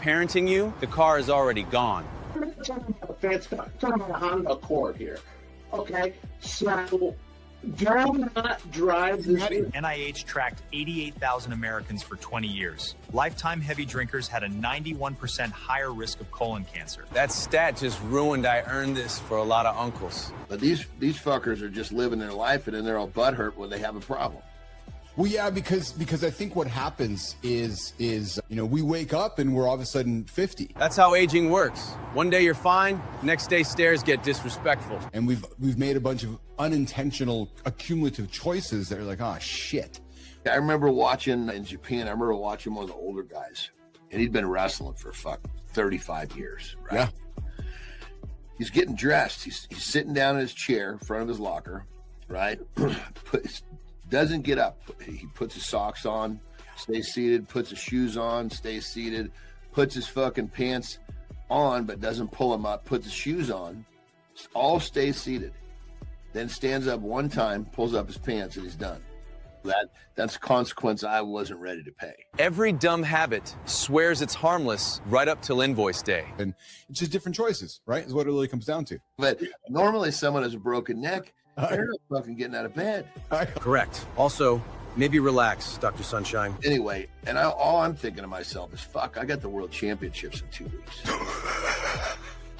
parenting you, the car is already gone. I'm not talking about a fancy car. I'm talking about a Honda Accord here. Okay, so do not drive this. NIH tracked 88,000 Americans for 20 years. Lifetime heavy drinkers had a 91% higher risk of colon cancer. That stat just ruined I earned this for a lot of uncles. But these fuckers are just living their life, and then they're all butthurt when they have a problem. Well, yeah, because I think what happens is we wake up and we're all of a sudden 50. That's how aging works. One day you're fine, next day stares get disrespectful. And we've made a bunch of unintentional accumulative choices that are like, oh shit. I remember watching in Japan, one of the older guys, and he'd been wrestling for 35 years, right? Yeah. He's getting dressed. He's sitting down in his chair in front of his locker, right? Doesn't get up. He puts his socks on, stays seated, puts his shoes on, stays seated, puts his fucking pants on, but doesn't pull them up, puts his shoes on, all stays seated. Then stands up one time, pulls up his pants, and he's done. That's a consequence I wasn't ready to pay. Every dumb habit swears it's harmless right up till invoice day. And it's just different choices, right? Is what it really comes down to. But normally someone has a broken neck, they're not fucking getting out of bed. Correct. Also, maybe relax, Dr. Sunshine. Anyway, and all I'm thinking to myself is, fuck, I got the world championships in 2 weeks.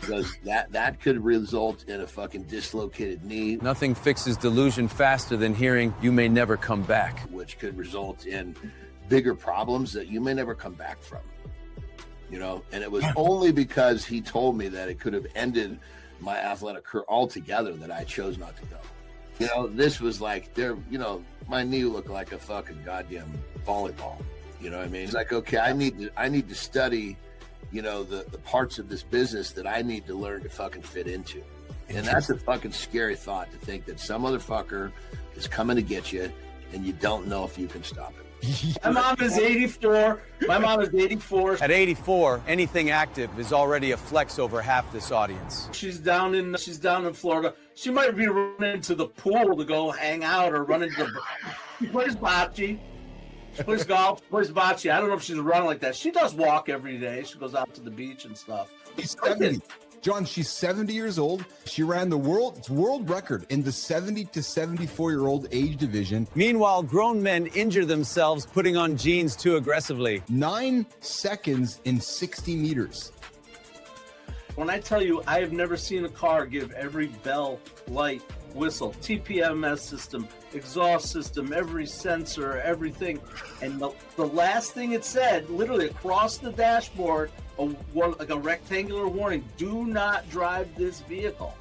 Because that could result in a fucking dislocated knee. Nothing fixes delusion faster than hearing you may never come back. Which could result in bigger problems that you may never come back from. And it was only because he told me that it could have ended my athletic career altogether that I chose not to go. This was like, my knee looked like a fucking goddamn volleyball. You know what I mean? It's like, okay, I need to study, the parts of this business that I need to learn to fucking fit into. And that's a fucking scary thought, to think that some other fucker is coming to get you and you don't know if you can stop it. My mom is 84. At 84, anything active is already a flex over half this audience. She's down in Florida. She might be running to the pool to go hang out, or running to she plays bocce. She plays golf, plays bocce. I don't know if she's running like that. She does walk every day. She goes out to the beach and stuff. She's 70. John, she's 70 years old. She ran the world record in the 70 to 74-year-old age division. Meanwhile, grown men injure themselves putting on jeans too aggressively. 9 seconds in 60 meters. When I tell you, I have never seen a car give every bell, light, whistle, TPMS system, exhaust system, every sensor, everything. And the last thing it said, literally across the dashboard, like a rectangular warning: do not drive this vehicle.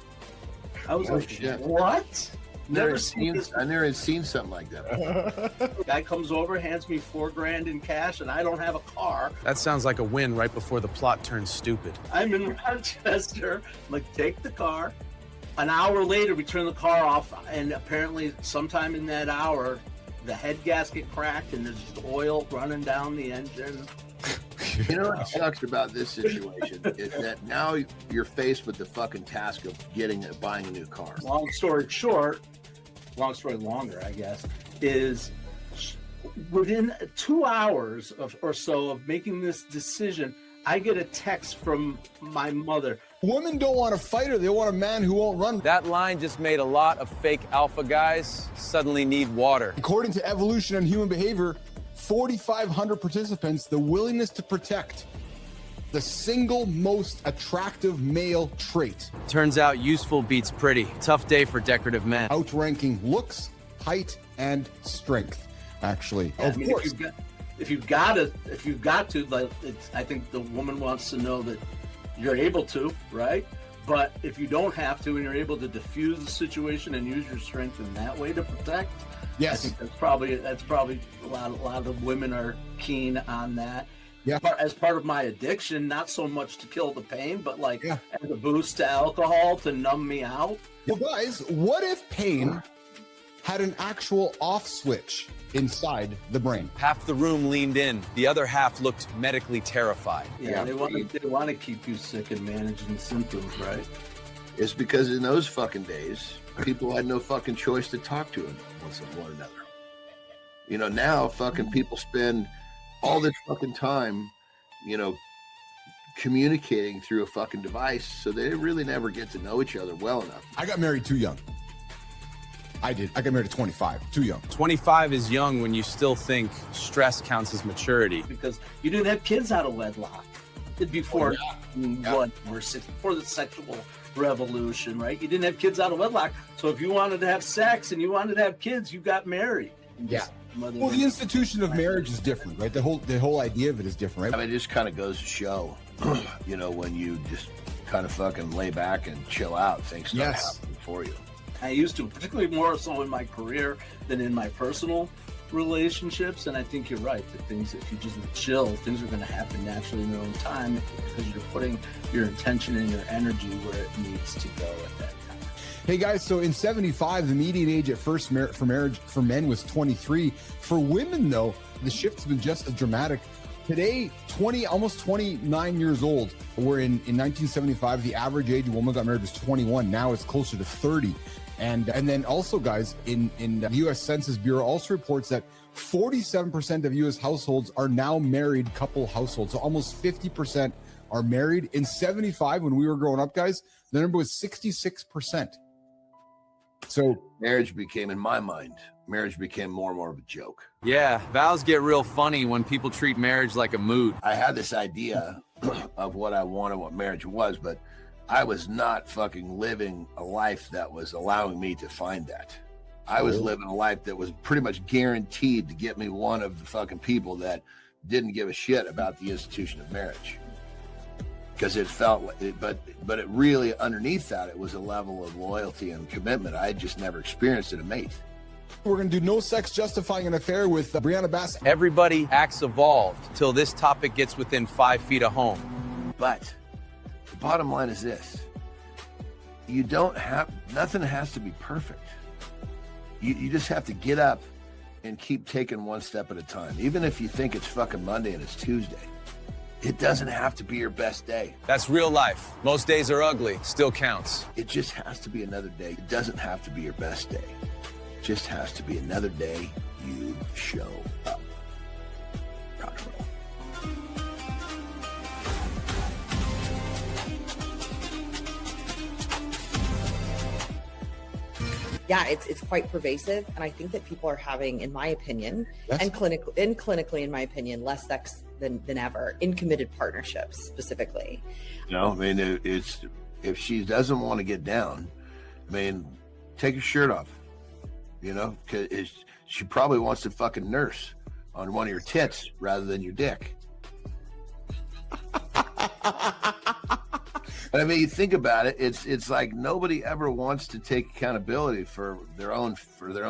I was like, shit. What? I never had seen something like that. Guy comes over, hands me $4,000 in cash, and I don't have a car. That sounds like a win right before the plot turns stupid. I'm in Rochester. I'm like, take the car. An hour later, we turn the car off, and apparently sometime in that hour, the head gasket cracked, and there's just oil running down the engine. You know what sucks about this situation is that now you're faced with the fucking task of buying a new car. Long story longer, I guess, is within 2 hours or so of making this decision, I get a text from my mother. Women don't want a fighter. They want a man who won't run. That line just made a lot of fake alpha guys suddenly need water. According to Evolution and Human Behavior, 4,500 participants, the willingness to protect, the single most attractive male trait. Turns out useful beats pretty. Tough day for decorative men. Outranking looks, height, and strength, actually. Yeah, of course. If you've got to, like, I think the woman wants to know that you're able to, right? But if you don't have to, and you're able to diffuse the situation and use your strength in that way to protect, yes, I think that's probably a lot of women are keen on that. Yeah. As part of my addiction, not so much to kill the pain, but like as a boost to alcohol to numb me out. Well, guys, what if pain had an actual off switch inside the brain? Half the room leaned in. The other half looked medically terrified. Yeah, they want to keep you sick and managing symptoms, right? It's because in those fucking days, people had no fucking choice to talk to one another. Now fucking people spend all this fucking time, communicating through a fucking device, so they really never get to know each other well enough. I got married too young. I did. I got married at 25, too young. 25 is young when you still think stress counts as maturity. Because you didn't have kids out of wedlock before before the sexual revolution, right? You didn't have kids out of wedlock. So if you wanted to have sex and you wanted to have kids, you got married. Well, the institution of marriage is different, right? The whole idea of it is different, right? I mean, it just kind of goes to show, you know, when you just kind of fucking lay back and chill out, things start happening for you. I used to, particularly more so in my career than in my personal relationships. And I think you're right. That things, if you just chill, things are going to happen naturally in their own time because you're putting your intention and your energy where it needs to go at that time. Hey guys, so in 75, the median age at first for marriage for men was 23. For women, though, the shift's been just as dramatic. Today, almost 29 years old. Where in 1975, the average age a woman got married was 21. Now it's closer to 30. And then also, guys, in the U.S. Census Bureau also reports that 47% of U.S. households are now married couple households. So almost 50% are married. In 75, when we were growing up, guys, the number was 66%. So Marriage became, in my mind, more and more of a joke. Yeah, vows get real funny when people treat marriage like a mood. I had this idea of what I wanted, what marriage was, but I was not fucking living a life that was allowing me to find that. I was living a life that was pretty much guaranteed to get me one of the fucking people that didn't give a shit about the institution of marriage. Because it felt like it, but it really, underneath that, it was a level of loyalty and commitment I had just never experienced in a mate. we're going to do no sex justifying an affair with Brianna Bass. Everybody acts evolved till this topic gets within 5 feet of home. But the bottom line is this. Nothing has to be perfect. You just have to get up and keep taking one step at a time. Even if you think it's fucking Monday and it's Tuesday, it doesn't have to be your best day. That's real life. Most days are ugly, still counts. It just has to be another day. It doesn't have to be your best day. It just has to be another day you show up. Rock and roll. Yeah, it's quite pervasive, and I think that people are having, in my opinion, and clinically, in my opinion, less sex than ever in committed partnerships specifically. No, I mean, it's if she doesn't want to get down, I mean, take your shirt off. You know, because she probably wants to fucking nurse on one of your tits rather than your dick. But I mean, you think about it, it's like nobody ever wants to take accountability for their own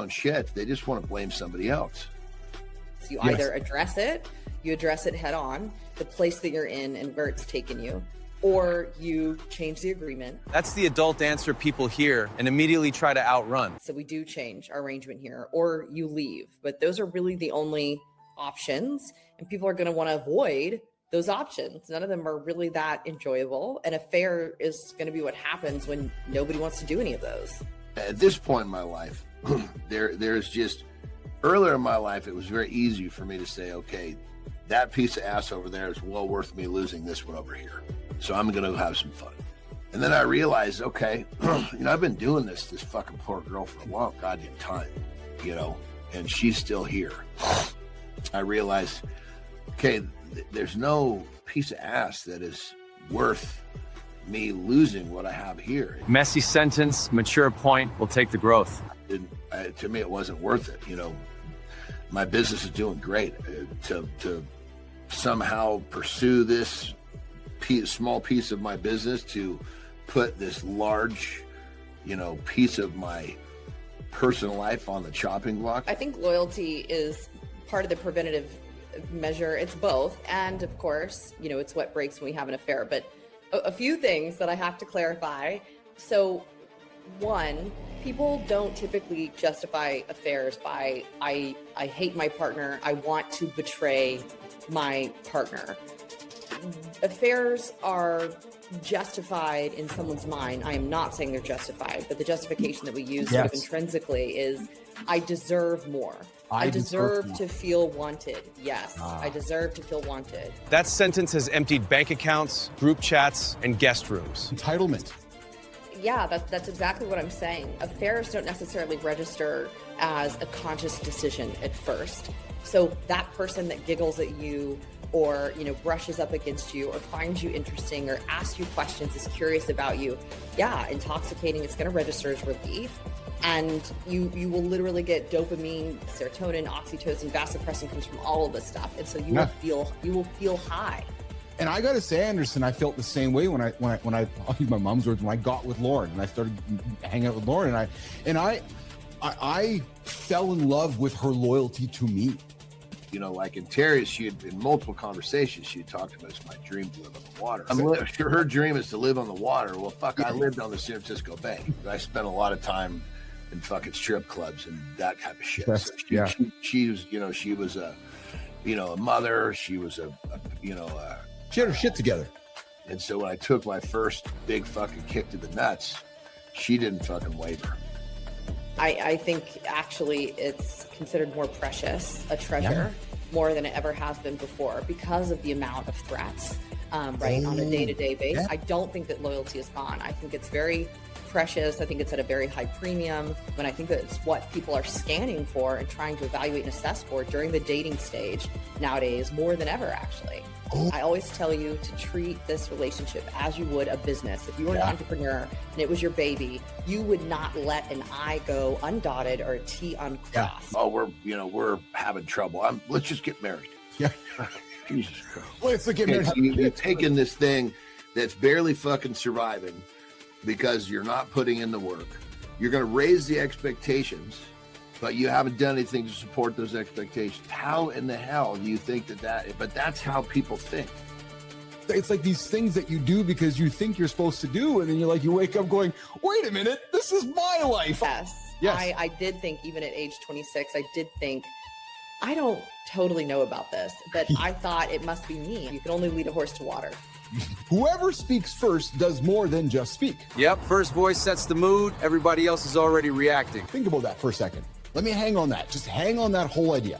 shit. They just want to blame somebody else. So you either address it head on, the place that you're in and where it's taken you, or you change the agreement. That's the adult answer people hear and immediately try to outrun. So we do change our arrangement here, or you leave. But those are really the only options, and people are going to want to avoid those options. None of them are really that enjoyable. An affair is going to be what happens when nobody wants to do any of those. At this point in my life, there's just, earlier in my life, it was very easy for me to say, okay, that piece of ass over there is well worth me losing this one over here. So I'm going to have some fun. And then I realized, okay, I've been doing this fucking poor girl for a long goddamn time, and she's still here. I realized, okay, there's no piece of ass that is worth me losing what I have here. Messy sentence, mature point, will take the growth. To me, it wasn't worth it. My business is doing great. To somehow pursue this small piece of my business, to put this large, piece of my personal life on the chopping block. I think loyalty is part of the preventative measure. It's both. And of course, it's what breaks when we have an affair. But a few things that I have to clarify. So one, people don't typically justify affairs by, I hate my partner, I want to betray my partner. Affairs are justified in someone's mind. I am not saying they're justified, but the justification that we use sort of intrinsically is, I deserve more. I deserve to feel wanted. Yes, I deserve to feel wanted. That sentence has emptied bank accounts, group chats, and guest rooms. Entitlement. Yeah, that's exactly what I'm saying. Affairs don't necessarily register as a conscious decision at first. So that person that giggles at you or, brushes up against you or finds you interesting or asks you questions, is curious about you, yeah, intoxicating, it's going to register as relief. And you will literally get dopamine, serotonin, oxytocin, vasopressin comes from all of this stuff. And so you will feel high. And I got to say, Anderson, I felt the same way when I I'll use my mom's words, when I got with Lauren and I started hanging out with Lauren, and I fell in love with her loyalty to me. Like in Terry's, she had in multiple conversations, she had talked about it's my dream to live on the water. Her dream is to live on the water. Well, fuck, I lived on the San Francisco Bay. I spent a lot of time in fucking strip clubs and that type of shit. So she was, she was a mother. She was she had her shit together. And so when I took my first big fucking kick to the nuts, she didn't fucking waver. I think actually it's considered more precious, a treasure, more than it ever has been before because of the amount of threats, right, on a day-to-day basis. I don't think that loyalty is gone. I think it's very precious. I think it's at a very high premium. And I think that it's what people are scanning for and trying to evaluate and assess for during the dating stage nowadays more than ever, actually. I always tell you to treat this relationship as you would a business. If you were an entrepreneur and it was your baby, you would not let an I go undotted or a T uncrossed. Oh, we're having trouble. Let's just get married. Yeah. Jesus Christ. Let's get married. You're taking this thing that's barely fucking surviving because you're not putting in the work. You're going to raise the expectations, but you haven't done anything to support those expectations. How in the hell do you think but that's how people think. It's like these things that you do because you think you're supposed to do, and then you wake up going, wait a minute, this is my life. Yes. I did think, even at age 26, I don't totally know about this, but I thought it must be me. You can only lead a horse to water. Whoever speaks first does more than just speak. Yep, first voice sets the mood. Everybody else is already reacting. Think about that for a second. Let me hang on that. Just hang on that whole idea.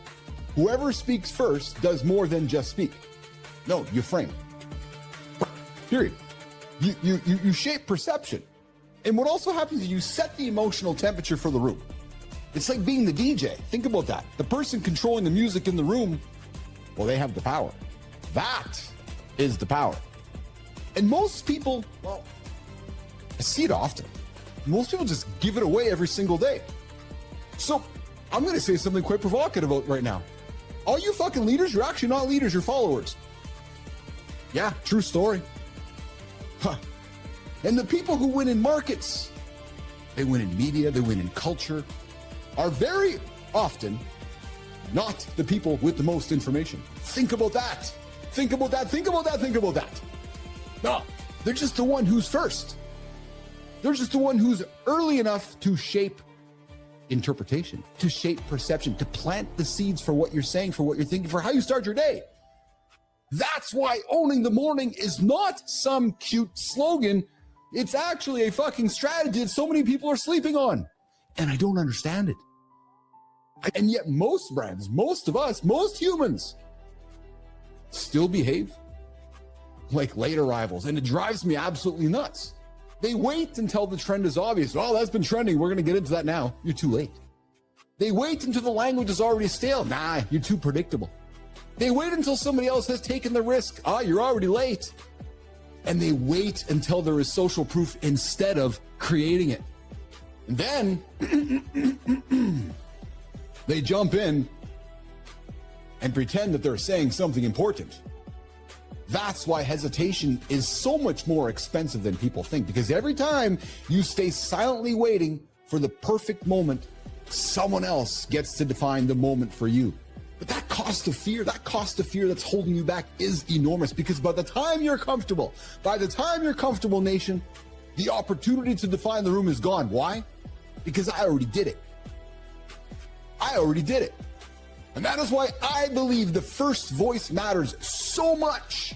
Whoever speaks first does more than just speak. No, you frame. Period. You shape perception. And what also happens is you set the emotional temperature for the room. It's like being the DJ. Think about that. The person controlling the music in the room, well, they have the power. That is the power. And most people, well, I see it often. Most people just give it away every single day. So I'm going to say something quite provocative right now. All you fucking leaders, you're actually not leaders, you're followers. Yeah, true story. Huh. And the people who win in markets, they win in media, they win in culture, are very often not the people with the most information. Think about that. Think about that. Think about that. Think about that. No, they're just the one who's first. They're just the one who's early enough to shape interpretation, to shape perception, to plant the seeds for what you're saying, for what you're thinking, for how you start your day. That's why owning the morning is not some cute slogan. It's actually a fucking strategy that so many people are sleeping on. And I don't understand it. And yet most brands, most of us, most humans still behave like late arrivals. And it drives me absolutely nuts. They wait until the trend is obvious. Oh, that's been trending. We're going to get into that now. You're too late. They wait until the language is already stale. Nah, you're too predictable. They wait until somebody else has taken the risk. Ah, you're already late. And they wait until there is social proof instead of creating it. And then they jump in and pretend that they're saying something important. That's why hesitation is so much more expensive than people think, because every time you stay silently waiting for the perfect moment, someone else gets to define the moment for you. But that cost of fear that's holding you back is enormous, because by the time you're comfortable, nation, the opportunity to define the room is gone. Why? Because I already did it. And that is why I believe the first voice matters so much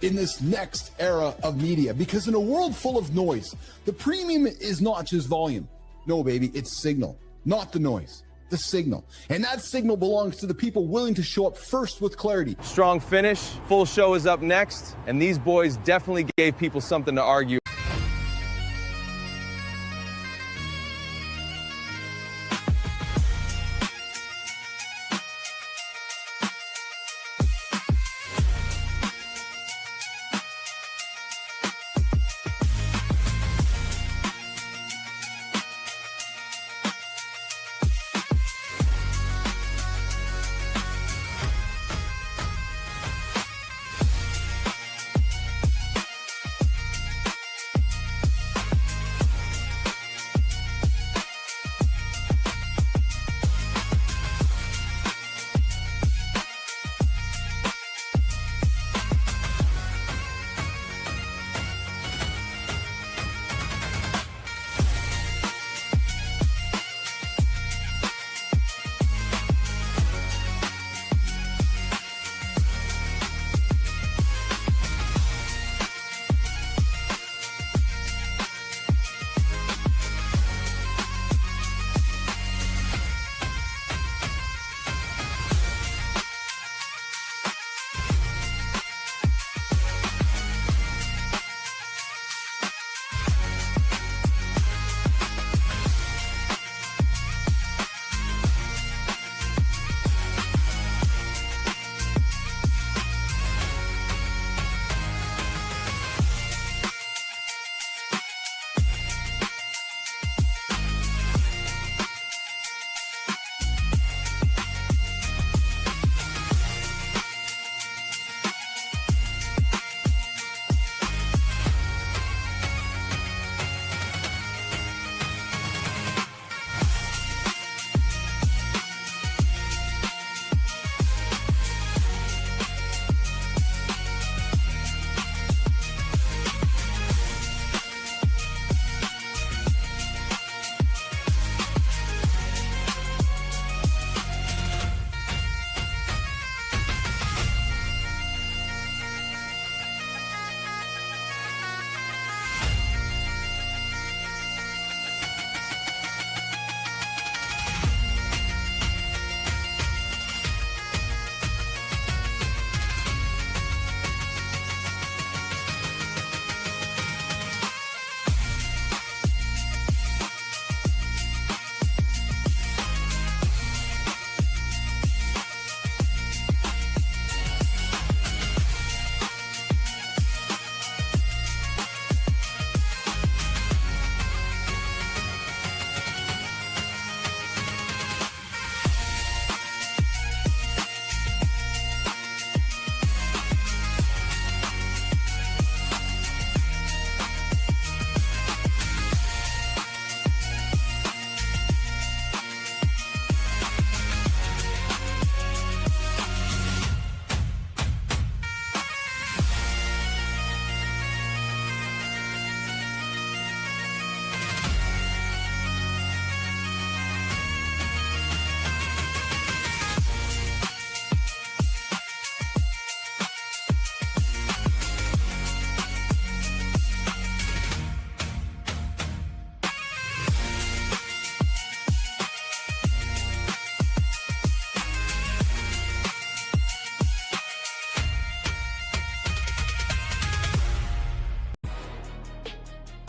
in this next era of media, because in a world full of noise, the premium is not just volume. No, baby, it's signal, not the noise. the signal. And that signal belongs to the people willing to show up first with clarity. Strong finish. Full show is up next. And these boys definitely gave people something to argue.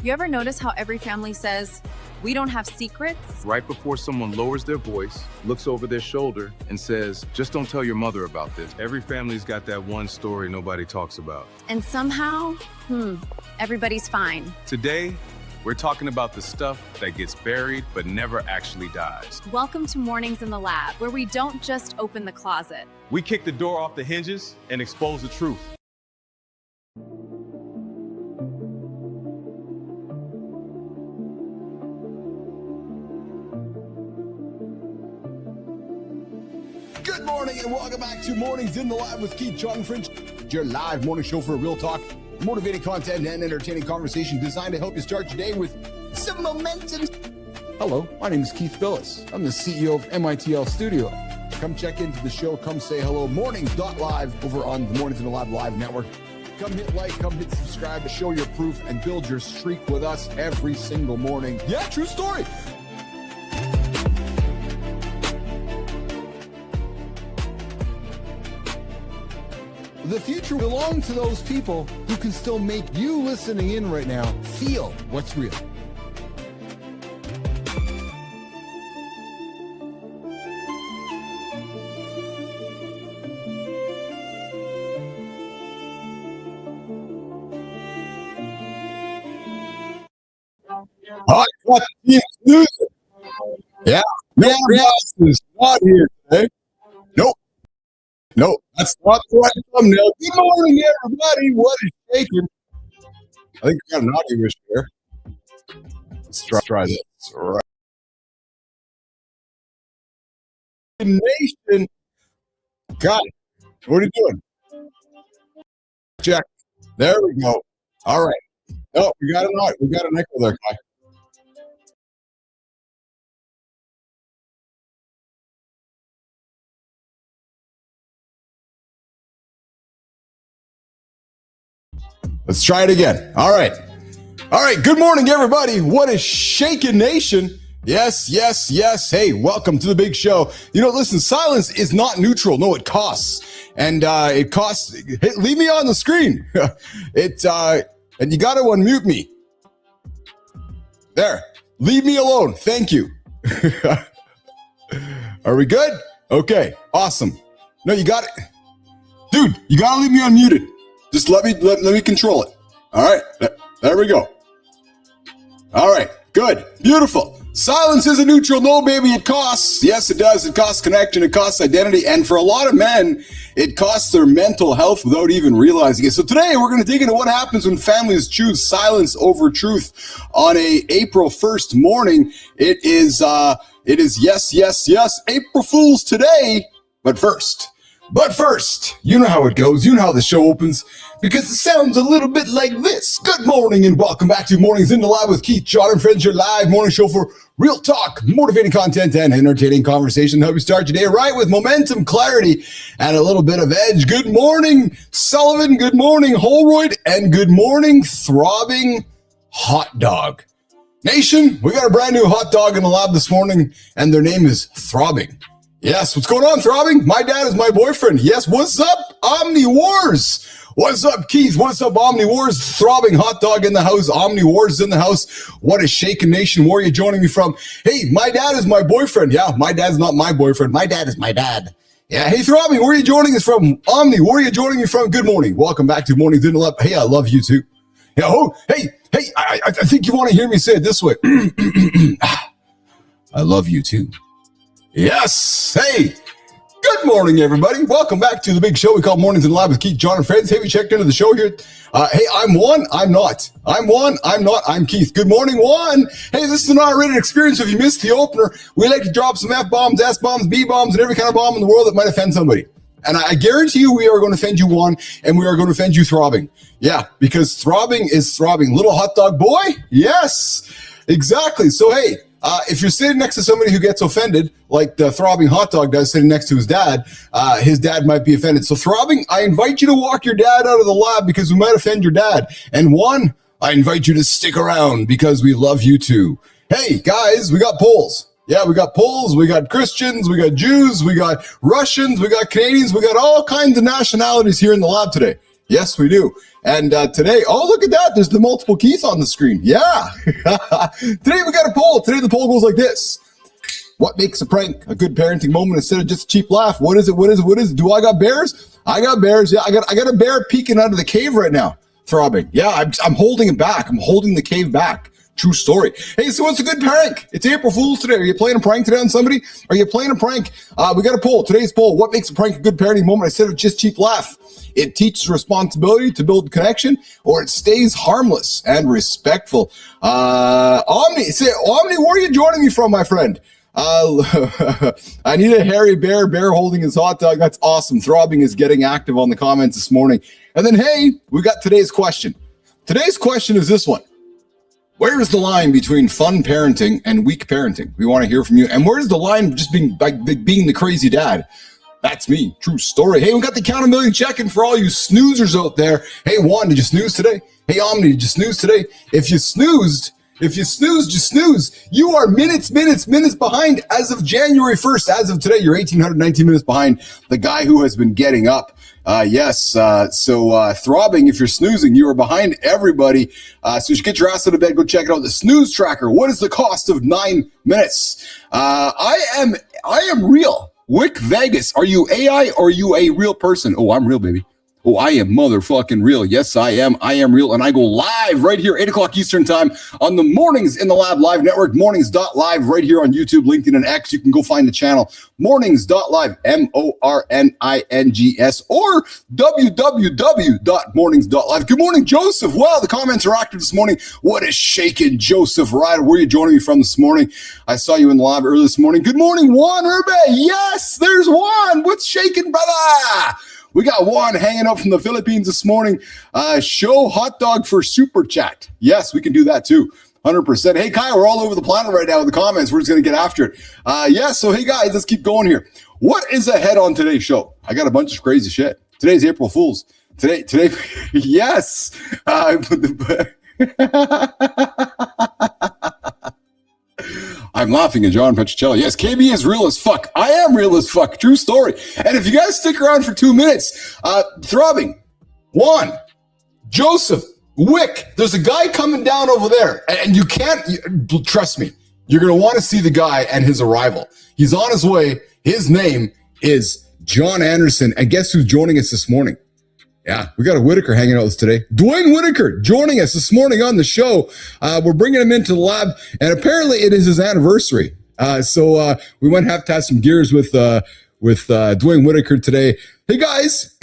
You ever notice how every family says, we don't have secrets? Right before someone lowers their voice, looks over their shoulder, and says, just don't tell your mother about this. Every family's got that one story nobody talks about. And somehow, everybody's fine. Today, we're talking about the stuff that gets buried but never actually dies. Welcome to Mornings in the Lab, where we don't just open the closet. We kick the door off the hinges and expose the truth. Good morning and welcome back to Mornings in the Lab with Keith John Fringe, your live morning show for real talk, motivating content, and entertaining conversation designed to help you start your day with some momentum. Hello, my name is Keith Billis. I'm the CEO of MITL Studio. Come check into the show. Come say hello. Mornings.live over on the Mornings in the Lab Live Network. Come hit like, come hit subscribe to show your proof and build your streak with us every single morning. Yeah, true story. The future belongs to those people who can still make you listening in right now feel what's real. Hot cut team's losing. Yeah, no Ross is not here today. Nope, that's not the right thumbnail. Good morning, everybody. What is shaking? I think we got an audio issue here. Let's try this. All right. Nation, got it. What are you doing? Check. There we go. All right. Oh, we got an echo there, guy. Let's try it again. All right. Good morning, everybody. What is shaking, nation? Yes. Hey, welcome to the big show. Listen, silence is not neutral. No, it costs. And it costs. Hey, leave me on the screen. And you got to unmute me. There. Leave me alone. Thank you. Are we good? Okay. Awesome. No, you got it. Dude, you got to leave me unmuted. Just let me control it. All right. There we go. All right. Good. Beautiful. Silence isn't neutral. No, baby. It costs. Yes, it does. It costs connection. It costs identity. And for a lot of men, it costs their mental health without even realizing it. So today we're going to dig into what happens when families choose silence over truth on a April 1st morning. It is yes. April Fool's today. But first, you know how it goes. You know how the show opens because it sounds a little bit like this. Good morning and welcome back to Mornings in the Lab with Keith, John, and friends, your live morning show for real talk, motivating content, and entertaining conversation to help you start your day right with momentum, clarity, and a little bit of edge. Good morning, Sullivan. Good morning, Holroyd. And good morning, Throbbing Hot Dog. Nation, we got a brand new hot dog in the lab this morning, and their name is Throbbing. Yes, what's going on, Throbbing? My dad is my boyfriend. Yes, what's up, Omni Wars? What's up, Keith? What's up, Omni Wars? Throbbing Hot Dog in the house. Omni Wars in the house. What a shaken nation. Where are you joining me from? Hey, my dad is my boyfriend. Yeah, my dad's not my boyfriend. My dad is my dad. Yeah, hey, Throbbing, where are you joining us from? Omni, where are you joining me from? Good morning. Welcome back to Mornings in the Lab. Hey, I love you too. Yeah, I think you want to hear me say it this way. I love you too. Yes. Hey, good morning, everybody. Welcome back to the big show we call Mornings in the Lab with Keith, John, and friends. Hey, we checked into the show here. Hey, I'm Juan. I'm not. I'm Juan. I'm not. I'm Keith. Good morning, Juan. Hey, this is an R-rated experience. If you missed the opener, we like to drop some F-bombs, S-bombs, B-bombs, and every kind of bomb in the world that might offend somebody. And I guarantee you we are going to offend you, Juan, and we are going to offend you, Throbbing. Yeah, because throbbing is throbbing. Little hot dog boy? Yes, exactly. So, hey, if you're sitting next to somebody who gets offended, like the Throbbing Hot Dog does sitting next to his dad might be offended. So Throbbing, I invite you to walk your dad out of the lab because we might offend your dad. And Juan, I invite you to stick around because we love you too. Hey, guys, we got polls. Yeah, we got Poles, we got Christians, we got Jews, we got Russians, we got Canadians, we got all kinds of nationalities here in the lab today. Yes, we do. And today, oh, look at that. There's the multiple keys on the screen. Yeah. Today we got a poll. Today the poll goes like this. What makes a prank a good parenting moment instead of just a cheap laugh? What is it? Do I got bears? I got bears. Yeah, I got a bear peeking out of the cave right now. Throbbing. Yeah, I'm holding it back. I'm holding the cave back. True story. Hey, so what's a good prank? It's April Fool's today. Are you playing a prank today on somebody? Are you playing a prank? We got a poll. Today's poll. What makes a prank a good parenting moment instead of just cheap laugh? It teaches responsibility to build connection, or it stays harmless and respectful. Omni, where are you joining me from, my friend? I need a hairy bear holding his hot dog. That's awesome. Throbbing is getting active on the comments this morning. And then, hey, we got today's question. Today's question is this one. Where is the line between fun parenting and weak parenting? We want to hear from you. And where's the line just being the crazy dad? That's me. True story. Hey, we got the accountability check-in for all you snoozers out there. Hey, Juan, did you snooze today? Hey, Omni, did you snooze today? If you snoozed, you snooze. You are minutes behind as of January 1st. As of today, you're 1,819 minutes behind the guy who has been getting up Yes. Throbbing, if you're snoozing, you are behind everybody. So you should get your ass out of bed. Go check it out. The snooze tracker. What is the cost of 9 minutes? I am real. Wick Vegas. Are you AI or are you a real person? Oh, I'm real, baby. Oh, I am motherfucking real. Yes, I am. I am real. And I go live right here, 8 o'clock Eastern time on the Mornings in the Lab Live Network, mornings.live right here on YouTube, LinkedIn, and X. You can go find the channel, mornings.live, MORNINGS, or www.mornings.live. Good morning, Joseph. Wow, the comments are active this morning. What is shaking, Joseph Ryder? Where are you joining me from this morning? I saw you in the lab early this morning. Good morning, Juan Urbe. Yes, there's Juan. What's shaking, brother? We got Juan hanging out from the Philippines this morning. Show hot dog for super chat. Yes, we can do that too. 100%. Hey, Kai, we're all over the planet right now with the comments. We're just going to get after it. So hey, guys, let's keep going here. What is ahead on today's show? I got a bunch of crazy shit. Today's April Fool's. Today, yes. I'm laughing at John Petricelli. Yes, KB is real as fuck. I am real as fuck. True story. And if you guys stick around for 2 minutes, Throbbing, Juan, Joseph, Wick, there's a guy coming down over there. And you can't, trust me, you're going to want to see the guy and his arrival. He's on his way. His name is John Anderson. And guess who's joining us this morning? Yeah, we got a Whitaker hanging out with us today. Dwayne Whitaker joining us this morning on the show. We're bringing him into the lab, and apparently it is his anniversary. So we might have to have some gears with Dwayne Whitaker today. Hey, guys,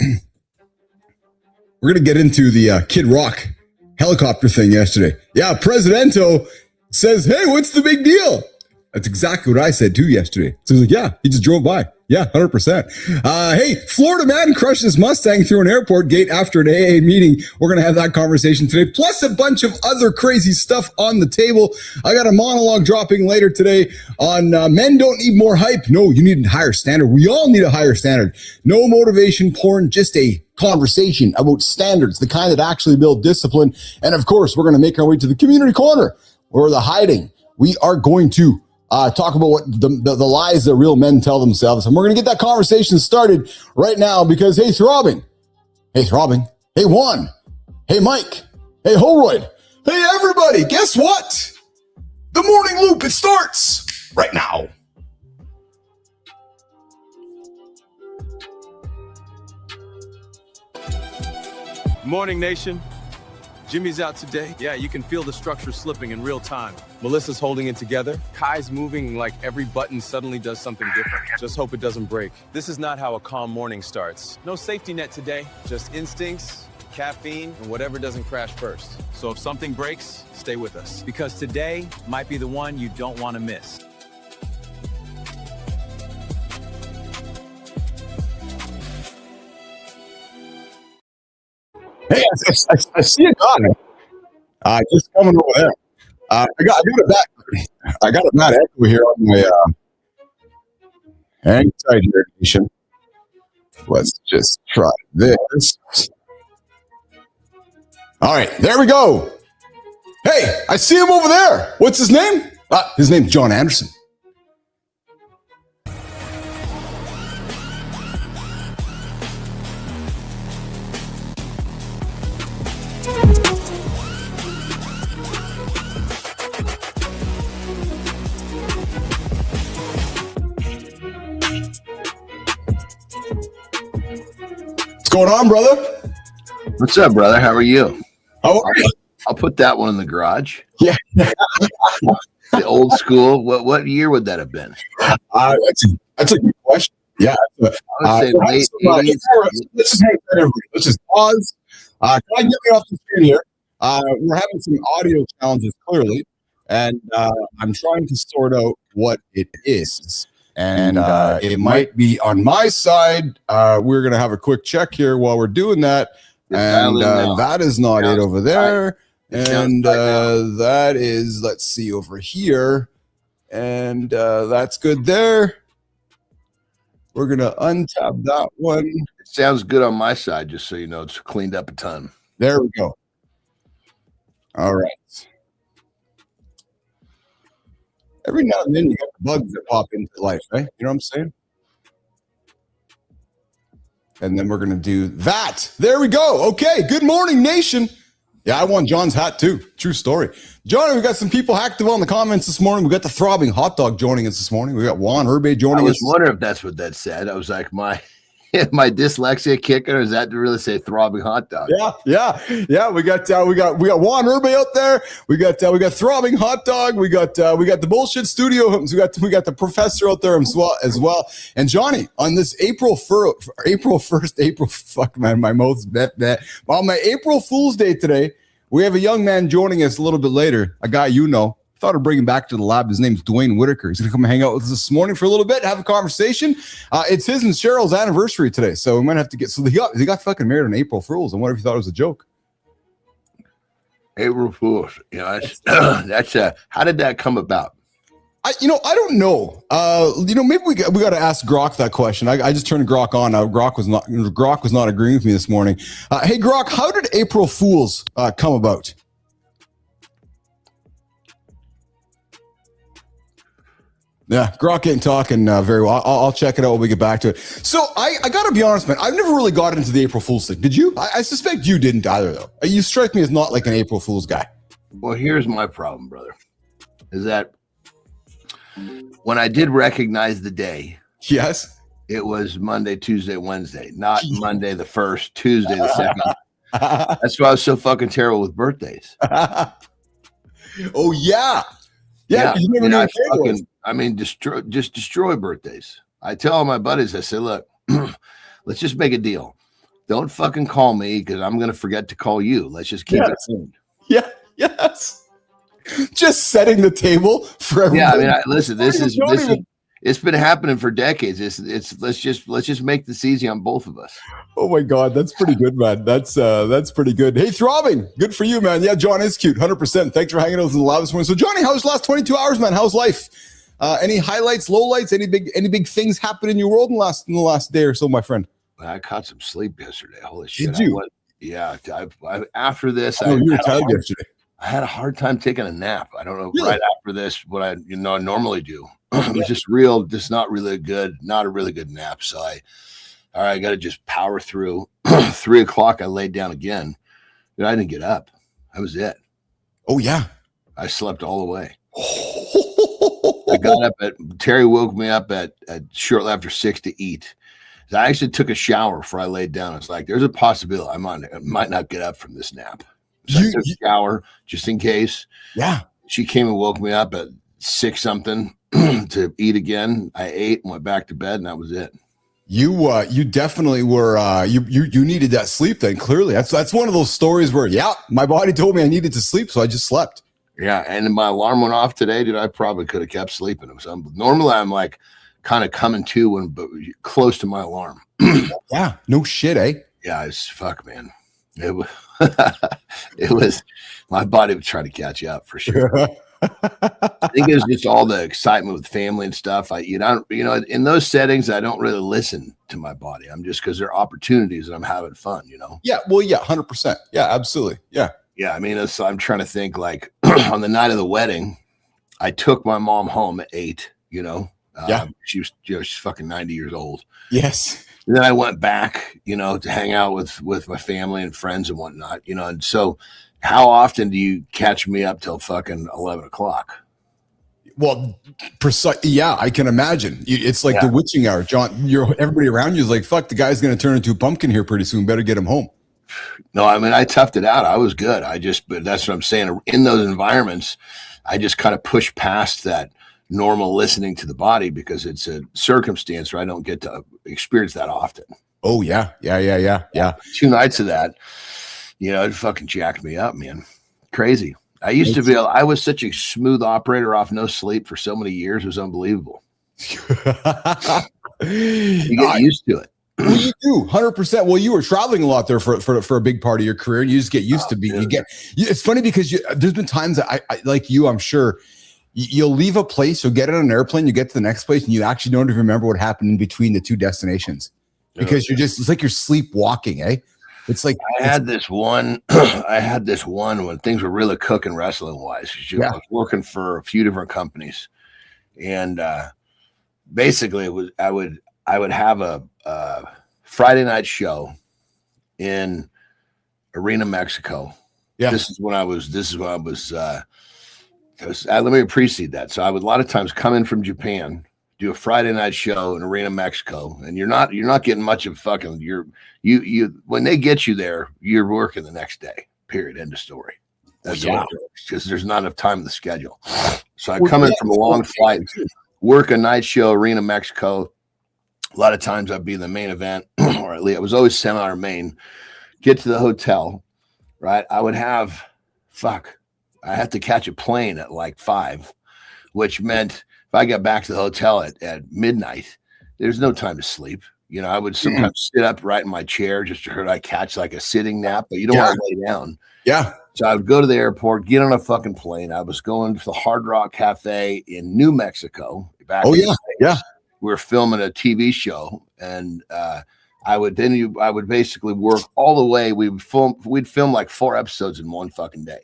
we're going to get into the Kid Rock helicopter thing yesterday. Yeah, Presidento says, hey, what's the big deal? That's exactly what I said, too, yesterday. So he's like, yeah, he just drove by. Yeah, 100%. Hey, Florida man crushed his Mustang through an airport gate after an AA meeting. We're going to have that conversation today, plus a bunch of other crazy stuff on the table. I got a monologue dropping later today on men don't need more hype. No, you need a higher standard. We all need a higher standard. No motivation porn, just a conversation about standards, the kind that actually build discipline. And of course, we're going to make our way to the community corner or the hiding. We are going to talk about what the lies that real men tell themselves. And we're going to get that conversation started right now because, hey, Throbbing. Hey, Juan. Hey, Mike. Hey, Holroyd. Hey, everybody. Guess what? The morning loop, it starts right now. Morning, nation. Jimmy's out today. Yeah, you can feel the structure slipping in real time. Melissa's holding it together. Kai's moving like every button suddenly does something different. Just hope it doesn't break. This is not how a calm morning starts. No safety net today. Just instincts, caffeine, and whatever doesn't crash first. So if something breaks, stay with us. Because today might be the one you don't want to miss. Hey, I see a guy just coming over there. I got a bad echo here on my hang tight here, nation. Let's just try this. All right, there we go. Hey, I see him over there. What's his name? His name's John Anderson. What's going on, brother? What's up, brother? How are you? How are you? I'll put that one in the garage. Yeah. The old school. What year would that have been? That's a good question. Yeah. I would say late 80s. Let's just hang tight, everybody. Let's just pause. Can I get me off the screen here? We're having some audio challenges, clearly, and I'm trying to sort out what it is. And it might be on my side. We're going to have a quick check here while we're doing that. And that is not it over there. And that is, let's see, over here. And that's good there. We're going to untap that one. It sounds good on my side, just so you know. It's cleaned up a ton. There we go. All right. Every now and then you get bugs that pop into life, right? You know what I'm saying? And then we're going to do that. There we go. Okay. Good morning, nation. Yeah, I won John's hat too. True story. Johnny, we got some people active on the comments this morning. We got the Throbbing Hot Dog joining us this morning. We got Juan Herbe joining us. I was wondering if that's what that said. I was like, my dyslexia kicking, or is that to really say Throbbing Hot Dog? Yeah. We got Juan Herbe out there. We got Throbbing Hot Dog. We got the bullshit studio. We got the professor out there as well. And Johnny, on this April 1st, fuck man, my mouth's bet. On my April Fool's Day today, we have a young man joining us a little bit later. A guy you know. Thought I'd bring him back to the lab. His name's Dwayne Whitaker. He's going to come hang out with us this morning for a little bit, have a conversation. It's his and Cheryl's anniversary today, so we might have to get. So they got fucking married on April Fools. I wonder if you thought it was a joke. April Fools. That's how did that come about? I don't know. Maybe we got to ask Grok that question. I just turned Grok on. Grok was not agreeing with me this morning. Hey Grok, how did April Fools come about? Yeah, Grok ain't talking very well. I'll check it out when we get back to it. So I got to be honest, man. I've never really got into the April Fool's thing. Did you? I suspect you didn't either, though. You strike me as not like an April Fool's guy. Well, here's my problem, brother. Is that when I did recognize the day, yes, it was Monday, Tuesday, Wednesday, not Monday the 1st, Tuesday the 2nd. That's why I was so fucking terrible with birthdays. Oh yeah. You never knew destroy birthdays. I tell all my buddies, I say, look, let's just make a deal. Don't fucking call me because I'm going to forget to call you. Let's just keep it soon. Yeah. Yes. Just setting the table for everybody. Yeah. I mean, listen, it's been happening for decades. Let's just make this easy on both of us. Oh my God, that's pretty good, man. That's pretty good. Hey, Throbbing, good for you, man. Yeah, John is cute, 100%. Thanks for hanging out with us in the lab this morning. So, Johnny, how's the last 22 hours, man? How's life? Any highlights, lowlights? Any big things happen in your world in the last day or so, my friend? I caught some sleep yesterday. Holy shit! Did you? After this, you were tired yesterday. I had a hard time taking a nap. I don't know. Really? Right after this, what I normally do. It was not a really good nap. So I got to just power through. 3 o'clock, I laid down again. I didn't get up. That was it. Oh yeah, I slept all the way. I got up Terry woke me up at shortly after 6 to eat. So I actually took a shower before I laid down. It's like there's a possibility I might not get up from this nap. So I took a shower just in case. Yeah. She came and woke me up at 6 something to eat again. I ate and went back to bed, and that was it. You definitely were you needed that sleep then. Clearly, that's one of those stories where my body told me I needed to sleep, so I just slept. Yeah, and my alarm went off today, dude. I probably could have kept sleeping. So normally I'm like kind of coming to but close to my alarm. Yeah, no shit, eh? Yeah, it's fuck, man. It was it was my body was trying to catch up for sure. I think it was just all the excitement with family and stuff. In those settings, I don't really listen to my body. I'm just because there are opportunities and I'm having fun, Yeah, well, yeah, 100%. Yeah, absolutely. Yeah. Yeah, I mean, I'm trying to think like on the night of the wedding, I took my mom home at 8, she was she's fucking 90 years old. Yes. And then I went back, to hang out with my family and friends and whatnot, and so how often do you catch me up till fucking 11 o'clock? Well, yeah, I can imagine. It's like the witching hour, John. Everybody around you is like, fuck, the guy's going to turn into a pumpkin here pretty soon. Better get him home. No, I mean, I toughed it out. I was good. But that's what I'm saying. In those environments, I just kind of push past that normal listening to the body because it's a circumstance where I don't get to experience that often. Oh, yeah. 2 nights of that, it fucking jacked me up, man. Crazy. I was such a smooth operator off no sleep for so many years. It was unbelievable. You get used to it. Well, you do 100%. Well, you were traveling a lot there for a big part of your career, and you just get used to being. It's funny because there's been times that I like you. I'm sure you'll leave a place, you'll get on an airplane, you get to the next place, and you actually don't even remember what happened in between the two destinations because it's like you're sleepwalking, eh? It's like I had this one when things were really cooking wrestling wise. I was working for a few different companies, and basically it was I would have a Friday night show in Arena, Mexico. Yeah. This is when I was let me precede that. So I would a lot of times come in from Japan, do a Friday night show in Arena, Mexico, and you're not getting much of fucking you when they get you there, you're working the next day. Period. End of story. That's because there's not enough time in the schedule. So I come in from a long flight, work a night show, Arena, Mexico. A lot of times I'd be in the main event, or at least I was always semi or main. Get to the hotel, right? I would have I have to catch a plane at like 5, which meant if I got back to the hotel at midnight, there's no time to sleep. You know, I would sometimes sit up right in my chair just to I catch like a sitting nap, but you don't want to lay down. Yeah. So I would go to the airport, get on a fucking plane. I was going to the Hard Rock Cafe in New Mexico. We were filming a TV show, and I would basically work all the way. We'd film like 4 episodes in one fucking day.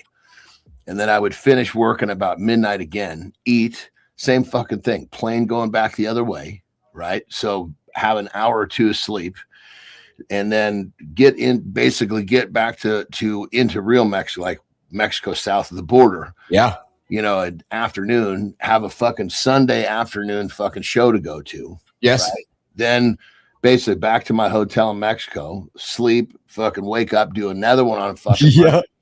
And then I would finish working about midnight again, eat, same fucking thing, plane going back the other way, right? So have an hour or 2 of sleep, and then get back into real Mexico, like Mexico south of the border. Yeah. You know, an afternoon, have a fucking Sunday afternoon fucking show to go to. Yes. Right? Then basically back to my hotel in Mexico, sleep, fucking wake up, do another one on fucking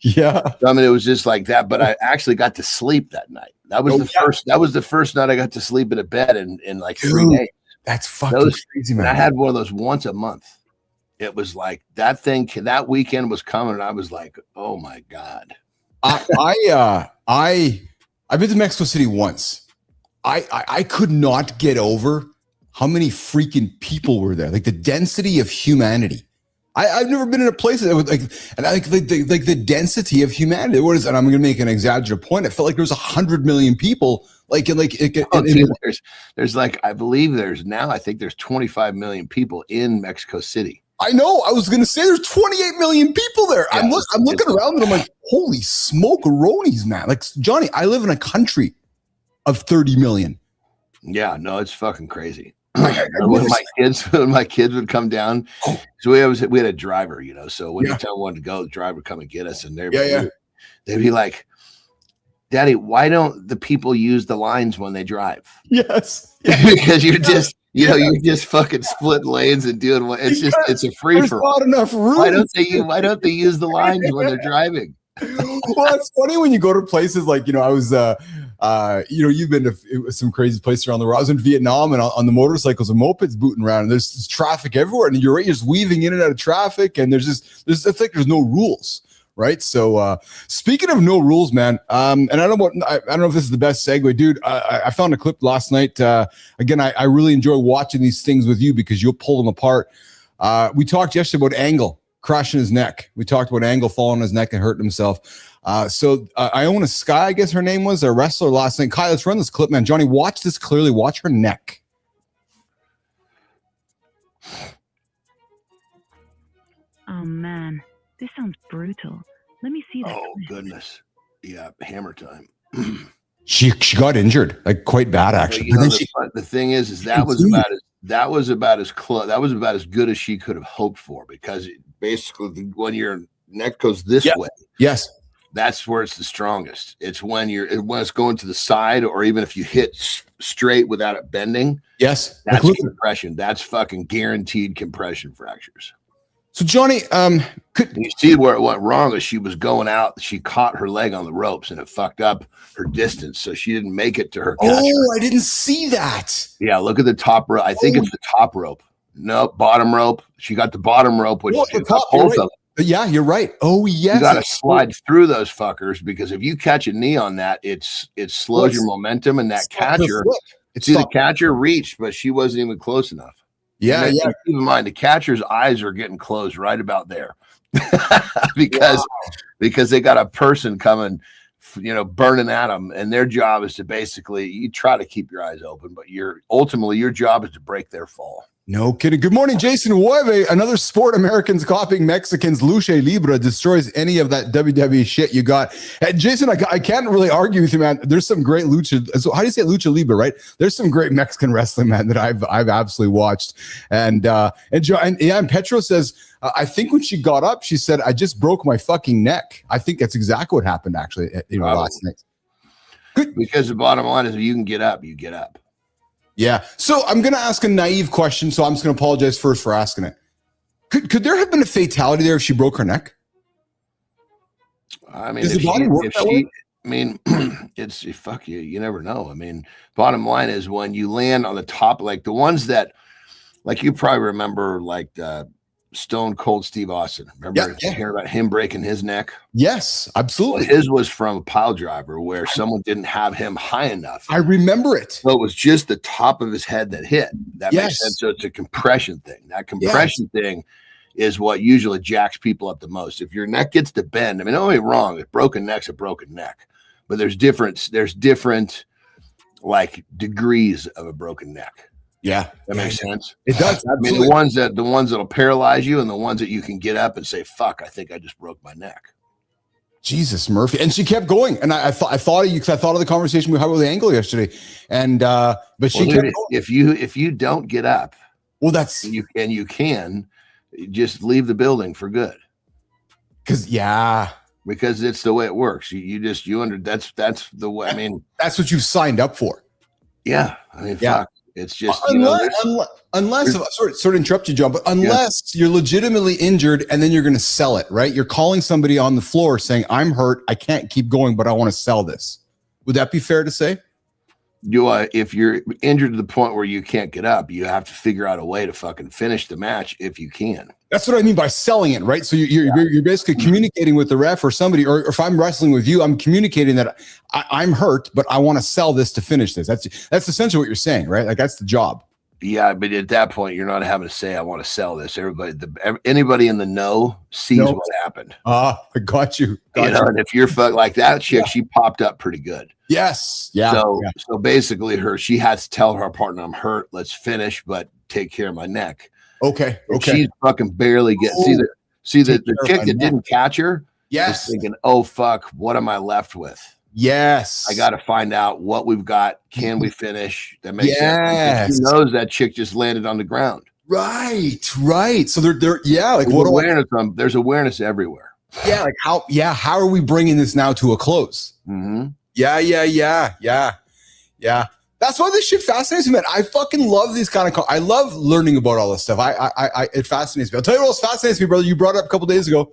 Yeah. I mean, it was just like that, but I actually got to sleep that night. That was the first night I got to sleep in a bed in like 3 days. That's fucking crazy, man. I had one of those once a month. It was like that weekend was coming, and I was like, oh my God. I've been to Mexico City once. I could not get over how many freaking people were there. Like the density of humanity. I've never been in a place that was like the density of humanity. What is that? I'm going to make an exaggerated point. It felt like there was 100 million people. There's like, I believe I think there's 25 million people in Mexico City. I know. I was going to say there's 28 million people there. Yeah, I'm looking around and I'm like, holy smoke-a-ronies, man. Like, Johnny, I live in a country of 30 million. Yeah, no, it's fucking crazy. When my kids would come down, so we had a driver, you know. So when the time wanted to go, the driver would come and get us, and they'd be like, "Daddy, why don't the people use the lines when they drive?" Yes, because you're just you're just fucking splitting lanes and doing what it's a free for all. Not enough room. Why don't they use the lines when they're driving? Well, it's funny when you go to places like, I was, you've been to some crazy places around the world. I was in Vietnam and on the motorcycles and mopeds booting around, and there's traffic everywhere, and you're just weaving in and out of traffic, and it's like there's no rules, right? So speaking of no rules, man, and I don't know if this is the best segue, dude. I found a clip last night. Again, I really enjoy watching these things with you because you'll pull them apart. We talked yesterday about Angle crashing his neck. We talked about Angle falling on his neck and hurting himself. So Iona Sky, I guess her name was, a wrestler last night. Kai, let's run this clip, man. Johnny, watch this clearly. Watch her neck. Oh, man. This sounds brutal. Let me see that. Oh, goodness. Yeah, hammer time. She got injured, like quite bad, actually. The thing is that was about as close. That was about as good as she could have hoped for, because basically when your neck goes this way, yes, that's where it's the strongest. It's when it's going to the side, or even if you hit straight without it bending. Yes, that's compression. That's fucking guaranteed compression fractures. So Johnny, you see where it went wrong is she was going out. She caught her leg on the ropes, and it fucked up her distance, so she didn't make it to her catcher. Oh, I didn't see that. Yeah, look at the top rope. I think it's the top rope. No, bottom rope. She got the bottom rope, which is both of them. Yeah, you're right. Oh, yes. You got to slide through those fuckers, because if you catch a knee on that, it slows your momentum, and that catcher. The catcher reached, but she wasn't even close enough. Yeah. Keep in mind, the catcher's eyes are getting closed right about there, because they got a person coming, burning at them, and their job is to basically, you try to keep your eyes open, but ultimately your job is to break their fall. No kidding. Good morning, Jason Hueve. Another sport Americans copying Mexicans. Lucha Libre destroys any of that WWE shit you got. And Jason, I can't really argue with you, man. There's some great lucha. So how do you say Lucha Libre, right? There's some great Mexican wrestling, man, that I've absolutely watched. And Petro says, I think when she got up, she said, I just broke my fucking neck. I think that's exactly what happened, actually, last night. Good. Because the bottom line is if you can get up, you get up. Yeah. So I'm going to ask a naive question. So I'm just going to apologize first for asking it. Could there have been a fatality there if she broke her neck? I mean, it's fuck you. You never know. I mean, bottom line is when you land on the top, like the ones that, like you probably remember, like Stone Cold Steve Austin. Remember hearing about him breaking his neck? Yes, absolutely. Well, his was from a pile driver where someone didn't have him high enough. I remember it. So it was just the top of his head that hit. That makes sense. So it's a compression thing. That compression thing is what usually jacks people up the most. If your neck gets to bend, I mean, don't get me wrong, a broken neck's a broken neck. But there's different like degrees of a broken neck. Yeah, that makes sense. It does. I mean, the ones that'll paralyze you, and the ones that you can get up and say, "Fuck, I think I just broke my neck." Jesus, Murphy, and she kept going, and I thought of you because I thought of the conversation we had with Angle yesterday, and but she kept going. If you don't get up, well, that's you can just leave the building for good. Because it's the way it works. That's the way. I mean, that's what you've signed up for. Yeah, I mean, fuck. It's just unless sorry to interrupt you, John, but unless you're legitimately injured and then you're going to sell it, right? You're calling somebody on the floor saying, "I'm hurt, I can't keep going, but I want to sell this." Would that be fair to say? If you're injured to the point where you can't get up, you have to figure out a way to fucking finish the match if you can. That's what I mean by selling it, right? So you're basically communicating with the ref or somebody, or if I'm wrestling with you, I'm communicating that I'm hurt, but I want to sell this to finish this. That's essentially what you're saying, right? Like that's the job. Yeah, but at that point, you're not having to say, "I want to sell this." Anybody in the know sees what happened. I got you. And if you're like that chick, she popped up pretty good. Yes. Yeah. So basically, she has to tell her partner, "I'm hurt. Let's finish, but take care of my neck." Okay. She's fucking barely getting. See the chick that didn't catch her. Yes. Is thinking, "Oh fuck, what am I left with?" Yes. I got to find out what we've got. Can we finish? That makes sense. She knows that chick just landed on the ground. Right. So they're like what awareness? There's awareness everywhere. Yeah. Like how are we bringing this now to a close? Mm-hmm. Yeah. That's why this shit fascinates me, man. I fucking love these kind of. I love learning about all this stuff. It fascinates me. I'll tell you what else fascinates me, brother. You brought it up a couple days ago.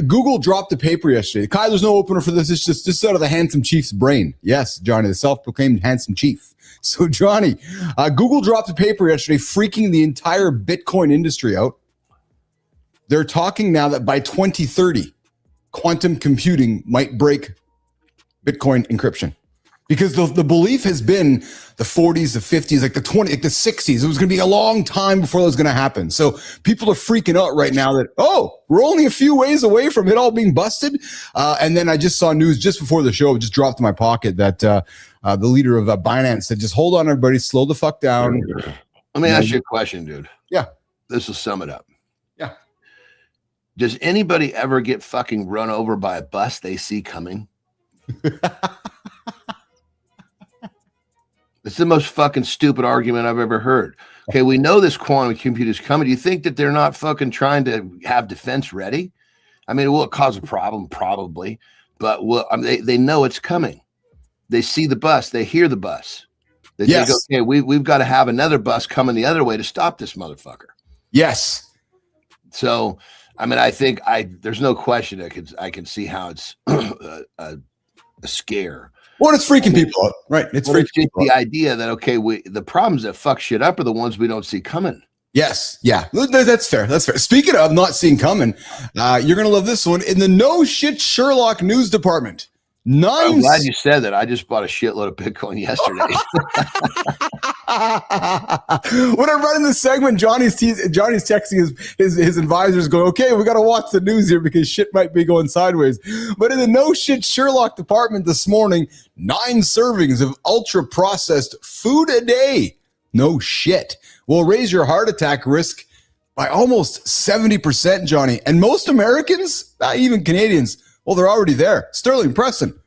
Google dropped a paper yesterday. Kai, there's no opener for this. It's just out of the handsome chief's brain. Yes, Johnny, the self-proclaimed handsome chief. So, Johnny, Google dropped a paper yesterday freaking the entire Bitcoin industry out. They're talking now that by 2030, quantum computing might break Bitcoin encryption. Because the belief has been the 40s, the 50s, like the 20s, like the 60s. It was going to be a long time before that was going to happen. So people are freaking out right now that, we're only a few ways away from it all being busted. And then I just saw news just before the show, it just dropped in my pocket that the leader of Binance said, just hold on, everybody, slow the fuck down. Let me ask you a question, dude. Yeah. This will sum it up. Yeah. Does anybody ever get fucking run over by a bus they see coming? It's the most fucking stupid argument I've ever heard. Okay, we know this quantum computer is coming. Do you think that they're not fucking trying to have defense ready? I mean, will it cause a problem? Probably. But they know it's coming. They see the bus. They hear the bus. They think, okay, we've got to have another bus coming the other way to stop this motherfucker. Yes. So, I mean, I think there's no question I can see how it's a scare. Well, it's freaking people out, right? It's freaking people the idea that, okay, the problems that fuck shit up are the ones we don't see coming. Yes. Yeah. That's fair. Speaking of not seeing coming, you're going to love this one. In the No Shit Sherlock news department. I'm glad you said that. I just bought a shitload of Bitcoin yesterday. When I'm running this segment, Johnny's texting his advisors going, okay, we got to watch the news here because shit might be going sideways. But in the No Shit Sherlock department this morning, 9 servings of ultra processed food a day No shit. Will raise your heart attack risk by almost 70%, Johnny. And most Americans, even Canadians, well, they're already there. Sterling Preston.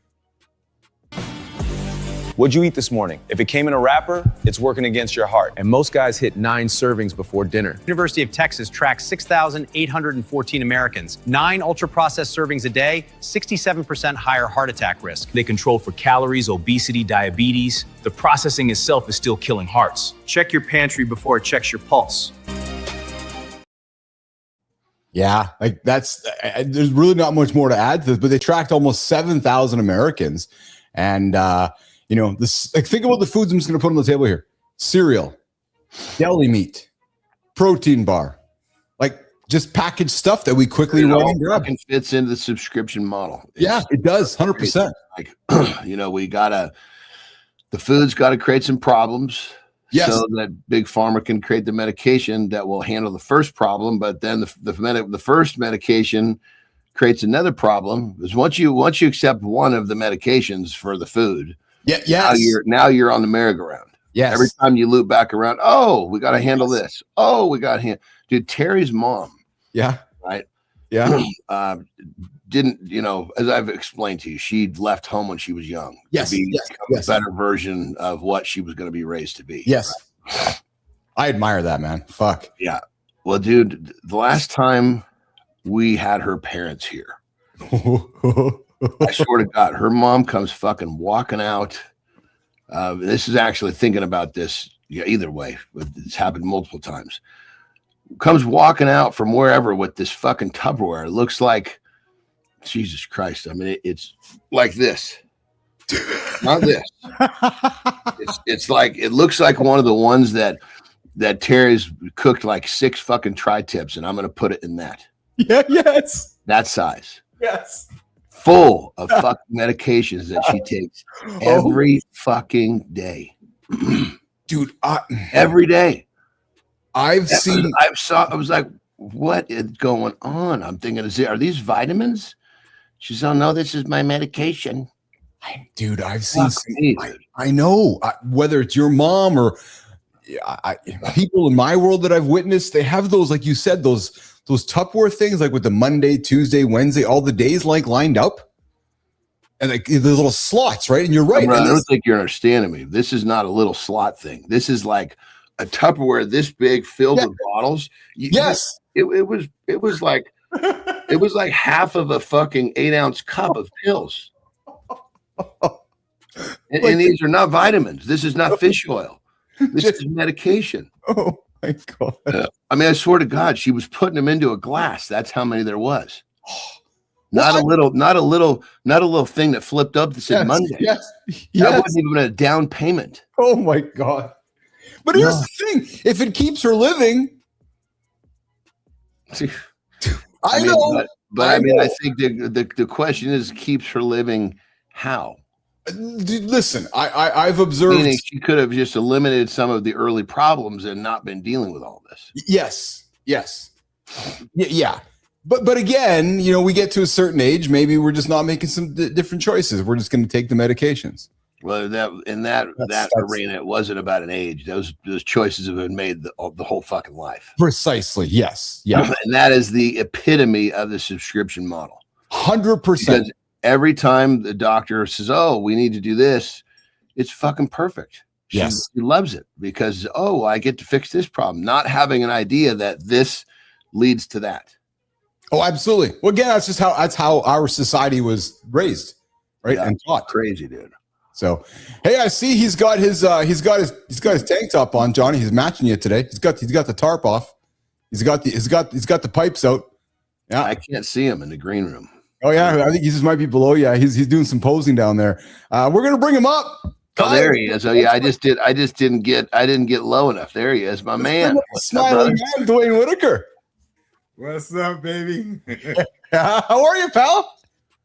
What'd you eat this morning? If it came in a wrapper, it's working against your heart. And most guys hit 9 servings before dinner. University of Texas tracks 6,814 Americans. 9 ultra-processed servings a day, 67% higher heart attack risk. They control for calories, obesity, diabetes. The processing itself is still killing hearts. Check your pantry before it checks your pulse. Yeah, like that's, there's really not much more to add to this, but they tracked almost 7,000 Americans. And, this, like, think about the foods I'm just going to put on the table here: cereal, deli meat, protein bar, like just packaged stuff that we quickly run and grab. It fits into the subscription model. It does, 100%. Like, the food's got to create some problems. Yes. So that big pharma can create the medication that will handle the first problem, but then the first medication creates another problem. Because once you accept one of the medications for the food, now you're on the merry-go-round. Yes. Every time you loop back around, oh, we got to handle this. Oh, we got to dude. Terry's mom. Yeah. Right. Yeah. Didn't, as I've explained to you, she left home when she was young. Yes. To be a better version of what she was going to be raised to be. Yes. Right? I admire that, man. Fuck. Yeah. Well, dude, the last time we had her parents here, I swear to God, her mom comes fucking walking out. This is actually thinking about this. Yeah, either way, it's happened multiple times. Comes walking out from wherever with this fucking Tupperware. It looks like, Jesus Christ. I mean, it's like this. Not this. It's like, it looks like one of the ones that Terry's cooked like 6 fucking tri-tips, and I'm going to put it in that. Yeah, yes. That size. Yes. Full of fucking medications that she takes every fucking day. Dude, every day. I was like, what is going on? I'm thinking, are these vitamins? She said, oh, no, this is my medication. Dude, I've seen I know, whether it's your mom or people in my world that I've witnessed, they have those, like you said, those Tupperware things, like with the Monday, Tuesday, Wednesday, all the days like lined up, and like the little slots, right? And you're right. I don't think you're understanding me. This is not a little slot thing. This is like a Tupperware this big filled with bottles. Yes. It was like it was like half of a fucking 8-ounce cup of pills. And these are not vitamins. This is not fish oil. This is medication. Oh my God. I mean, I swear to God, she was putting them into a glass. That's how many there was. Not a little thing that flipped up that said Monday. Yes. That wasn't even a down payment. Oh my God. But here's the thing. If it keeps her living, I know. But I mean, I think the question is, keeps her living how? Listen, I've observed. Meaning she could have just eliminated some of the early problems and not been dealing with all this. Yes. Yeah. But again, we get to a certain age, maybe we're just not making some different choices. We're just going to take the medications. Well, that arena, it wasn't about an age. Those choices have been made the whole fucking life. Precisely. Yes. Yeah. And that is the epitome of the subscription model. 100%. Because every time the doctor says, "Oh, we need to do this," it's fucking perfect. She loves it because, oh, I get to fix this problem. Not having an idea that this leads to that. Oh, absolutely. Well, again, that's how our society was raised, right? And taught. Crazy, dude. So, hey, I see he's got his tank top on, Johnny. He's matching you today. He's got the tarp off. He's got the pipes out. Yeah, I can't see him in the green room. Oh yeah, I think he just might be below you. He's doing some posing down there. We're gonna bring him up. Oh, there he is. Oh yeah, I didn't get low enough. There he is, my man. Smiling man, Dwayne Whitaker. What's up, baby? How are you, pal?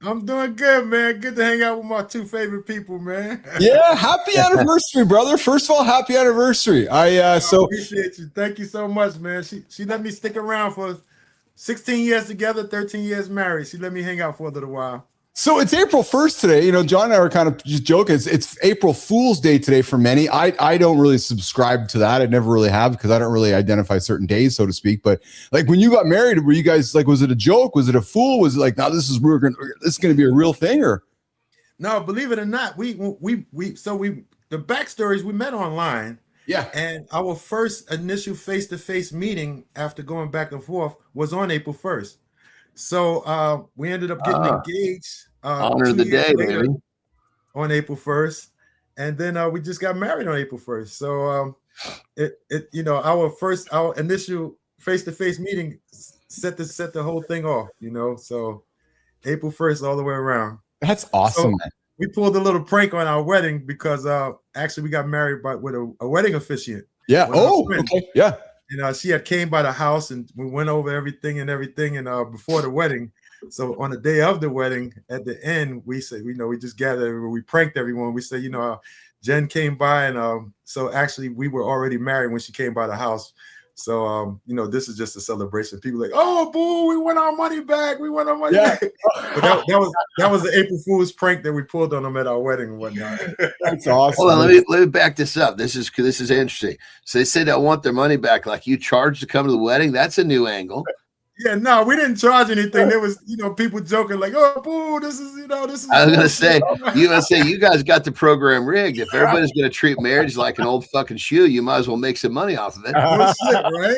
I'm doing good, man. Good to hang out with my 2 favorite people, man. Yeah, happy anniversary, brother. First of all, happy anniversary. I appreciate you. Thank you so much, man. She let me stick around for 16 years together, 13 years married. She let me hang out for a little while. So it's April 1st today. You know, John and I were kind of just joking. It's April Fool's Day today for many. I don't really subscribe to that. I never really have because I don't really identify certain days, so to speak. But like when you got married, were you guys like, was it a joke? Was it a fool? Was it like, now this is gonna be a real thing? Or No, believe it or not, we the backstories we met online. Yeah. And our first initial face-to-face meeting after going back and forth was on April 1st. So we ended up getting engaged honor 2 the years day, later baby. on April 1st. And then we just got married on April 1st. So our initial face-to-face meeting set the whole thing off, So April 1st all the way around. That's awesome, So, man. we pulled a little prank on our wedding because actually we got married with a wedding officiant. Yeah. with our Oh, friend. okay. Yeah. She had came by the house and we went over everything and before the wedding. So on the day of the wedding, at the end, we said, we just gathered, we pranked everyone. We said, Jen came by and so actually we were already married when she came by the house. So this is just a celebration. People like, oh, boo, we want our money back. We want our money back. But that was the April Fool's prank that we pulled on them at our wedding and whatnot. That's awesome. Hold on, let me back this up. This is interesting. So they say they want their money back, like you charged to come to the wedding. That's a new angle. Yeah, no, we didn't charge anything. There was, people joking like, "Oh, boo, this is." I was gonna say, you guys got the program rigged. If everybody's gonna treat marriage like an old fucking shoe, you might as well make some money off of it. No shit, right?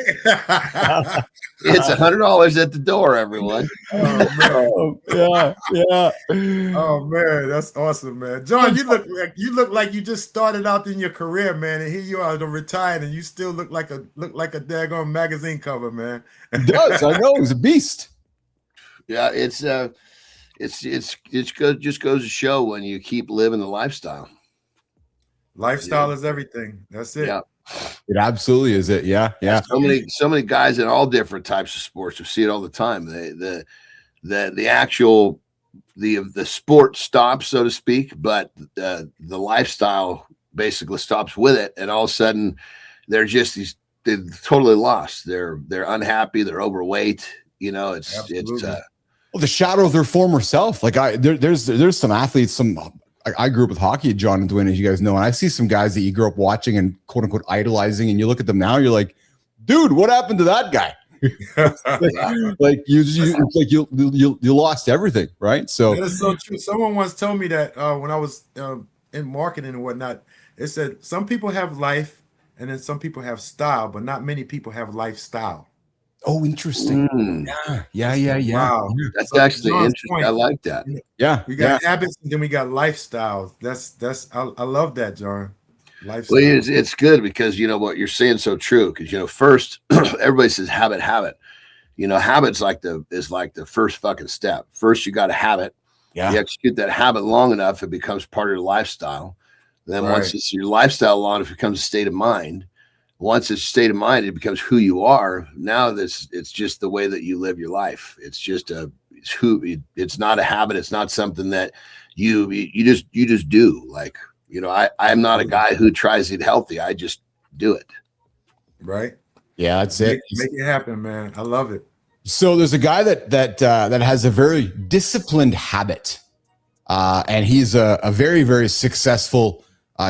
It's $100 at the door, everyone. Oh, yeah. Oh man, that's awesome, man. John, you look like you just started out in your career, man, and here you are retired, and you still look like a daggone magazine cover, man. It does. I know. He's a beast. Yeah, it's good. Just goes to show when you keep living the lifestyle. Lifestyle is everything. That's it. Yeah. It absolutely is it. Yeah. So many guys in all different types of sports. We see it all the time. The actual sport stops, so to speak, but the lifestyle basically stops with it, and all of a sudden they're totally lost. They're unhappy. They're overweight. Well, the shadow of their former self. Like there's some athletes. I grew up with hockey, John and Dwayne, as you guys know, and I see some guys that you grew up watching and quote unquote idolizing, and you look at them now, you're like, dude, what happened to that guy? like you lost everything, right? So that is so true. Someone once told me that when I was in marketing and whatnot, it said some people have life and then some people have style, but not many people have lifestyle. Oh, interesting. Yeah. Wow. That's actually interesting. Point, I like that. Yeah. We got habits and then we got lifestyles. I love that, John. Lifestyle. Well, it's good because what you're saying so true. Because first everybody says habit. Habits is like the first fucking step. First, you got a habit. Yeah. You execute that habit long enough, it becomes part of your lifestyle. Then once it's your lifestyle long enough, it becomes a state of mind. Once it's state of mind, it becomes who you are. Now it's just the way that you live your life. It's just it's not a habit. It's not something that you just do. Like, I'm not a guy who tries to eat healthy. I just do it. Right. Yeah, that's it. Make it happen, man. I love it. So there's a guy that has a very disciplined habit. And he's a very, very successful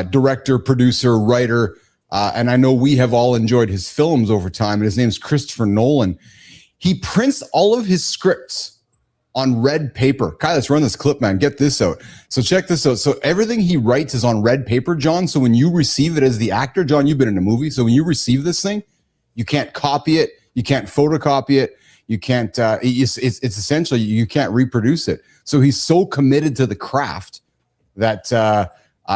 director, producer, writer. And I know we have all enjoyed his films over time. And his name's Christopher Nolan. He prints all of his scripts on red paper. Kai, let's run this clip, man. Get this out. So check this out. So everything he writes is on red paper, John. So when you receive it as the actor, John, you've been in a movie. So when you receive this thing, you can't copy it. You can't photocopy it. You can't, it's essentially, you can't reproduce it. So he's so committed to the craft that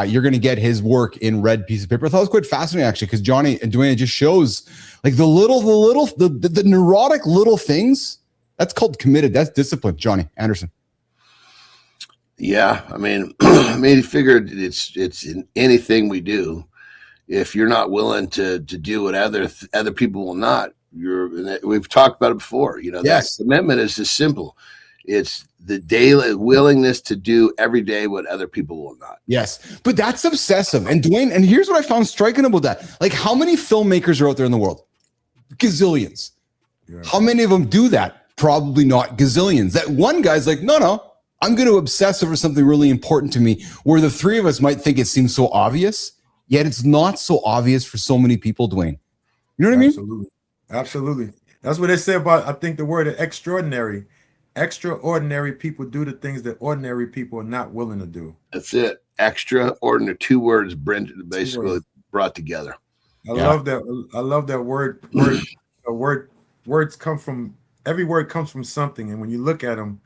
you're going to get his work in red piece of paper. I thought it was quite fascinating, actually, because Johnny and Dwayne, it just shows like the neurotic little things. That's called committed. That's discipline, Johnny Anderson. Yeah. I mean, he figured it's in anything we do. If you're not willing to do what other people will not, we've talked about it before. Yes. That commitment is just simple. It's the daily willingness to do every day what other people will not. Yes, but that's obsessive. And Dwayne, and here's what I found striking about that. Like, how many filmmakers are out there in the world? Gazillions. Yeah. How many of them do that? Probably not gazillions. That one guy's like, no, I'm going to obsess over something really important to me, where the three of us might think it seems so obvious, yet it's not so obvious for so many people, Dwayne. You know what I mean? Absolutely. Absolutely. That's what they say about, I think, the word extraordinary. Extraordinary people do the things that ordinary people are not willing to do. That's it. Extraordinary. 2 words basically brought together. I love that. I love that word. Words come from, every word comes from something. And when you look at them,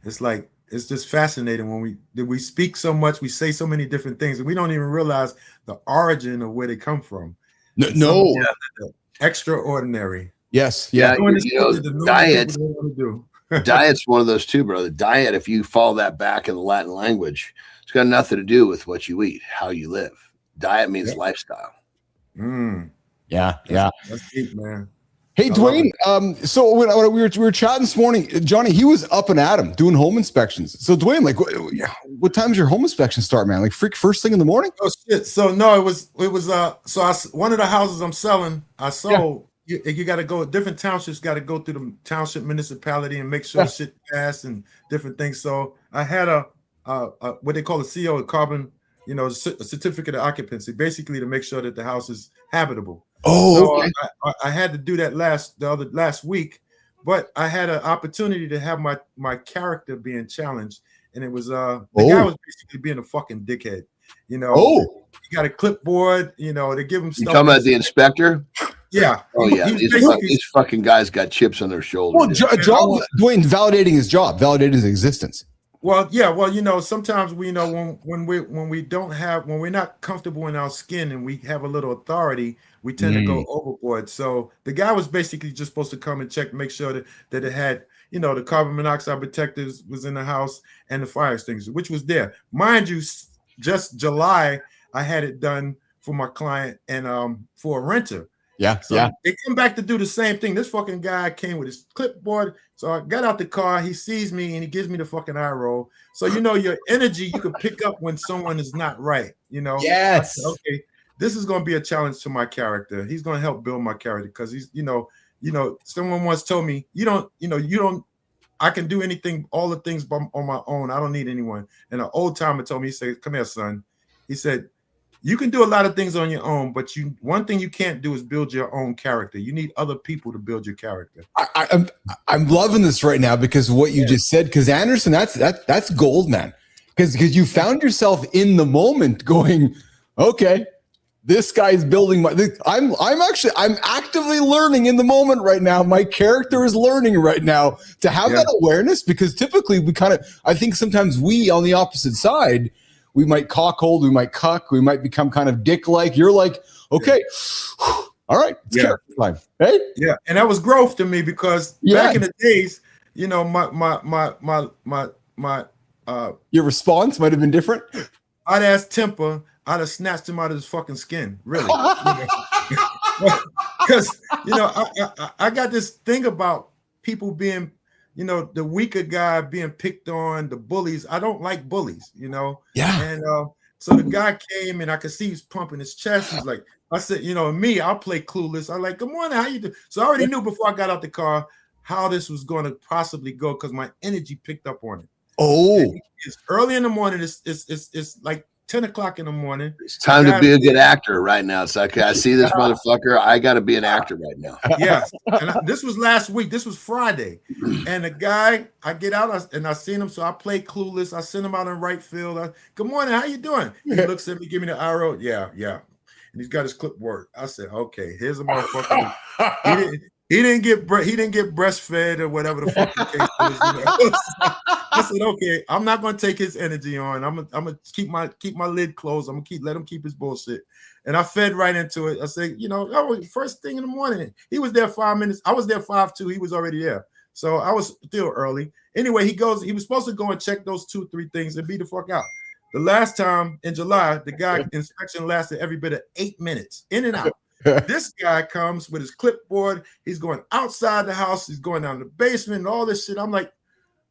it's like, it's just fascinating when we speak so much, we say so many different things, and we don't even realize the origin of where they come from. No. Extraordinary. Yes. Yeah. Yeah. Diet's one of those too, brother. Diet, if you follow that back in the Latin language, it's got nothing to do with what you eat, how you live. Diet means lifestyle. Yeah. That's deep, man. Hey, Dwayne. So when we were chatting this morning, Johnny, he was up and at 'em doing home inspections. So Dwayne, like, what time does your home inspection start, man? Like, first thing in the morning? Oh shit! So no, it was. So one of the houses I'm selling, I sold. Yeah. You got to go. Different townships got to go through the township municipality and make sure shit passed and different things. So I had a what they call a CO, a carbon, a certificate of occupancy, basically to make sure that the house is habitable. Oh, so I had to do that last week, but I had an opportunity to have my character being challenged, and it was the guy was basically being a fucking dickhead. He got a clipboard, to give him stuff. You talking about the inspector? Yeah. Oh yeah. These fucking guys got chips on their shoulders. Well, Dwayne validating his job, validating his existence. Well, yeah. Well, sometimes we when we're not comfortable in our skin and we have a little authority, we tend to go overboard. So the guy was basically just supposed to come and check, make sure that it had, the carbon monoxide detectors was in the house and the fire extinguisher, which was there. Mind you, just July, I had it done for my client and for a renter. So they come back to do the same thing. This fucking guy came with his clipboard. So I got out the car. He sees me and he gives me the fucking eye roll. So your energy, you can pick up when someone is not right. Yes. Said, okay, this is going to be a challenge to my character. He's going to help build my character because he's, someone once told me, I can do anything, all the things on my own. I don't need anyone. And an old timer told me, he said, "Come here, son." He said, "You can do a lot of things on your own, but one thing you can't do is build your own character. You need other people to build your character." I'm loving this right now because of what you just said. Because Anderson, that's gold, man. Because you found yourself in the moment, going, "Okay, this guy's building my." I'm actively learning in the moment right now. My character is learning right now to have that awareness. Because typically I think sometimes we on the opposite side. We might cockhold, we might cuck, we might become kind of dick-like. You're like, okay, all right, it's character time. Hey? Yeah, and that was growth to me because back in the days, your response might have been different. I'd ask Temper, I'd have snatched him out of his fucking skin, really. Because I got this thing about people being the weaker guy being picked on, the bullies. I don't like bullies, Yeah. And so the guy came and I could see he's pumping his chest. He's like, I said, me, I'll play clueless. I'm like, "Good morning, how you do?" So I already knew before I got out the car how this was going to possibly go because my energy picked up on it. And it's early in the morning. It's like 10 o'clock in the morning. It's time to be a good actor right now. It's like, I see this motherfucker. I got to be an actor right now. Yes. And this was last week. This was Friday. And the guy, I get out and I seen him. So I play clueless. I send him out in right field. "Good morning. How you doing?" He looks at me, give me the arrow. Yeah. And he's got his clipboard. I said, "Okay, here's a motherfucker." He didn't get breastfed or whatever the fuck the case is. I said, "Okay, I'm not gonna take his energy on. I'm gonna keep my lid closed. I'm gonna let him keep his bullshit." And I fed right into it. I said, first thing in the morning. He was there 5 minutes. I was there 5:02. He was already there. So I was still early. Anyway, he was supposed to go and check those 2-3 things and be the fuck out. The last time in July, the guy inspection lasted every bit of 8 minutes, in and out. This guy comes with his clipboard. He's going outside the house. He's going down the basement and all this shit. I'm like,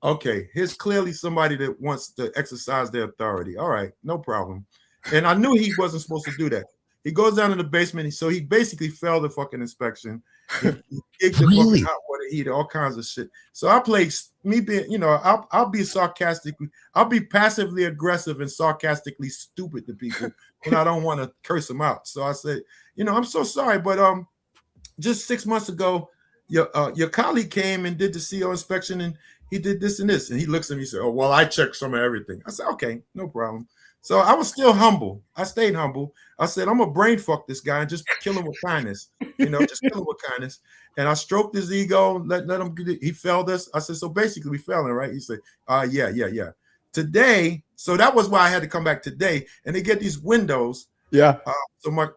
okay, here's clearly somebody that wants to exercise their authority. All right, no problem. And I knew he wasn't supposed to do that. He goes down in the basement. So he basically failed the fucking inspection. He kicked the fucking hot water heater, all kinds of shit. So I play me being, I'll be sarcastic. I'll be passively aggressive and sarcastically stupid to people when I don't want to curse them out. So I said, I'm so sorry, but just 6 months ago, your colleague came and did the CO inspection, and he did this and this. And he looks at me and said, oh, well, I checked some of everything. I said, okay, no problem. So I was still humble. I stayed humble. I said, I'm going to brain fuck this guy and just kill him with kindness. Just kill him with kindness. And I stroked his ego, let him get it. He failed us. I said, so basically we failing, right? He said, yeah. Today, so that was why I had to come back today. And they get these windows. Yeah. So my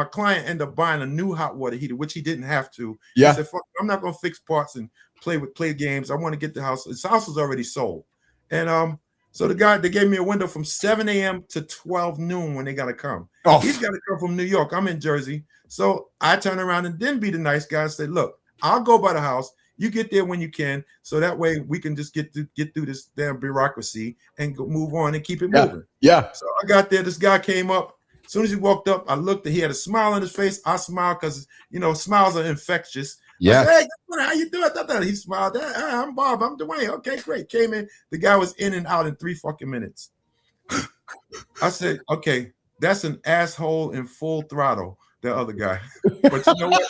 client ended up buying a new hot water heater, which he didn't have to. Yeah. He said, fuck, I'm not going to fix parts and play games. I want to get the house. His house was already sold. And so they gave me a window from 7 a.m. to 12 noon when they got to come. Oh. He's got to come from New York. I'm in Jersey. So I turn around and then be the nice guy and say, look, I'll go by the house. You get there when you can. So that way we can just get through this damn bureaucracy and move on and keep it moving. Yeah. So I got there. This guy came up. As soon as he walked up, I looked and he had a smile on his face. I smiled because, smiles are infectious. Yeah. Said, hey, how you doing? He smiled. Hey, I'm Bob. I'm Dwayne. Okay, great. Came in. The guy was in and out in 3 fucking minutes. I said, okay, that's an asshole in full throttle, the other guy. But you know what?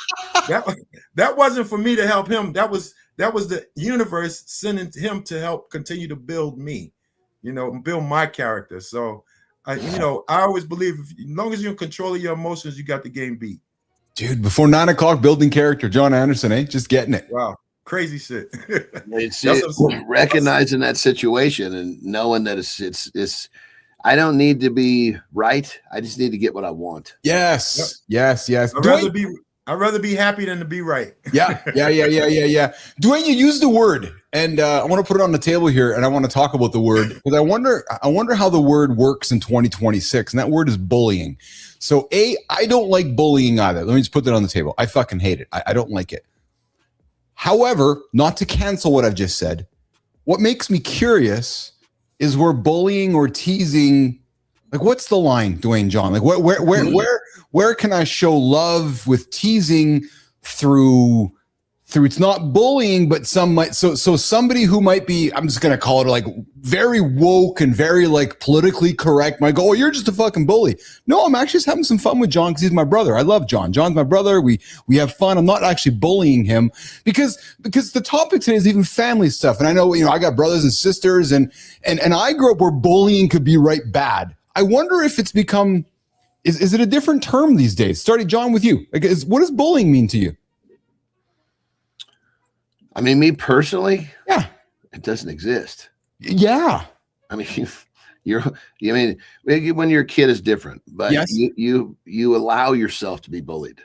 That wasn't for me to help him. That was the universe sending him to help continue to build me, build my character. So, I always believe as long as you're in control of your emotions, you got the game beat. Dude, before 9 o'clock, building character, John Anderson, just getting it. Wow, crazy shit. It's recognizing that situation and knowing that it's. I don't need to be right. I just need to get what I want. Yes. I'd rather be happy than to be right. Yeah. Dwayne, you used the word, and I want to put it on the table here, and I want to talk about the word because I wonder how the word works in 2026, and that word is bullying. So, I don't like bullying either. Let me just put that on the table. I fucking hate it. I don't like it. However, not to cancel what I've just said, what makes me curious is where bullying or teasing, like what's the line, Dwayne John? Like where can I show love with teasing through it's not bullying, but some might so somebody who might be, I'm just gonna call it like very woke and very like politically correct might go, oh, you're just a fucking bully. No, I'm actually just having some fun with John because he's my brother. I love John. John's my brother. We have fun. I'm not actually bullying him because the topic today is even family stuff. And I know, I got brothers and sisters and I grew up where bullying could be right bad. I wonder if it's become, is it a different term these days? Starting, John, with you. Like, what does bullying mean to you? I mean, me personally, yeah, it doesn't exist. Yeah. I mean, when you're a kid is different, but yes. you allow yourself to be bullied.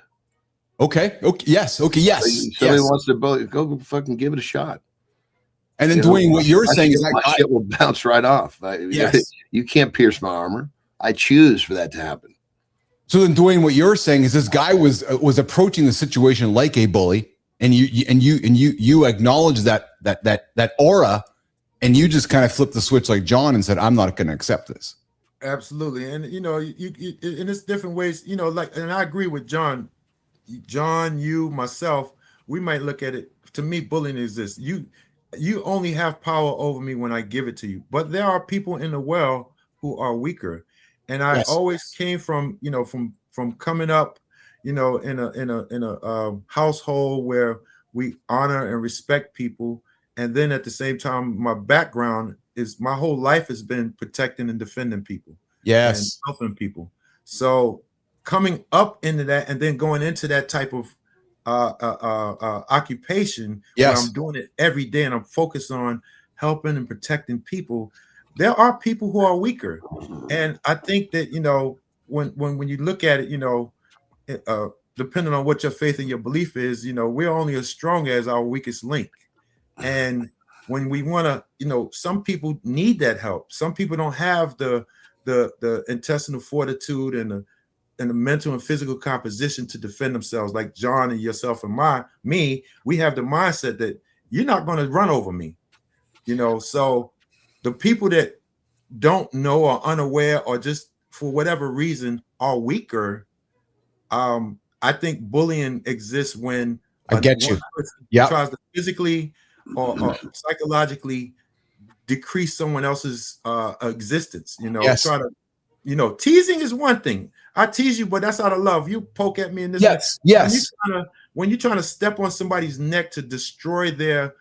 Okay. Yes. Yes. Somebody wants to bully, go fucking give it a shot. And then Dwayne, what you're saying is my shit will bounce right off. Yes. You can't pierce my armor. I choose for that to happen. So then, Dwayne, what you're saying is this guy was approaching the situation like a bully, and you acknowledge that aura, and you just kind of flipped the switch like John and said, "I'm not going to accept this." Absolutely, and you in it's different ways. And I agree with John. John, you, myself, we might look at it. To me, bullying is this: you only have power over me when I give it to you. But there are people in the world who are weaker, and I always came from from coming up, in a household where we honor and respect people, and then at the same time, my background is my whole life has been protecting and defending people, and helping people. So coming up into that, and then going into that type of occupation, where I'm doing it every day, and I'm focused on helping and protecting people. There are people who are weaker, and I think that when you look at it, depending on what your faith and your belief is, we're only as strong as our weakest link. And when we want to, some people need that help. Some people don't have the intestinal fortitude and the mental and physical composition to defend themselves, like John and yourself and me. We have the mindset that you're not going to run over me, So the people that don't know or unaware or just for whatever reason are weaker, I think bullying exists when I get you. Tries to physically or psychologically decrease someone else's existence. Try to, teasing is one thing. I tease you, but that's out of love. You poke at me in this. Yes. When you're trying to step on somebody's neck to destroy their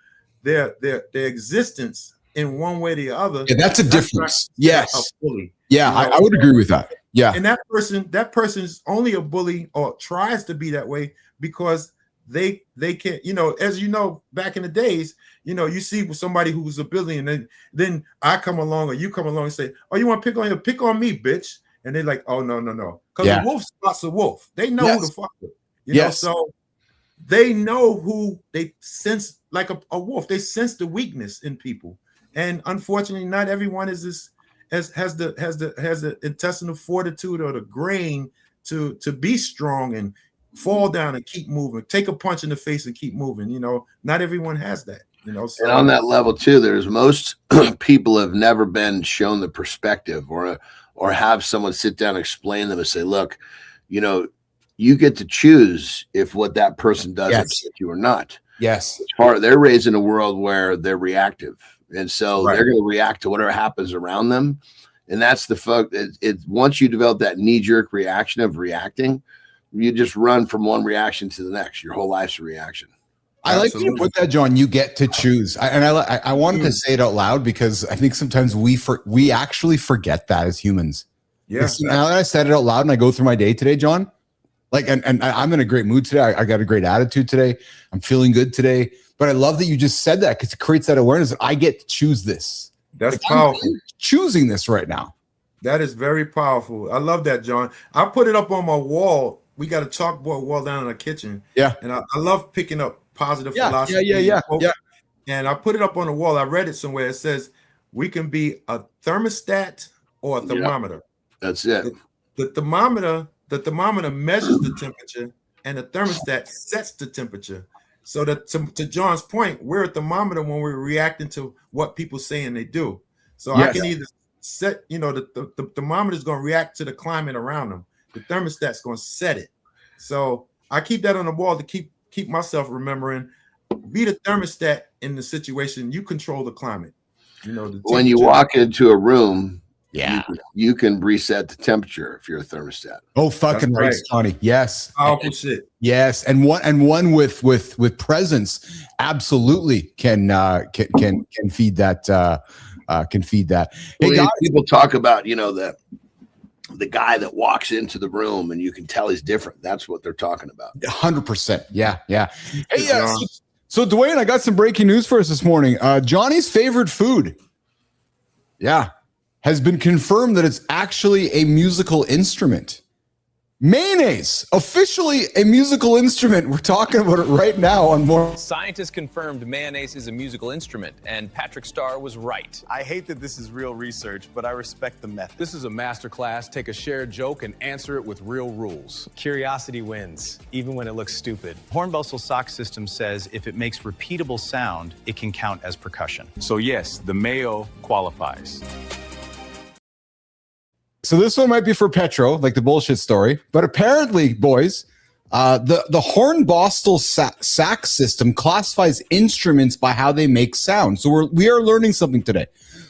existence in one way or the other, that's a difference. Yes. A bully. Yeah, I would agree with that. Yeah. And that person's only a bully or tries to be that way because they can't, as you know, back in the days, you see somebody who's a bully, and then I come along or you come along and say, oh, you want to pick on me, bitch. And they're like, oh, no. Because a wolf spots a wolf. They know who the fuck it. Know, so they know who they sense, like a wolf. They sense the weakness in people. And unfortunately, not everyone has the intestinal fortitude or the grain to be strong and fall down and keep moving, take a punch in the face and keep moving. Not everyone has that. So, and on that level too, there's most people have never been shown the perspective or have someone sit down and explain them and say, look, you get to choose if what that person does upset you or not. Yes. They're raised in a world where they're reactive. And so they're going to react to whatever happens around them. And that's the fuck. Once you develop that knee-jerk reaction of reacting, you just run from one reaction to the next. Your whole life's a reaction. I like you put that, John. You get to choose, I wanted to say it out loud because I think sometimes we actually forget that as humans. Yeah. Now that I said it out loud and I go through my day today, John, and I'm in a great mood today. I got a great attitude today. I'm feeling good today. But I love that you just said that because it creates that awareness that I get to choose this. That's powerful. I'm choosing this right now. That is very powerful. I love that, John. I put it up on my wall. We got a chalkboard wall down in the kitchen. Yeah. And I love picking up positive philosophy. Yeah. And I put it up on the wall. I read it somewhere. It says we can be a thermostat or a thermometer. That's it. The thermometer measures the temperature and the thermostat sets the temperature. So that to John's point, we're a thermometer when we're reacting to what people say and they do. So I can either set, the thermometer is going to react to the climate around them. The thermostat's going to set it. So I keep that on the wall to keep myself remembering, be the thermostat in the situation. You control the climate. When you walk into a room, Yeah. You can reset the temperature if you're a thermostat. Oh, fucking right, Tony. Yes. Powerful shit. Yes. And one with presence absolutely can feed that can feed that. Hey, guys, people talk about, you know, the guy that walks into the room and you can tell he's different. That's what they're talking about. 100%. Yeah. Yeah. Hey, so Dwayne, I got some breaking news for us this morning. Johnny's favorite food. Yeah. Has been confirmed that it's actually a musical instrument. Mayonnaise, officially a musical instrument. We're talking about it right now on more. Scientists confirmed mayonnaise is a musical instrument, and Patrick Starr was right. I hate that this is real research, but I respect the method. This is a masterclass. Take a shared joke and answer it with real rules. Curiosity wins, even when it looks stupid. Hornbostel sock system says if it makes repeatable sound, it can count as percussion. So yes, the mayo qualifies. So this one might be for Petro, like the bullshit story, but apparently, boys, the Hornbostel sack system classifies instruments by how they make sound. So we are learning something today.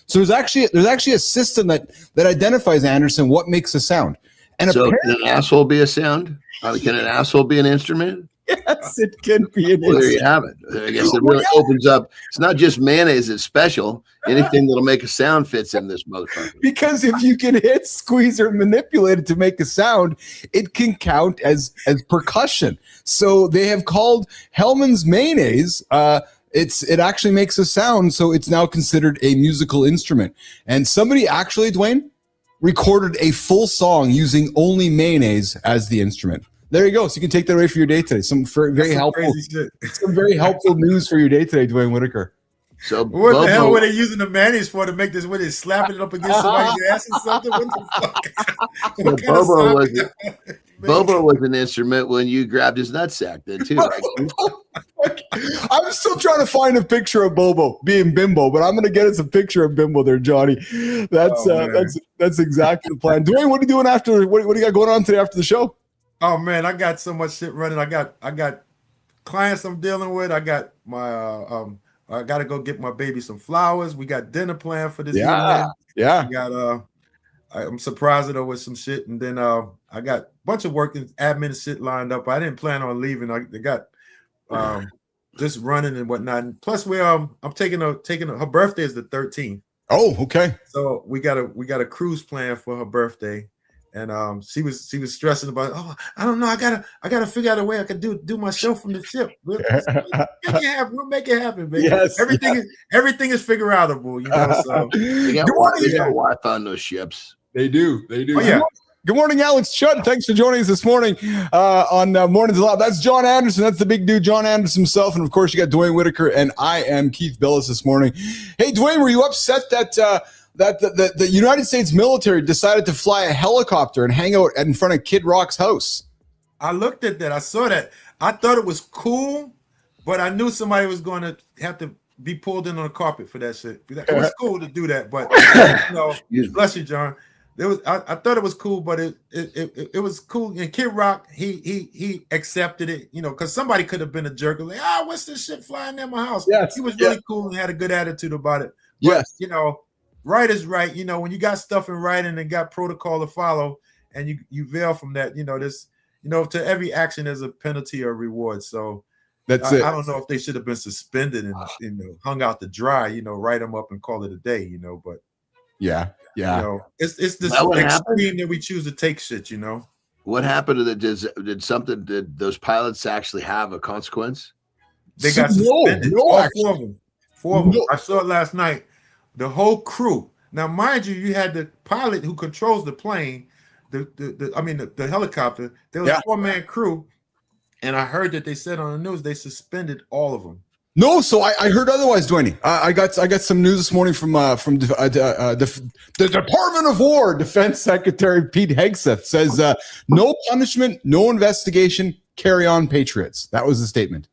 So there's actually a system that identifies, Anderson, what makes a sound. And so can an asshole be a sound? Can an asshole be an instrument? Yes, it can be an instrument. Well, there you have it. I guess it really opens up. It's not just mayonnaise, it's special. Anything that'll make a sound fits in this motherfucker. Because if you can hit, squeeze, or manipulate it to make a sound, it can count as percussion. So they have called Hellman's mayonnaise. It actually makes a sound, so it's now considered a musical instrument. And somebody actually, Dwayne, recorded a full song using only mayonnaise as the instrument. There you go. So you can take that away for your day today. Some very helpful news for your day today, Dwayne Whitaker. So what the hell were they using the mayonnaise for to make this? What, they slapping it up against somebody's ass or something? What the fuck? Bobo was an instrument when you grabbed his nutsack then too. Right? I'm still trying to find a picture of Bobo being Bimbo, but I'm going to get us a picture of Bimbo there, Johnny. That's exactly the plan. Dwayne, what are you doing after? What do you got going on today after the show? Oh man, I got so much shit running. I got clients I'm dealing with. I got my I gotta go get my baby some flowers. We got dinner planned for this Yeah. evening. Yeah. We got I'm surprising her with some shit, and then I got a bunch of work and admin shit lined up. I didn't plan on leaving. They got just running and whatnot. And plus, I'm taking her birthday is the 13th. Oh, okay. So we got a cruise plan for her birthday, and she was stressing about, oh, I don't know, I gotta figure out a way I could do my show from the ship. We'll make it happen. We'll make it happen, baby. Yes, everything is figure outable, you know. So They got Wi-Fi on those ships. They do. Oh, yeah. Good morning, Alex Chudd. Thanks for joining us this morning on Mornings Alive. That's John Anderson. That's the big dude, John Anderson himself. And, of course, you got Dwayne Whitaker, and I am Keith Billis this morning. Hey, Dwayne, were you upset that the United States military decided to fly a helicopter and hang out in front of Kid Rock's house? I looked at that. I saw that. I thought it was cool, but I knew somebody was going to have to be pulled in on the carpet for that shit. It was cool to do that, but, bless you, John. I thought it was cool, but it was cool. And Kid Rock, he accepted it, because somebody could have been a jerk, like, what's this shit flying in my house? Yes, he was really cool and had a good attitude about it. But, yes, right is right. When you got stuff in writing and got protocol to follow, and you veil from that, to every action there's a penalty or reward. So that's it. I don't know if they should have been suspended and hung out to dry, write them up and call it a day, but. Yeah. It's this extreme that we choose to take shit, What happened to the did those pilots actually have a consequence? They got suspended. All four of them. I saw it last night. The whole crew. Now, mind you, you had the pilot who controls the plane, the helicopter. There was a 4-man crew, and I heard that they said on the news they suspended all of them. No, so I heard otherwise, Dwayne. I got some news this morning from the Department of War Defense Secretary Pete Hegseth says no punishment, no investigation, carry on, Patriots. That was the statement.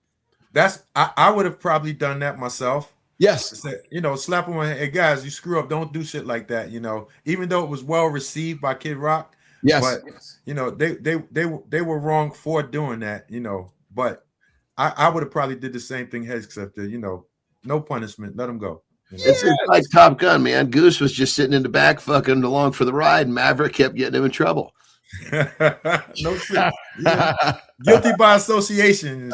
I would have probably done that myself. Yes, slap them on, hey guys, you screw up, don't do shit like that. Even though it was well received by Kid Rock. Yes, but they were wrong for doing that. But. I would have probably did the same thing, except no punishment, let them go. It's like Top Gun, man. Goose was just sitting in the back, fucking along for the ride, and Maverick kept getting him in trouble. No shit. Guilty by association.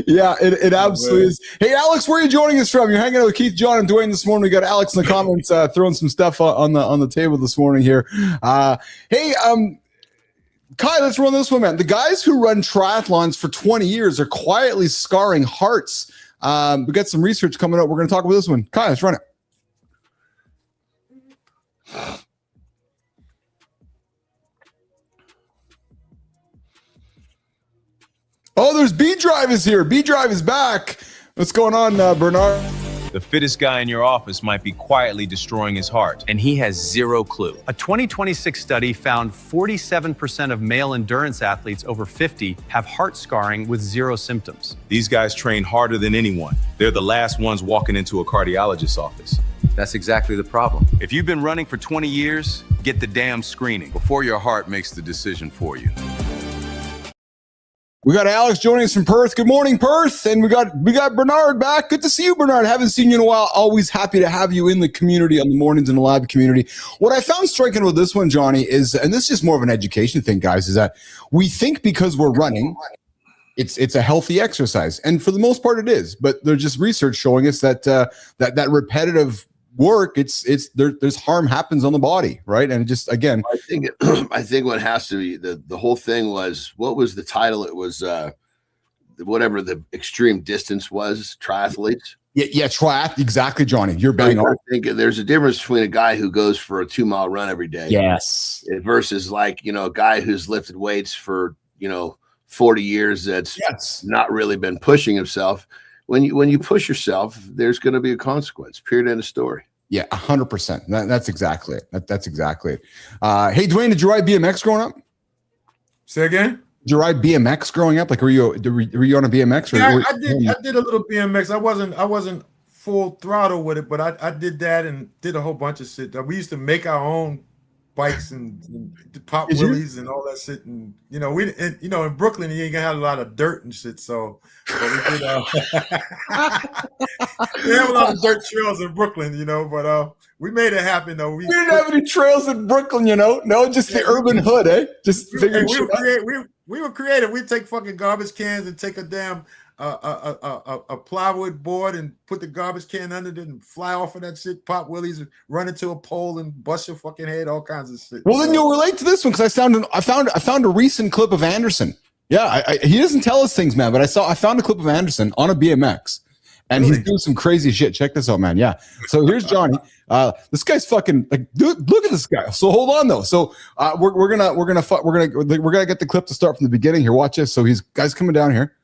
Yeah, it absolutely is. Hey, Alex, where are you joining us from? You're hanging out with Keith, John, and Dwayne this morning. We got Alex in the comments throwing some stuff on the table this morning here. Hey, Kai, let's run this one, man. The guys who run triathlons for 20 years are quietly scarring hearts. We got some research coming up. We're going to talk about this one. Kai, let's run it. Oh, there's B Drive is here. B Drive is back. What's going on, Bernard? The fittest guy in your office might be quietly destroying his heart, and he has zero clue. A 2026 study found 47% of male endurance athletes over 50 have heart scarring with zero symptoms. These guys train harder than anyone. They're the last ones walking into a cardiologist's office. That's exactly the problem. If you've been running for 20 years, get the damn screening before your heart makes the decision for you. We got Alex joining us from Perth. Good morning, Perth. And we got Bernard back. Good to see you, Bernard. Haven't seen you in a while. Always happy to have you in the community on the Mornings in the Live community. What I found striking with this one, Johnny, is, and this is just more of an education thing, guys, is that we think because we're running, it's a healthy exercise. And for the most part it is. But there's just research showing us that that repetitive work, there's harm happens on the body, right? And it just, again, I think what has to be the whole thing was, what was the title? It was whatever the extreme distance was, triathletes. Yeah, triath, exactly, Johnny. You're bang on. I think there's a difference between a guy who goes for a 2-mile run every day, yes, versus a guy who's lifted weights for 40 years that's not really been pushing himself. When you push yourself, there's going to be a consequence. Period. End of story. Yeah, 100%. That's exactly it. That's exactly it. Hey, Dwayne, did you ride BMX growing up? Say again? Did you ride BMX growing up? Like, were you on a BMX? I did a little BMX. I wasn't full throttle with it, but I did that and did a whole bunch of shit. We used to make our own bikes and pop Did you? willies and all that shit. And in Brooklyn you ain't gonna have a lot of dirt and shit. So, but we did. We have a lot of dirt trails in Brooklyn, but we made it happen though. We didn't have any trails in Brooklyn, No, just the urban hood, eh? Just figuring shit out. We were creative. We'd take fucking garbage cans and take a damn a plywood board and put the garbage can under it and fly off of that shit, pop willies, and run into a pole and bust your fucking head, all kinds of shit. Well, then you'll relate to this one because I found a recent clip of Anderson. Yeah, he doesn't tell us things, man, but I found a clip of Anderson on a BMX, and Really? he's doing some crazy shit. Check this out, man. Yeah. So here's Johnny. This guy's fucking like, dude, look at this guy. So hold on though. So we're gonna get the clip to start from the beginning here. Watch this. So guy's coming down here.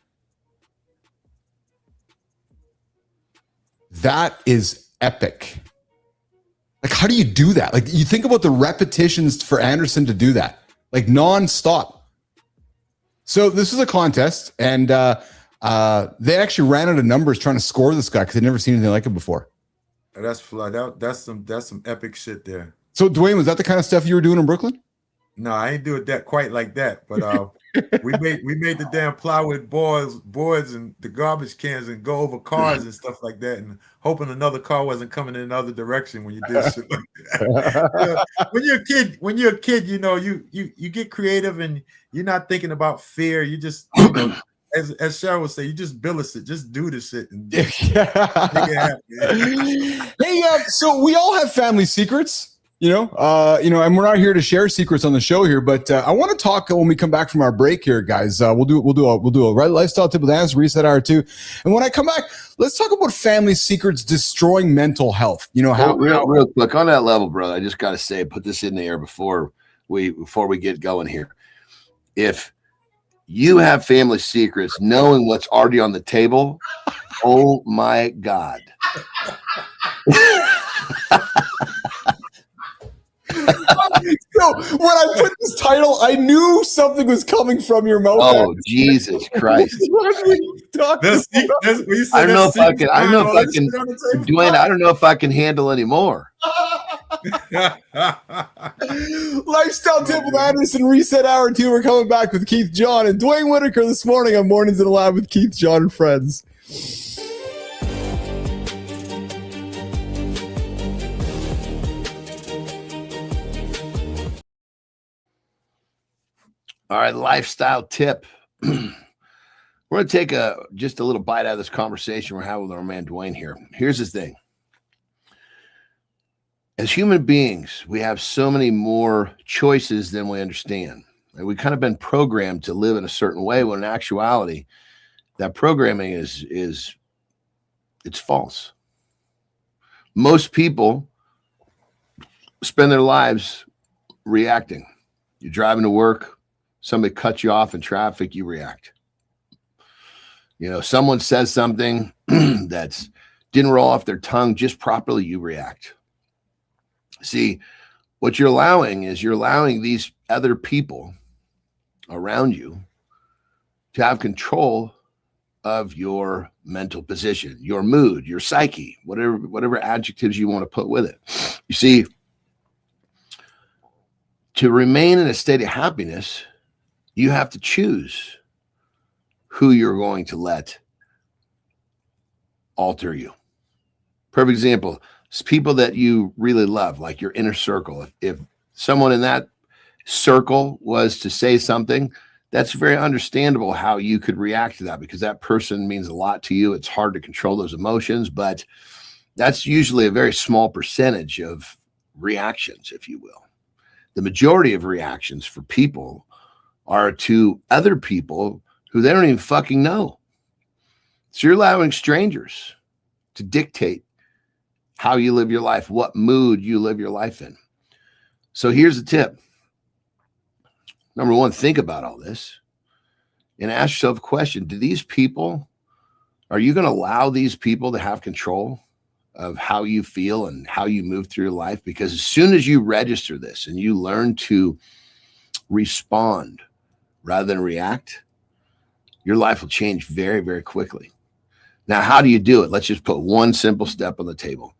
That is epic. Like, how do you do that? Like, you think about the repetitions for Anderson to do that, like nonstop. So this is a contest, and they actually ran out of numbers trying to score this guy because they'd never seen anything like it before. That's that's some epic shit there. So Dwayne, was that the kind of stuff you were doing in Brooklyn? No, I ain't do it that quite like that, but we made the damn plywood boards and the garbage cans and go over cars and stuff like that, and hoping another car wasn't coming in another direction when you did shit like that. When you're a kid, you get creative and you're not thinking about fear. You just as Cheryl would say, you just billis it, just do the shit and make it happen. Hey, so we all have family secrets. And we're not here to share secrets on the show here, but I want to talk when we come back from our break here, guys. We'll do a right lifestyle tip with Answer Reset Hour 2, and when I come back, let's talk about family secrets destroying mental health. Real quick on that level, brother. I just got to say, put this in the air before we get going here. If you have family secrets, knowing what's already on the table, oh my God. So when I put this title, I knew something was coming from your mouth. Oh, Jesus Christ. I don't know if I can, Dwayne, I don't know if I can handle anymore. Lifestyle tip with Anderson, Reset Hour 2. We're coming back with Keith John and Dwayne Whitaker this morning on Mornings in the Lab with Keith John and friends. All right, lifestyle tip. We're going to take just a little bite out of this conversation we're having with our man Dwayne here. Here's the thing. As human beings, we have so many more choices than we understand. And we've kind of been programmed to live in a certain way, when in actuality, that programming is it's false. Most people spend their lives reacting. You're driving to work. Somebody cuts you off in traffic, you react. Someone says something that didn't roll off their tongue just properly, you react. See, what you're allowing these other people around you to have control of your mental position, your mood, your psyche, whatever adjectives you want to put with it. You see, to remain in a state of happiness, you have to choose who you're going to let alter you. Perfect example is people that you really love, like your inner circle. If someone in that circle was to say something, that's very understandable how you could react to that, because that person means a lot to you. It's hard to control those emotions, but that's usually a very small percentage of reactions, if you will. The majority of reactions for people are to other people who they don't even fucking know. So you're allowing strangers to dictate how you live your life, what mood you live your life in. So here's the tip. Number one, think about all this and ask yourself a question. Are you going to allow these people to have control of how you feel and how you move through your life? Because as soon as you register this and you learn to respond rather than react, your life will change very, very quickly. Now, how do you do it? Let's just put one simple step on the table.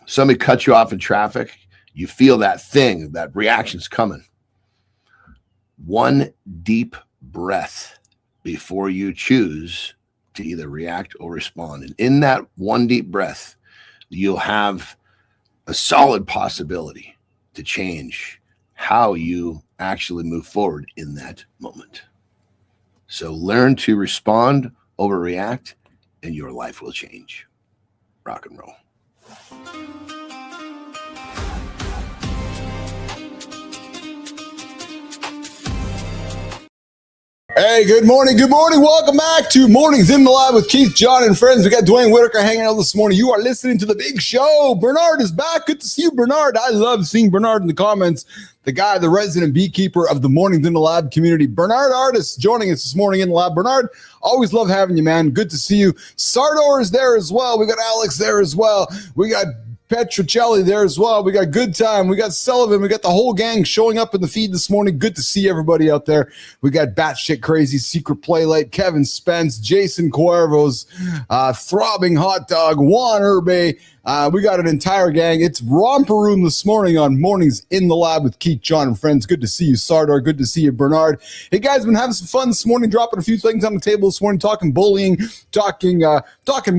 Somebody cuts you off in traffic you feel that thing, that reaction's coming. One deep breath before you choose to either react or respond. And in that one deep breath, you'll have a solid possibility to change how you actually move forward in that moment. So learn to respond, overreact, and your life will change. Rock and roll. Hey, good morning. Good morning. Welcome back to Mornings in the Lab with Keith, John, and friends. We got Dwayne Whitaker hanging out this morning. You are listening to The Big Show. Bernard is back. Good to see you, Bernard. I love seeing Bernard in the comments. The guy, the resident beekeeper of the Mornings in the Lab community. Bernard Artis joining us this morning in the lab. Bernard, always love having you, man. Good to see you. Sardor is there as well. We got Alex there as well. We got Petrocelli there as well. We got Good Time. We got Sullivan. We got the whole gang showing up in the feed this morning. Good to see everybody out there. We got Batshit Crazy, Secret Playlight, Kevin Spence, Jason Cuervos, Throbbing Hot Dog, Juan Urbe. We got an entire gang. It's Romper Room this morning on Mornings in the Lab with Keith, John, and friends. Good to see you, Sardar. Good to see you, Bernard. Hey, guys, been having some fun this morning, dropping a few things on the table this morning, talking bullying, talking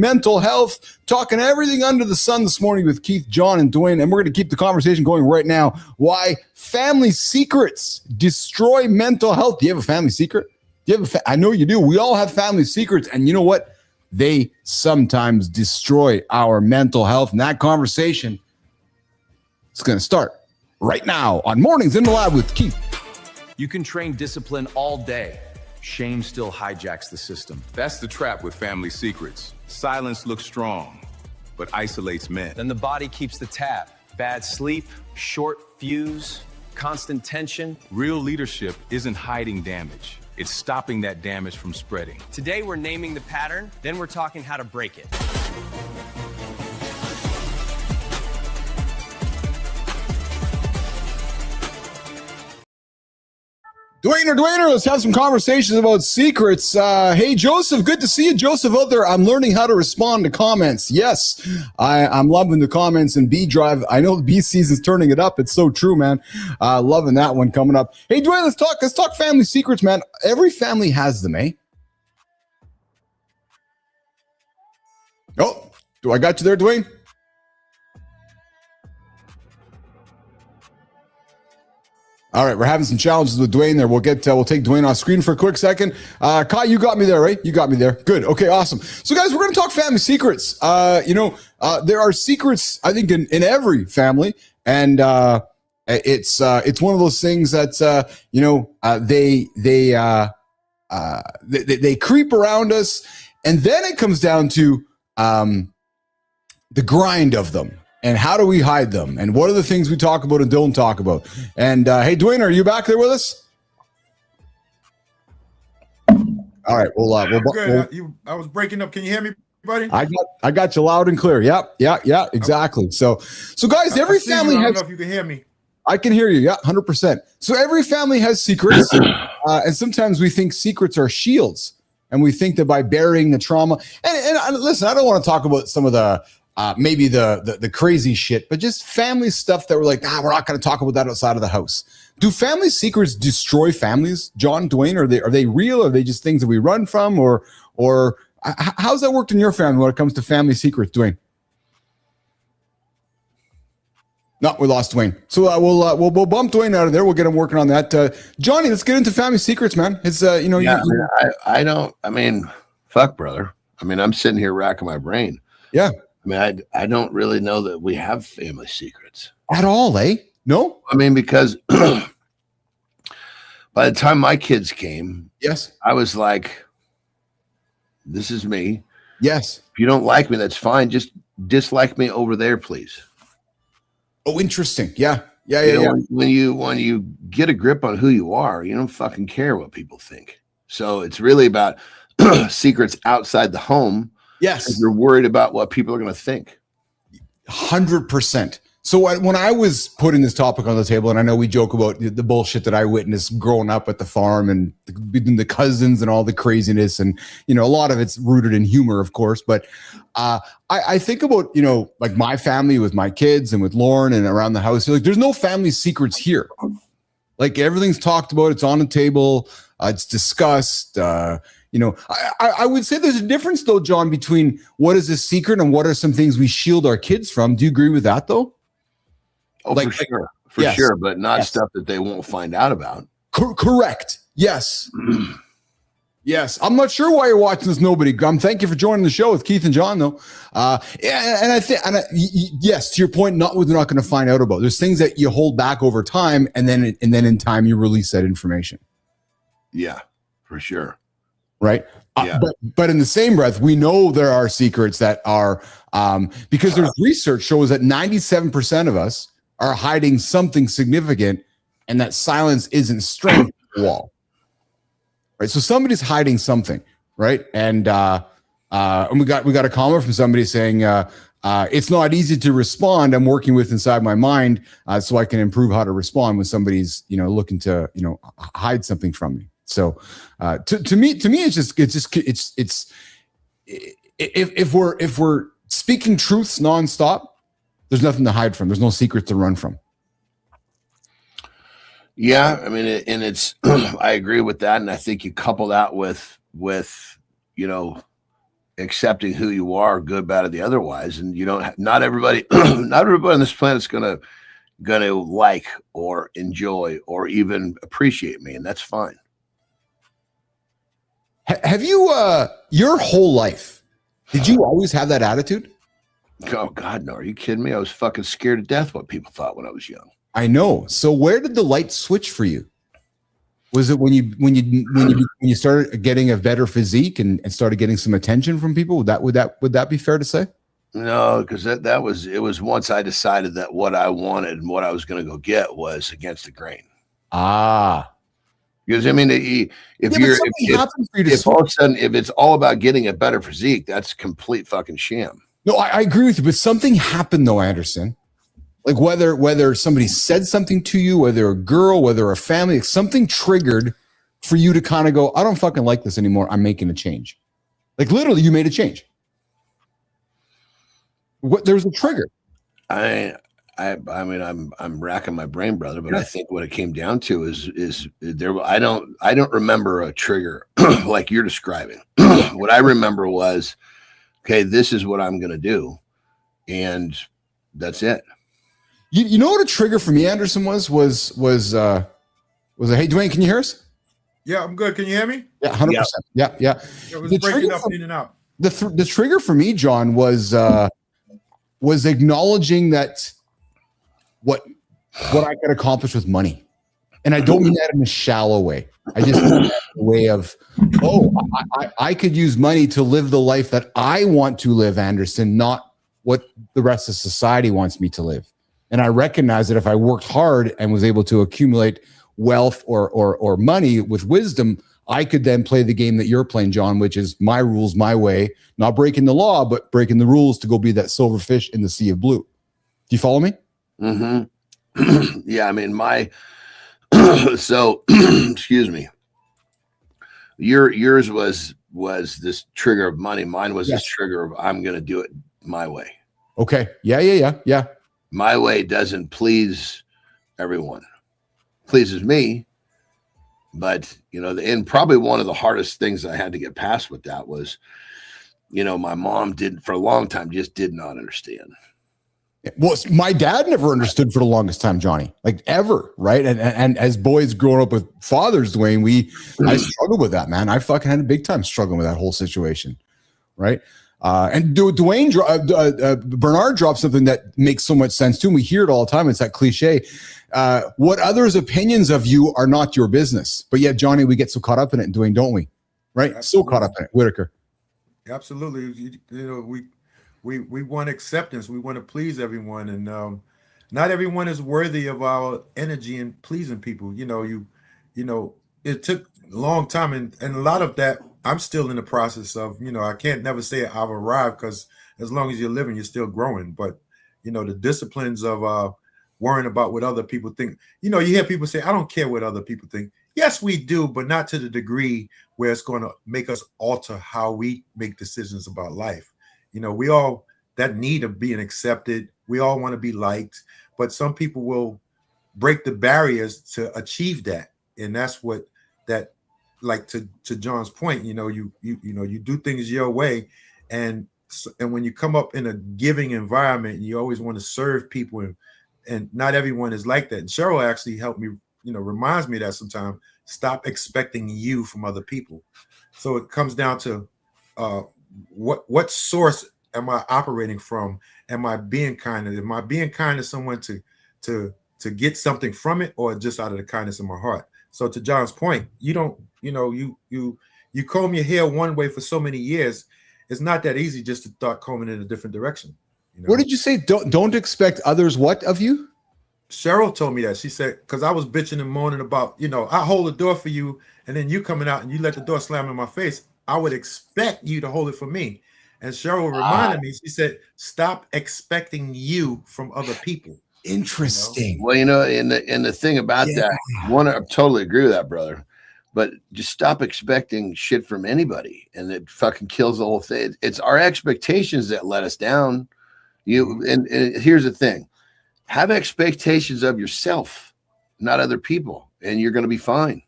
mental health, talking everything under the sun this morning with Keith, John, and Dwayne. And we're going to keep the conversation going right now. Why family secrets destroy mental health. Do you have a family secret? Do you have I know you do. We all have family secrets. And you know what? They sometimes destroy our mental health. And that conversation is going to start right now on Mornings in the Lab with Keith. You can train discipline all day. Shame still hijacks the system. That's the trap with family secrets. Silence looks strong, but isolates men. Then the body keeps the tab. Bad sleep, short fuse, constant tension. Real leadership isn't hiding damage. It's stopping that damage from spreading. Today, we're naming the pattern, then we're talking how to break it. Dwayner, let's have some conversations about secrets. Hey, Joseph, good to see you. Joseph out there, I'm learning how to respond to comments. Yes, I'm loving the comments in B Drive. I know the B season's turning it up. It's so true, man. Loving that one coming up. Hey, Dwayne, let's talk family secrets, man. Every family has them, eh? Oh, do I got you there, Dwayne? All right, we're having some challenges with Dwayne there. We'll take Dwayne off screen for a quick second. Kai, you got me there, right? You got me there. Good. Okay, awesome. So, guys, we're going to talk family secrets. There are secrets, I think, in every family, and it's one of those things that they creep around us, and then it comes down to the grind of them. And how do we hide them? And what are the things we talk about and don't talk about? And hey, Dwayne, are you back there with us? All right. Good. I was breaking up. Can you hear me, buddy? I got you loud and clear. Yeah. Exactly. So guys, every family has. I don't know if you can hear me. I can hear you. Yeah, 100%. So every family has secrets, and sometimes we think secrets are shields, and we think that by burying the trauma. And listen, I don't want to talk about some of the. Maybe the crazy shit, but just family stuff that we're like, we're not going to talk about that outside of the house. Do family secrets destroy families, John, Dwayne? Are they real? Are they just things that we run from, or how's that worked in your family when it comes to family secrets, Dwayne? No, we lost Dwayne. So we'll bump Dwayne out of there. We'll get him working on that. Johnny, let's get into family secrets, man. It's fuck, brother. I mean, I'm sitting here racking my brain. Yeah. I mean, I don't really know that we have family secrets. At all, eh? No? I mean, because by the time my kids came, yes, I was like, this is me. Yes. If you don't like me, that's fine. Just dislike me over there, please. Oh, interesting. Yeah. When you get a grip on who you are, you don't fucking care what people think. So it's really about secrets outside the home. Yes. You're worried about what people are going to think. 100%. So when I was putting this topic on the table, and I know we joke about the bullshit that I witnessed growing up at the farm and between the cousins and all the craziness, and a lot of it's rooted in humor, of course. But I think about like my family with my kids and with Lauren and around the house. Like, there's no family secrets here. Like, everything's talked about. It's on the table. It's discussed. I would say there's a difference, though, John, between what is a secret and what are some things we shield our kids from. Do you agree with that, though? Oh, for sure, but not stuff that they won't find out about. Correct. Yes. Yes. I'm not sure why you're watching this. Nobody. Thank you for joining the show with Keith and John, though. And I think, yes, to your point, we're not going to find out about. There's things that you hold back over time, and then in time you release that information. Yeah, for sure. Right. Yeah. But in the same breath, we know there are secrets that are because there's research shows that 97% of us are hiding something significant, and that silence isn't strength to the wall. Right. So somebody's hiding something, right? And we got a comment from somebody saying it's not easy to respond. I'm working with inside my mind so I can improve how to respond when somebody's looking to hide something from me. So to me, it's if we're speaking truths nonstop, there's nothing to hide from. There's no secret to run from. Yeah, I mean, and it's I agree with that, and I think you couple that with accepting who you are, good, bad, or the otherwise, and not everybody on this planet's gonna like or enjoy or even appreciate me, and that's fine. Have you your whole life? Did you always have that attitude? Oh God, no! Are you kidding me? I was fucking scared to death what people thought when I was young. I know. So where did the light switch for you? Was it when you started getting a better physique and started getting some attention from people? Would that be fair to say? No, because it was once I decided that what I wanted and what I was going to go get was against the grain. Because I mean, if all of a sudden if it's all about getting a better physique, that's complete fucking sham. No, I agree with you, but something happened though, Anderson. Like whether somebody said something to you, whether a girl, whether a family, something triggered for you to kind of go, I don't fucking like this anymore. I'm making a change. Like literally, you made a change. There's a trigger. I mean, I'm racking my brain, brother, but I think what it came down to is there. I don't remember a trigger like you're describing. What I remember was, okay, this is what I'm going to do, and that's it. You know what a trigger for me, Anderson, was a hey, Dwayne, can you hear us? Yeah, I'm good. Can you hear me? Yeah, 100%. Yeah. It was breaking up in and out. The trigger for me, John, was acknowledging that what I could accomplish with money. And I don't mean that in a shallow way. I just mean that in a way of, I could use money to live the life that I want to live, Anderson, not what the rest of society wants me to live. And I recognize that if I worked hard and was able to accumulate wealth or money with wisdom, I could then play the game that you're playing, John, which is my rules, my way, not breaking the law, but breaking the rules to go be that silver fish in the sea of blue. Do you follow me? Mm-hmm. Yeah, I mean, so excuse me. Yours was this trigger of money. Mine was this trigger of I'm going to do it my way. Okay. Yeah. My way doesn't please everyone. Pleases me. But, and probably one of the hardest things I had to get past with that was, my mom for a long time just did not understand. Well, my dad never understood for the longest time, Johnny, like ever. Right. And as boys growing up with fathers, Dwayne, I struggled with that, man. I fucking had a big time struggling with that whole situation. Right. And Dwayne, Bernard dropped something that makes so much sense too. And we hear it all the time. It's that cliche. What others' opinions of you are not your business. But yet, Johnny, we get so caught up in it, Dwayne, don't we? Right? Absolutely. So caught up in it. Whitaker. Absolutely. We want acceptance. We want to please everyone. And not everyone is worthy of our energy and pleasing people. It took a long time. And a lot of that, I'm still in the process of, I can't never say I've arrived because as long as you're living, you're still growing. But, the disciplines of worrying about what other people think. You hear people say, I don't care what other people think. Yes, we do, but not to the degree where it's going to make us alter how we make decisions about life. We all, that need of being accepted, we all want to be liked, but some people will break the barriers to achieve that. And that's what that, like to John's point, you do things your way. And when you come up in a giving environment, you always want to serve people, and not everyone is like that. And Cheryl actually helped me, reminds me that sometimes stop expecting you from other people. So it comes down to what source am I operating from? Am I being kind? Am I being kind to someone to get something from it, or just out of the kindness of my heart? So to John's point, you don't, you comb your hair one way for so many years. It's not that easy just to start combing in a different direction. What did you say? Don't expect others what of you? Cheryl told me that. She said, because I was bitching and moaning about, I hold the door for you, and then you coming out and you let the door slam in my face. I would expect you to hold it for me. And Cheryl reminded me, she said, stop expecting you from other people. Interesting. Well, and the thing about that, I totally agree with that, brother. But just stop expecting shit from anybody, and it fucking kills the whole thing. It's our expectations that let us down. And here's the thing: have expectations of yourself, not other people, and you're going to be fine.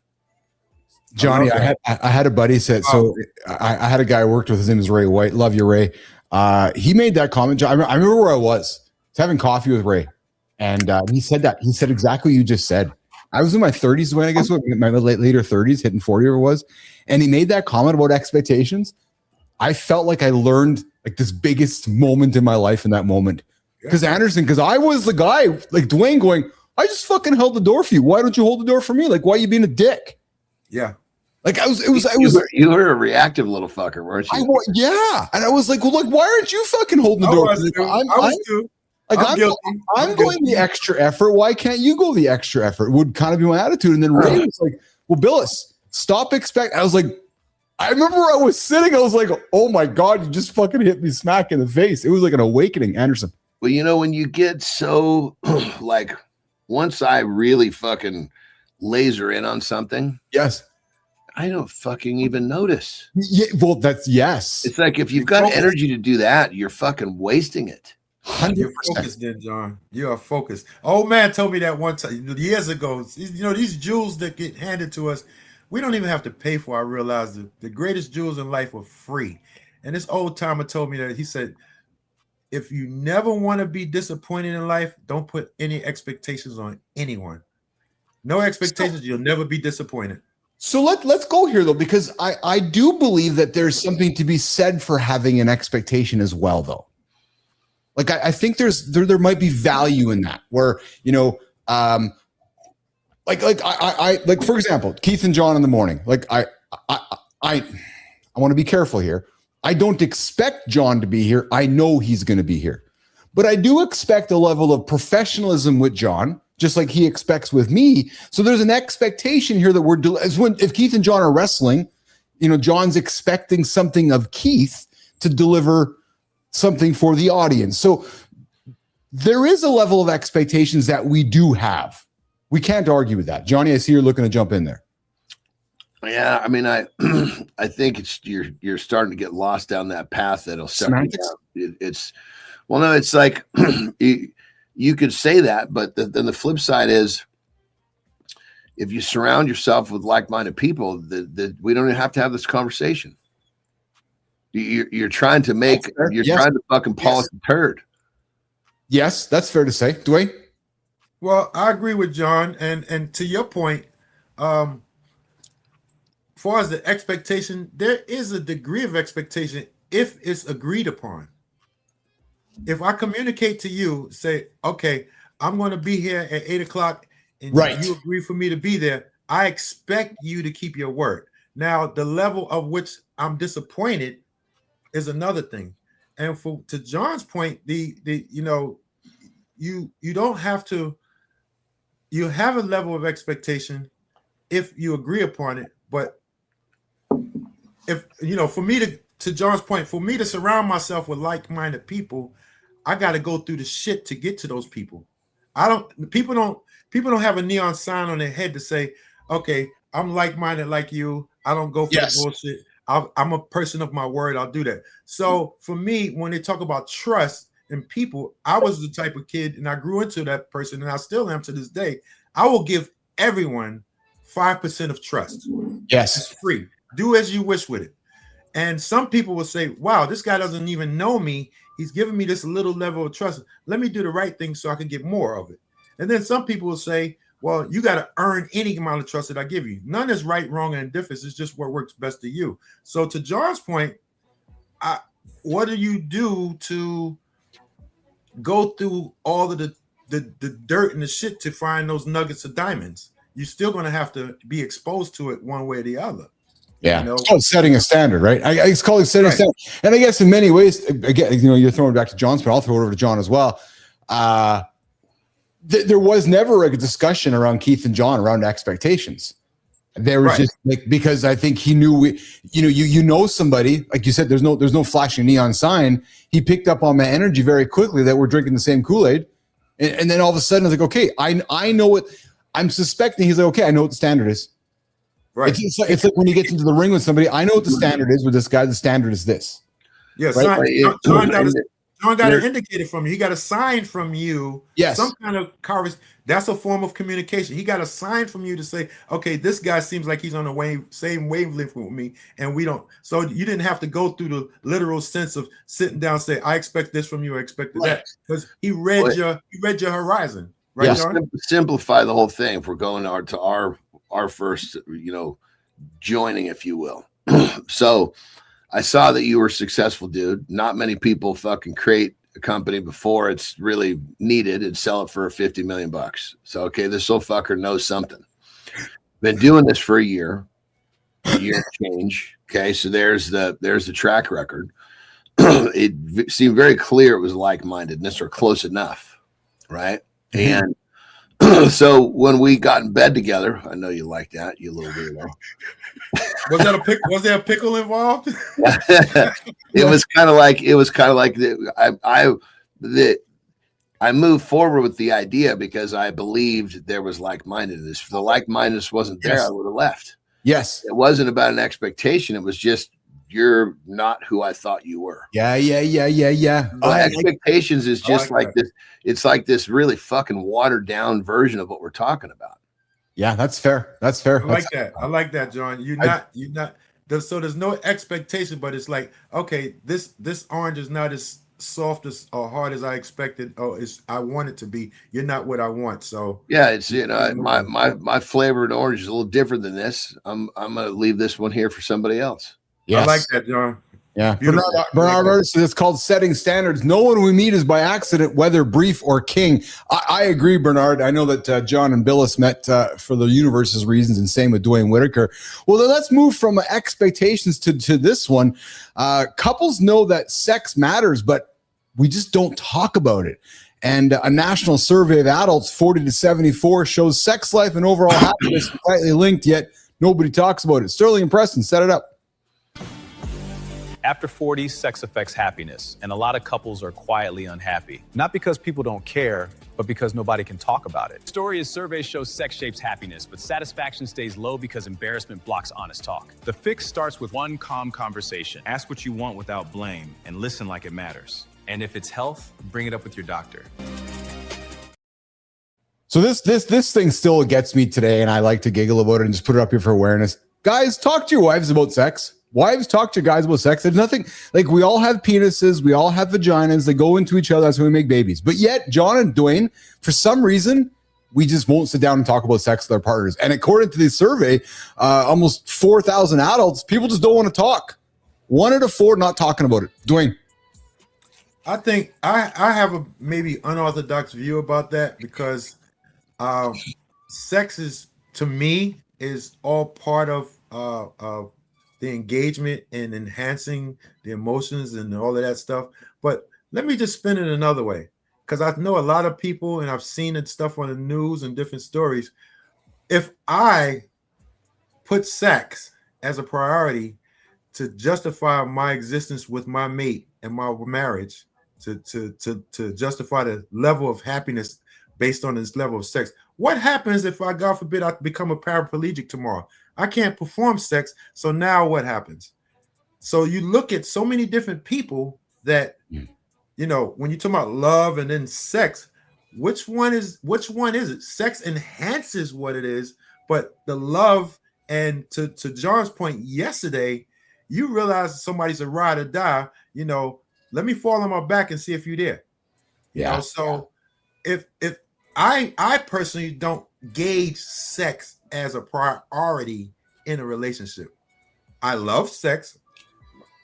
Johnny, I had a buddy said, so I had a guy I worked with, his name is Ray White. Love you, Ray. He made that comment. I remember where I was having coffee with Ray, and he said that. He said exactly what you just said. I was in my 30s when, I guess, my later 30s, hitting 40 or it was, and he made that comment about expectations. I felt like I learned like this biggest moment in my life in that moment. Because I was the guy, like Dwayne, going, I just fucking held the door for you. Why don't you hold the door for me? Like, why are you being a dick? Yeah. Like you were a reactive little fucker, weren't you? Yeah. And I was like, well, look, why aren't you fucking holding the door? I'm going the extra effort. Why can't you go the extra effort? Would kind of be my attitude. And then Ray was like, well, Billis, stop expecting. I was like, I remember where I was sitting. I was like, oh my God, you just fucking hit me smack in the face. It was like an awakening, Anderson. Well, when you get so like, once I really fucking laser in on something. Yes. I don't fucking even notice. Yeah, well, that's yes. It's like if you've got energy to do that, you're fucking wasting it. 100%. You're focused, then, John. You are focused. Old man told me that one time years ago. These jewels that get handed to us, we don't even have to pay for. I realized the greatest jewels in life were free. And this old timer told me that. He said, if you never want to be disappointed in life, don't put any expectations on anyone. No expectations, you'll never be disappointed. So let's go here, though, because I do believe that there's something to be said for having an expectation as well, though. Like I think there might be value in that, where like for example, Keith and John in the morning. Like I want to be careful here. I don't expect John to be here. I know he's going to be here, but I do expect a level of professionalism with John, just like he expects with me. So there's an expectation here that if Keith and John are wrestling, John's expecting something of Keith to deliver something for the audience. So there is a level of expectations that we do have. We can't argue with that. Johnny, I see you're looking to jump in there. Yeah, I mean, I think you're starting to get lost down that path that'll suck you down. It's like you could say that, but then the flip side is, if you surround yourself with like-minded people, we don't even have to have this conversation. You're trying to trying to fucking polish the turd. Yes, that's fair to say. Dwayne? Well, I agree with John, and to your point, as far as the expectation, there is a degree of expectation if it's agreed upon. If I communicate to you, say, okay, I'm going to be here at 8:00, and you agree for me to be there, I expect you to keep your word. Now, the level of which I'm disappointed is another thing. And to John's point, you don't have to. You have a level of expectation if you agree upon it, but if for me to John's point, for me to surround myself with like-minded people, I got to go through the shit to get to those people. People don't have a neon sign on their head to say, okay, I'm like-minded like you. I don't go for the bullshit. I'm a person of my word. I'll do that. So for me, when they talk about trust in people, I was the type of kid, and I grew into that person, and I still am to this day. I will give everyone 5% of trust. Yes. It's free. Do as you wish with it. And some people will say, wow, this guy doesn't even know me. He's giving me this little level of trust. Let me do the right thing so I can get more of it. And then some people will say, well, you got to earn any amount of trust that I give you. None is right, wrong, and indifference. It's just what works best to you. So to John's point, what do you do to go through all of the dirt and the shit to find those nuggets of diamonds? You're still going to have to be exposed to it one way or the other. Yeah, You know? it's called setting a standard, right? It's called setting a standard. And I guess in many ways, again, you're throwing it back to John's, but I'll throw it over to John as well. There was never a discussion around Keith and John around expectations. There was just because I think he knew you know somebody, like you said, there's no flashing neon sign. He picked up on my energy very quickly that we're drinking the same Kool-Aid. And then all of a sudden I was like, okay, I know what I'm suspecting. He's like, okay, I know what the standard is. Right. It's like when you get into the ring with somebody, I know what the standard is with this guy. The standard is this. Yeah, right? John got an indicator from you. He got a sign from you. Yes. Some kind of that's a form of communication. He got a sign from you to say, okay, this guy seems like he's on the same wavelength with me, and we don't. So you didn't have to go through the literal sense of sitting down and say, I expect this from you, I expected that. Because he read your horizon. Right, John? Simplify the whole thing. If we're going to our first, joining, if you will. So I saw that you were a successful dude. Not many people fucking create a company before it's really needed and sell it for $50 million. So, okay, this little fucker knows something. Been doing this for a year and change. Okay. So there's the track record. It seemed very clear it was like-mindedness or close enough. Right. And so when we got in bed together, I know you like that, you little weirdo. Was there a pickle involved? It was kind of like I moved forward with the idea because I believed there was like-mindedness. If the like-mindedness wasn't there, I would have left. Yes. It wasn't about an expectation. It was just, you're not who I thought you were. Yeah. Expectations is just like this. It's like this really fucking watered down version of what we're talking about. Yeah, that's fair. That's fair. I like that, John. You're not. So there's no expectation, but it's like, okay, this orange is not as soft as or hard as I expected. Oh, I want it to be. You're not what I want. So yeah, it's my flavored orange is a little different than this. I'm gonna leave this one here for somebody else. Yes. I like that, John. Yeah. Bernard, so it's called setting standards. No one we meet is by accident, whether brief or king. I agree, Bernard. I know that John and Billis met for the universe's reasons, and same with Dwayne Whitaker. Well, then let's move from expectations to this one. Couples know that sex matters, but we just don't talk about it. And a national survey of adults, 40 to 74, shows sex life and overall happiness are tightly linked, yet nobody talks about it. Sterling and Preston, set it up. After 40, sex affects happiness, and a lot of couples are quietly unhappy. Not because people don't care, but because nobody can talk about it. The story is surveys show sex shapes happiness, but satisfaction stays low because embarrassment blocks honest talk. The fix starts with one calm conversation. Ask what you want without blame, and listen like it matters. And if it's health, bring it up with your doctor. So this thing still gets me today, and I like to giggle about it and just put it up here for awareness. Guys, talk to your wives about sex. Wives, talk to guys about sex. There's nothing, like, we all have penises, we all have vaginas, they go into each other, that's when we make babies. But yet, John and Dwayne, for some reason, we just won't sit down and talk about sex with our partners. And according to this survey, almost 4,000 adults, people just don't want to talk. 1 out of 4 not talking about it. Dwayne. I think I have a maybe unorthodox view about that, because sex is, to me, is all part of the engagement and enhancing the emotions and all of that stuff. But let me just spin it another way, because I know a lot of people, and I've seen it stuff on the news and different stories. If I put sex as a priority to justify my existence with my mate and my marriage, to justify the level of happiness based on this level of sex. What happens if God forbid, I become a paraplegic tomorrow? I can't perform sex. So now what happens? So you look at so many different people that, when you talk about love and then sex, which one is it? Sex enhances what it is, but the love, and to John's point yesterday, you realize somebody's a ride or die, let me fall on my back and see if you're there. So if I personally don't gauge sex as a priority in a relationship. I love sex.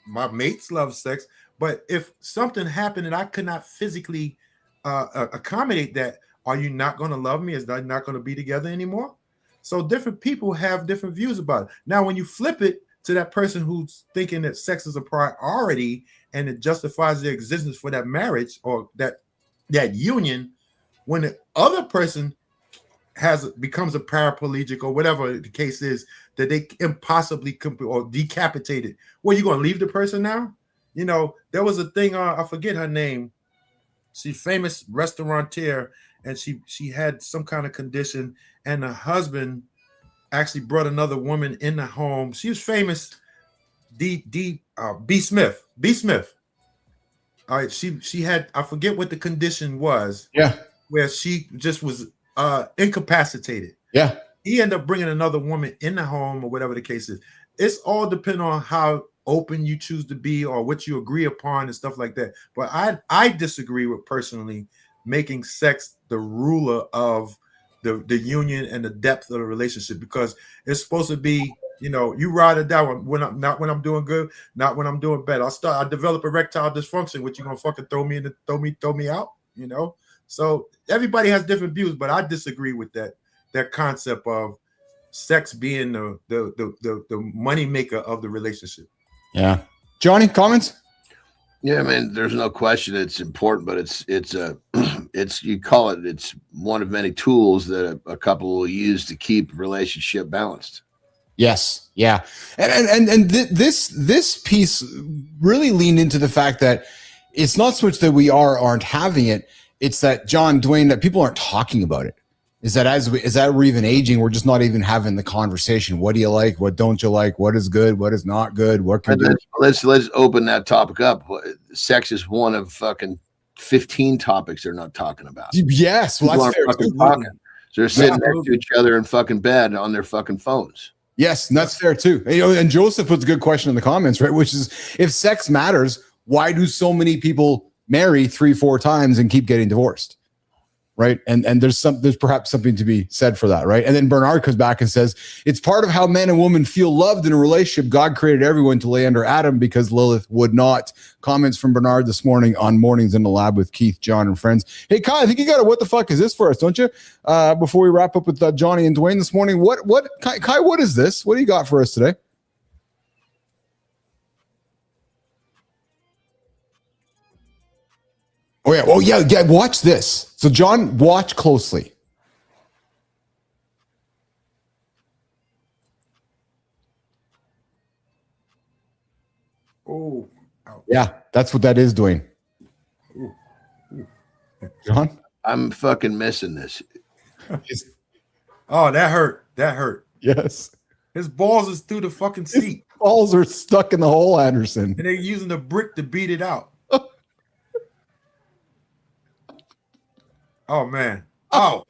My mates love sex. But if something happened and I could not physically accommodate that, are you not going to love me? Is that not going to be together anymore? So different people have different views about it. Now, when you flip it to that person who's thinking that sex is a priority and it justifies their existence for that marriage or that union, when the other person becomes a paraplegic or whatever the case is, that they impossibly or decapitated, well, you going to leave the person now? There was a thing, I forget her name. She's famous restaurateur, and she had some kind of condition, and the husband actually brought another woman in the home. She was famous, B. Smith. B. Smith. All right, she had, I forget what the condition was. Yeah. Where she just was incapacitated. Yeah. He ended up bringing another woman in the home or whatever the case is. It's all depending on how open you choose to be or what you agree upon and stuff like that. But I disagree with personally making sex the ruler of the union and the depth of the relationship, because it's supposed to be, you ride or die when I'm doing good, not when I'm doing bad. I develop erectile dysfunction, which you gonna fucking throw me out, So everybody has different views, but I disagree with that concept of sex being the money maker of the relationship. Yeah. Johnny, comments? Yeah, I mean, there's no question it's important, but it's you call it, it's one of many tools that a couple will use to keep relationship balanced. Yes. Yeah. And this piece really leaned into the fact that it's not so much that we aren't having it. It's that, John, Dwayne, that people aren't talking about it. Is that we're even aging, we're just not even having the conversation. What do you like? What don't you like? What is good? What is not good? What can do? Let's open that topic up. Sex is one of fucking 15 topics they're not talking about. Yes, well, that's fair. So they're sitting next to each other in fucking bed on their fucking phones. Yes, and that's fair too. And Joseph puts a good question in the comments, right? Which is, if sex matters, why do so many people marry 3-4 times and keep getting divorced? Right. And there's perhaps something to be said for that. Right. And then Bernard comes back and says, it's part of how men and women feel loved in a relationship. God created everyone to lay under Adam because Lilith would not. Comments from Bernard this morning on Mornings in the Lab with Keith, John, and friends. Hey, Kai, I think you got a what the fuck is this for us, don't you? Before we wrap up with Johnny and Dwayne this morning, Kai, what is this? What do you got for us today? Oh, yeah. Oh, yeah. Watch this. So, John, watch closely. Oh. Yeah, that's what that is doing. John? I'm fucking missing this. Oh, that hurt. That hurt. Yes. His balls is through the fucking seat. His balls are stuck in the hole, Anderson. And they're using the brick to beat it out. Oh, man. Oh.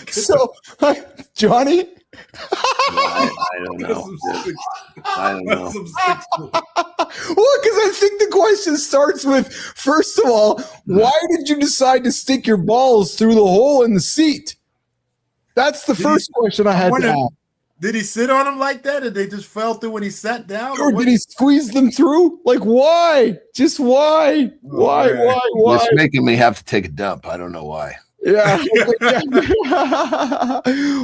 So, Johnny? I don't know. I don't know. Well, because I think the question starts with, first of all, why did you decide to stick your balls through the hole in the seat? That's the first question I had to ask. Did he sit on them like that, or they just fell through when he sat down? Or did he squeeze them through? Like, why? Just why? Why? It's making me have to take a dump. I don't know why. Yeah. What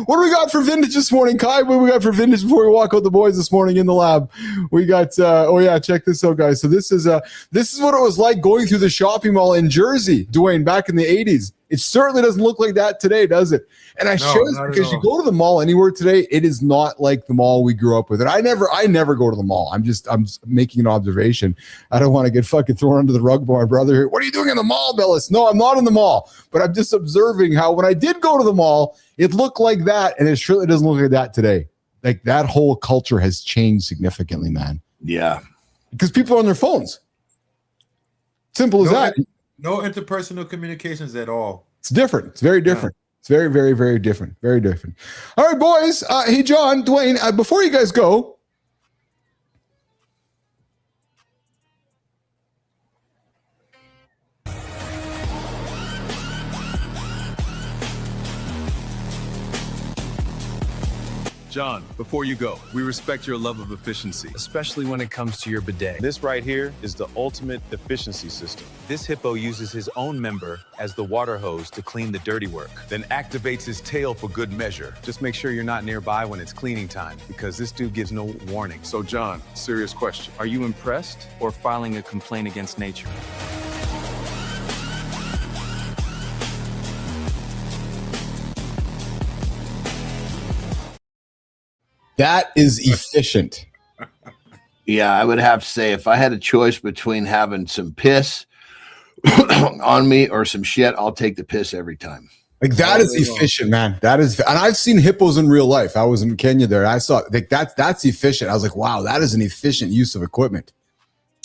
do we got for vintage this morning, Kai? What do we got for vintage before we walk out the boys this morning in the lab? We got check this out, guys. So this is what it was like going through the shopping mall in Jersey, Dwayne, back in the 80s. It certainly doesn't look like that today, does it? And I share this because you go to the mall anywhere today, it is not like the mall we grew up with. And I never go to the mall. I'm just making an observation. I don't want to get fucking thrown under the rug by my brother here. What are you doing in the mall, Billis? No, I'm not in the mall. But I'm just observing how when I did go to the mall, it looked like that, and it surely doesn't look like that today. Like that whole culture has changed significantly, man. Yeah. Because people are on their phones. Simple as that. No interpersonal communications at all. It's different. It's very different. Yeah. It's very, very, very different. Very different. All right, boys. Hey, John, Dwayne, before you guys go, John, before you go, we respect your love of efficiency. Especially when it comes to your bidet. This right here is the ultimate efficiency system. This hippo uses his own member as the water hose to clean the dirty work, then activates his tail for good measure. Just make sure you're not nearby when it's cleaning time, because this dude gives no warning. So John, serious question. Are you impressed or filing a complaint against nature? that is efficient. Yeah, I would have to say if I had a choice between having some piss on me or some shit, I'll take the piss every time. Like that is efficient, man. That is, and I've seen hippos in real life. I was in Kenya there. I saw like that's efficient. I was like, wow, that is an efficient use of equipment.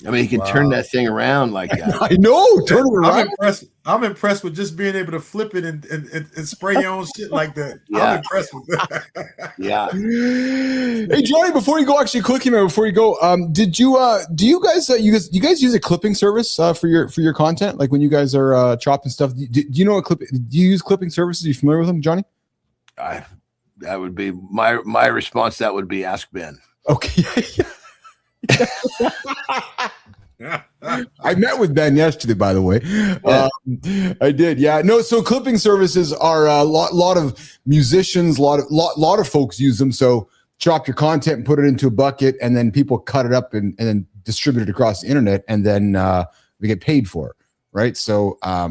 I mean, you can turn that thing around like that. I know, turn it around. I'm impressed with just being able to flip it and spray your own shit like that. Yeah. I'm impressed with that. Yeah. Hey, Johnny, before you go, actually, quickly, man, before you go, do you guys use a clipping service for your content? Like when you guys are chopping stuff, do you know do you use clipping services? Are you familiar with them, Johnny? That would be my response. That would be ask Ben. Okay. I met with Ben yesterday, by the way. I did, yeah. No, so clipping services are a lot of musicians, a lot of folks use them. So chop your content and put it into a bucket, and then people cut it up and then distribute it across the internet, and then we get paid for it, right? So I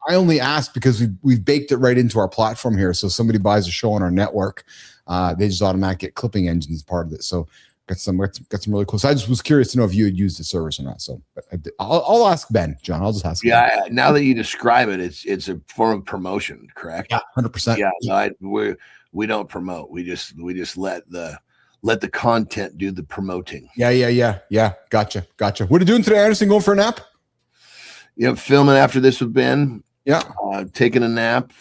only ask because we've baked it right into our platform here. So somebody buys a show on our network, they just automatically get clipping engines as part of it. So got some really cool. So I just was curious to know if you had used the service or not. So I'll ask Ben, John. I'll just ask. Yeah, Ben. Now that you describe it, it's a form of promotion, correct? Yeah, 100%. Yeah, we don't promote. We just let the content do the promoting. Yeah. Gotcha. What are you doing today, Anderson? Going for a nap? Yeah, filming after this with Ben. Yeah, taking a nap.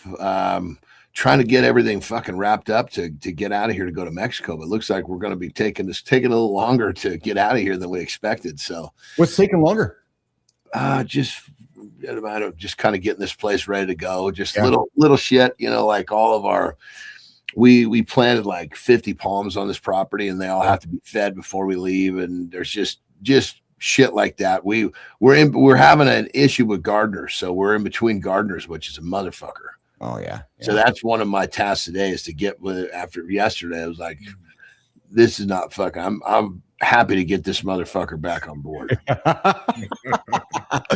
Trying to get everything fucking wrapped up to get out of here to go to Mexico, but it looks like we're going to be taking a little longer to get out of here than we expected. So what's taking longer? Just kind of getting this place ready to go. Just little shit, like all of our, we planted like 50 palms on this property, and they all have to be fed before we leave. And there's just shit like that. We're having an issue with gardeners, so we're in between gardeners, which is a motherfucker. Oh yeah. So that's one of my tasks today is to get with it. After yesterday, I was like, this is not fucking, I'm happy to get this motherfucker back on board.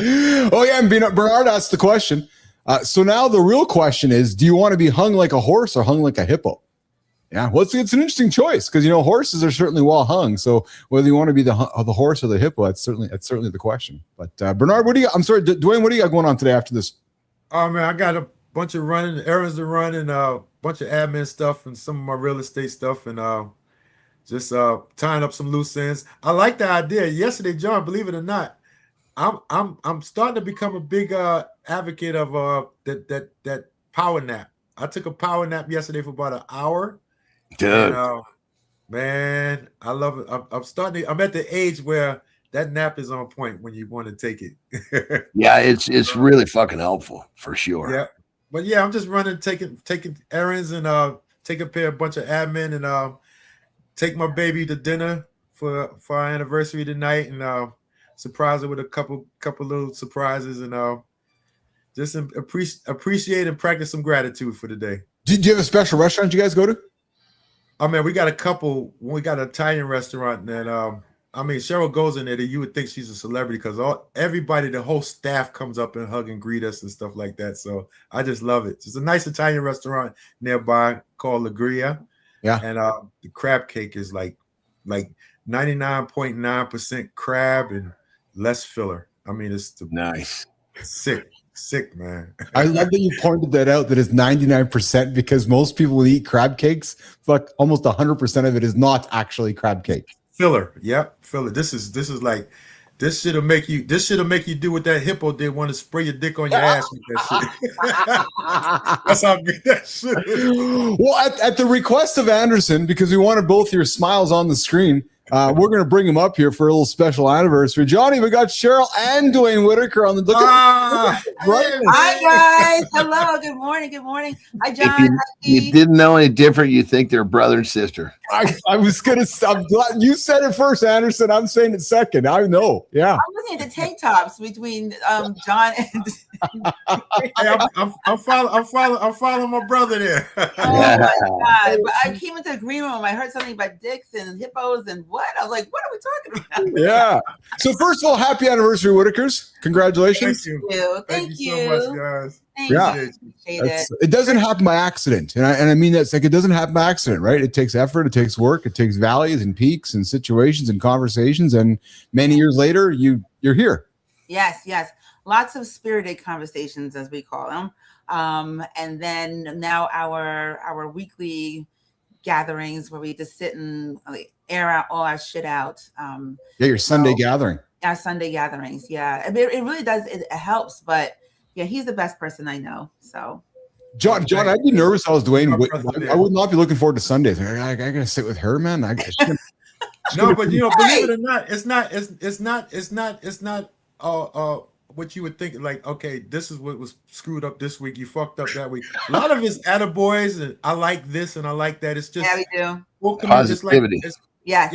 Oh yeah. And Bernard asked the question. So now the real question is, do you want to be hung like a horse or hung like a hippo? Yeah. Well, it's an interesting choice because, horses are certainly well hung. So whether you want to be the horse or the hippo, that's certainly the question. But Bernard, Dwayne, what do you got going on today after this? Oh man, I got a bunch of running errands to run and a bunch of admin stuff and some of my real estate stuff and just tying up some loose ends. I like the idea. Yesterday, John, believe it or not, I'm starting to become a big advocate of that power nap. I took a power nap yesterday for about an hour. Dude. And, man, I love it. I'm at the age where that nap is on point when you want to take it. Yeah, it's really fucking helpful for sure. Yeah. But yeah, I'm just running, taking errands and taking care of a bunch of admin and take my baby to dinner for our anniversary tonight and surprise her with a couple little surprises and just appreciate and practice some gratitude for the day. Did you have a special restaurant you guys go to? Oh man, we got a couple. We got an Italian restaurant and I mean, Cheryl goes in there, you would think she's a celebrity because everybody, the whole staff comes up and hug and greet us and stuff like that. So I just love it. It's a nice Italian restaurant nearby called La Gria. Yeah. And the crab cake is like 99.9% crab and less filler. I mean, it's Nice. sick, man. I love that you pointed that out, that it's 99%, because most people will eat crab cakes, but almost 100% of it is not actually crab cake. Filler. Yep. Filler. This is like, this should have make you do what that hippo did, want to spray your dick on your ass with that shit. That's how good that shit is. Well, at the request of Anderson, because we wanted both your smiles on the screen, we're going to bring him up here for a little special anniversary. Johnny, we got Cheryl and Dwayne Whitaker on the look. Hi, guys. Hello. Good morning. Good morning. Hi, John. If you didn't know any different, you think they're brother and sister. I was going to, I'm glad you said it first, Anderson. I'm saying it second. I know. Yeah. I'm looking at the tank tops between John and. Hey, I'm following my brother there. Oh my God! But I came into the green room. I heard something about dicks and hippos and what? I was like, "What are we talking about?" Yeah. So first of all, happy anniversary, Whitakers! Congratulations. Thank you. Thank you. So much, guys. Yeah. It doesn't happen by accident, and I mean that's like, it doesn't happen by accident, right? It takes effort, it takes work, it takes valleys and peaks and situations and conversations, and many years later, you're here. Yes. Lots of spirited conversations, as we call them, and then now our weekly gatherings where we just sit and air out all our shit out. Your Sunday gathering. Our Sunday gatherings, yeah. It really does. It helps, but yeah, he's the best person I know. So, John, I'd be nervous. I was Dwayne. I would not be looking forward to Sundays. I gotta sit with her, man. No, but believe it or not, it's not what you would think, like, okay, this is what was screwed up this week, you fucked up that week. A lot of it's attaboys, and I like this and I like that. It's just, yeah, we do. Positivity. Yes.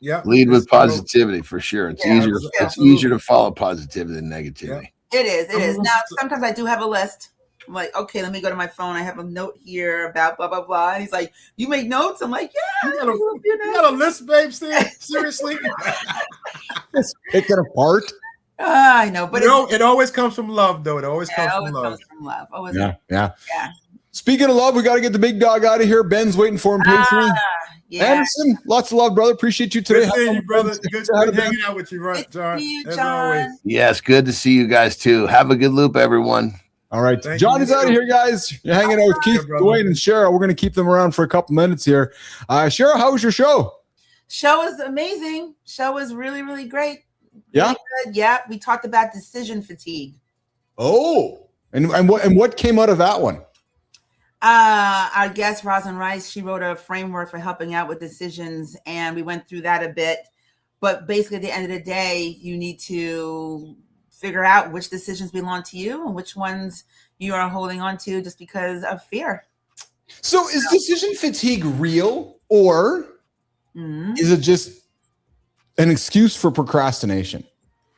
Yeah. Lead with positivity for sure. It's easier. It's easier to follow positivity than negativity. Yeah. It is. Now, sometimes I do have a list. I'm like, okay, let me go to my phone. I have a note here about blah, blah, blah. And he's like, you make notes? I'm like, yeah. You got a list, babe, seriously? Just pick it apart. I know, but it always comes from love, though. It always comes from love. Yeah. Speaking of love, we got to get the big dog out of here. Ben's waiting for him patiently. Yeah. Anderson, lots of love, brother. Appreciate you today. Good seeing you, brother. Good hanging out with you, right, John? As always. Yes, good to see you guys too. Have a good loop, everyone. All right. John is out of here, guys. You're hanging out with Keith, Dwayne, and Cheryl. We're going to keep them around for a couple minutes here. Cheryl, how was your show? Show was amazing. Show was really, really great. Yeah. Really good. Yeah. We talked about decision fatigue. Oh, and what came out of that one? Our guest, Rosin Rice, she wrote a framework for helping out with decisions, and we went through that a bit. But basically, at the end of the day, you need to figure out which decisions belong to you and which ones you are holding on to just because of fear. So is decision fatigue real, or is it just an excuse for procrastination?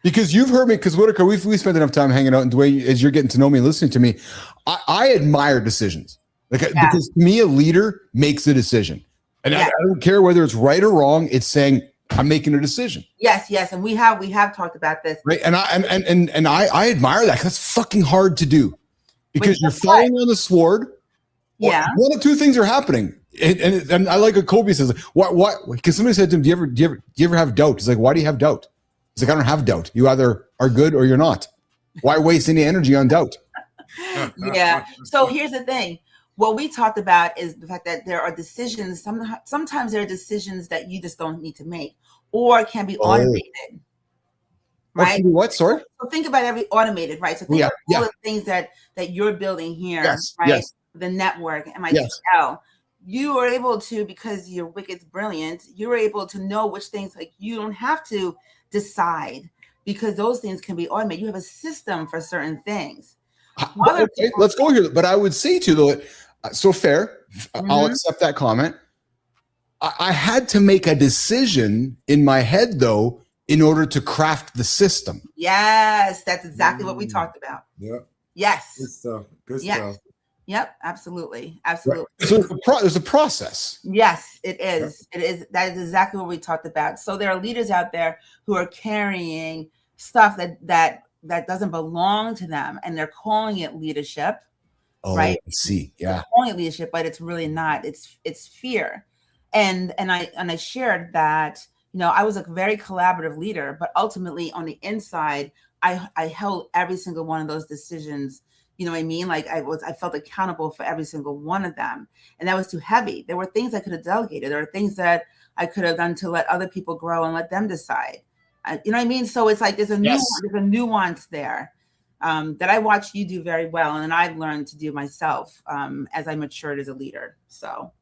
Because you've heard me, because Whitaker, we spent enough time hanging out, and Dwayne, as you're getting to know me and listening to me, I admire decisions. Because to me, a leader makes a decision. And I don't care whether it's right or wrong, it's saying, I'm making a decision. Yes, and we have talked about this. Right. And I admire that. That's fucking hard to do. Because you're falling on the sword. Yeah. One of two things are happening. And I like what Kobe says. What? Because somebody said to him, do you ever have doubt? He's like, why do you have doubt? He's like, I don't have doubt. You either are good or you're not. Why waste any energy on doubt? Yeah. So here's the thing. What we talked about is the fact that there are decisions. Sometimes there are decisions that you just don't need to make, or can be automated. Right? What? Sorry. So think about every automated, right? So think about all the things that you're building here, right? Yes. The network, MITL. You are able to, because your Wicked's brilliant, you're able to know which things, like, you don't have to decide because those things can be automated. You have a system for certain things. Okay, let's go here. But I would say to though, so fair. I'll accept that comment. I had to make a decision in my head though, in order to craft the system. Yes, that's exactly what we talked about. Yeah. Yes. Good stuff. Good stuff. Yep, absolutely. Absolutely. Right. So there's a process. Yes, it is. It is. That is exactly what we talked about. So there are leaders out there who are carrying stuff that doesn't belong to them, and they're calling it leadership. Oh, right? I see. Yeah. They're calling it leadership, but it's really not. It's fear. And I shared that, I was a very collaborative leader, but ultimately on the inside, I held every single one of those decisions. You know what I mean? Like I felt accountable for every single one of them. And that was too heavy. There were things I could have delegated. There were things that I could have done to let other people grow and let them decide. You know what I mean? So it's like there's a nuance there that I watched you do very well. And I've learned to do myself as I matured as a leader. So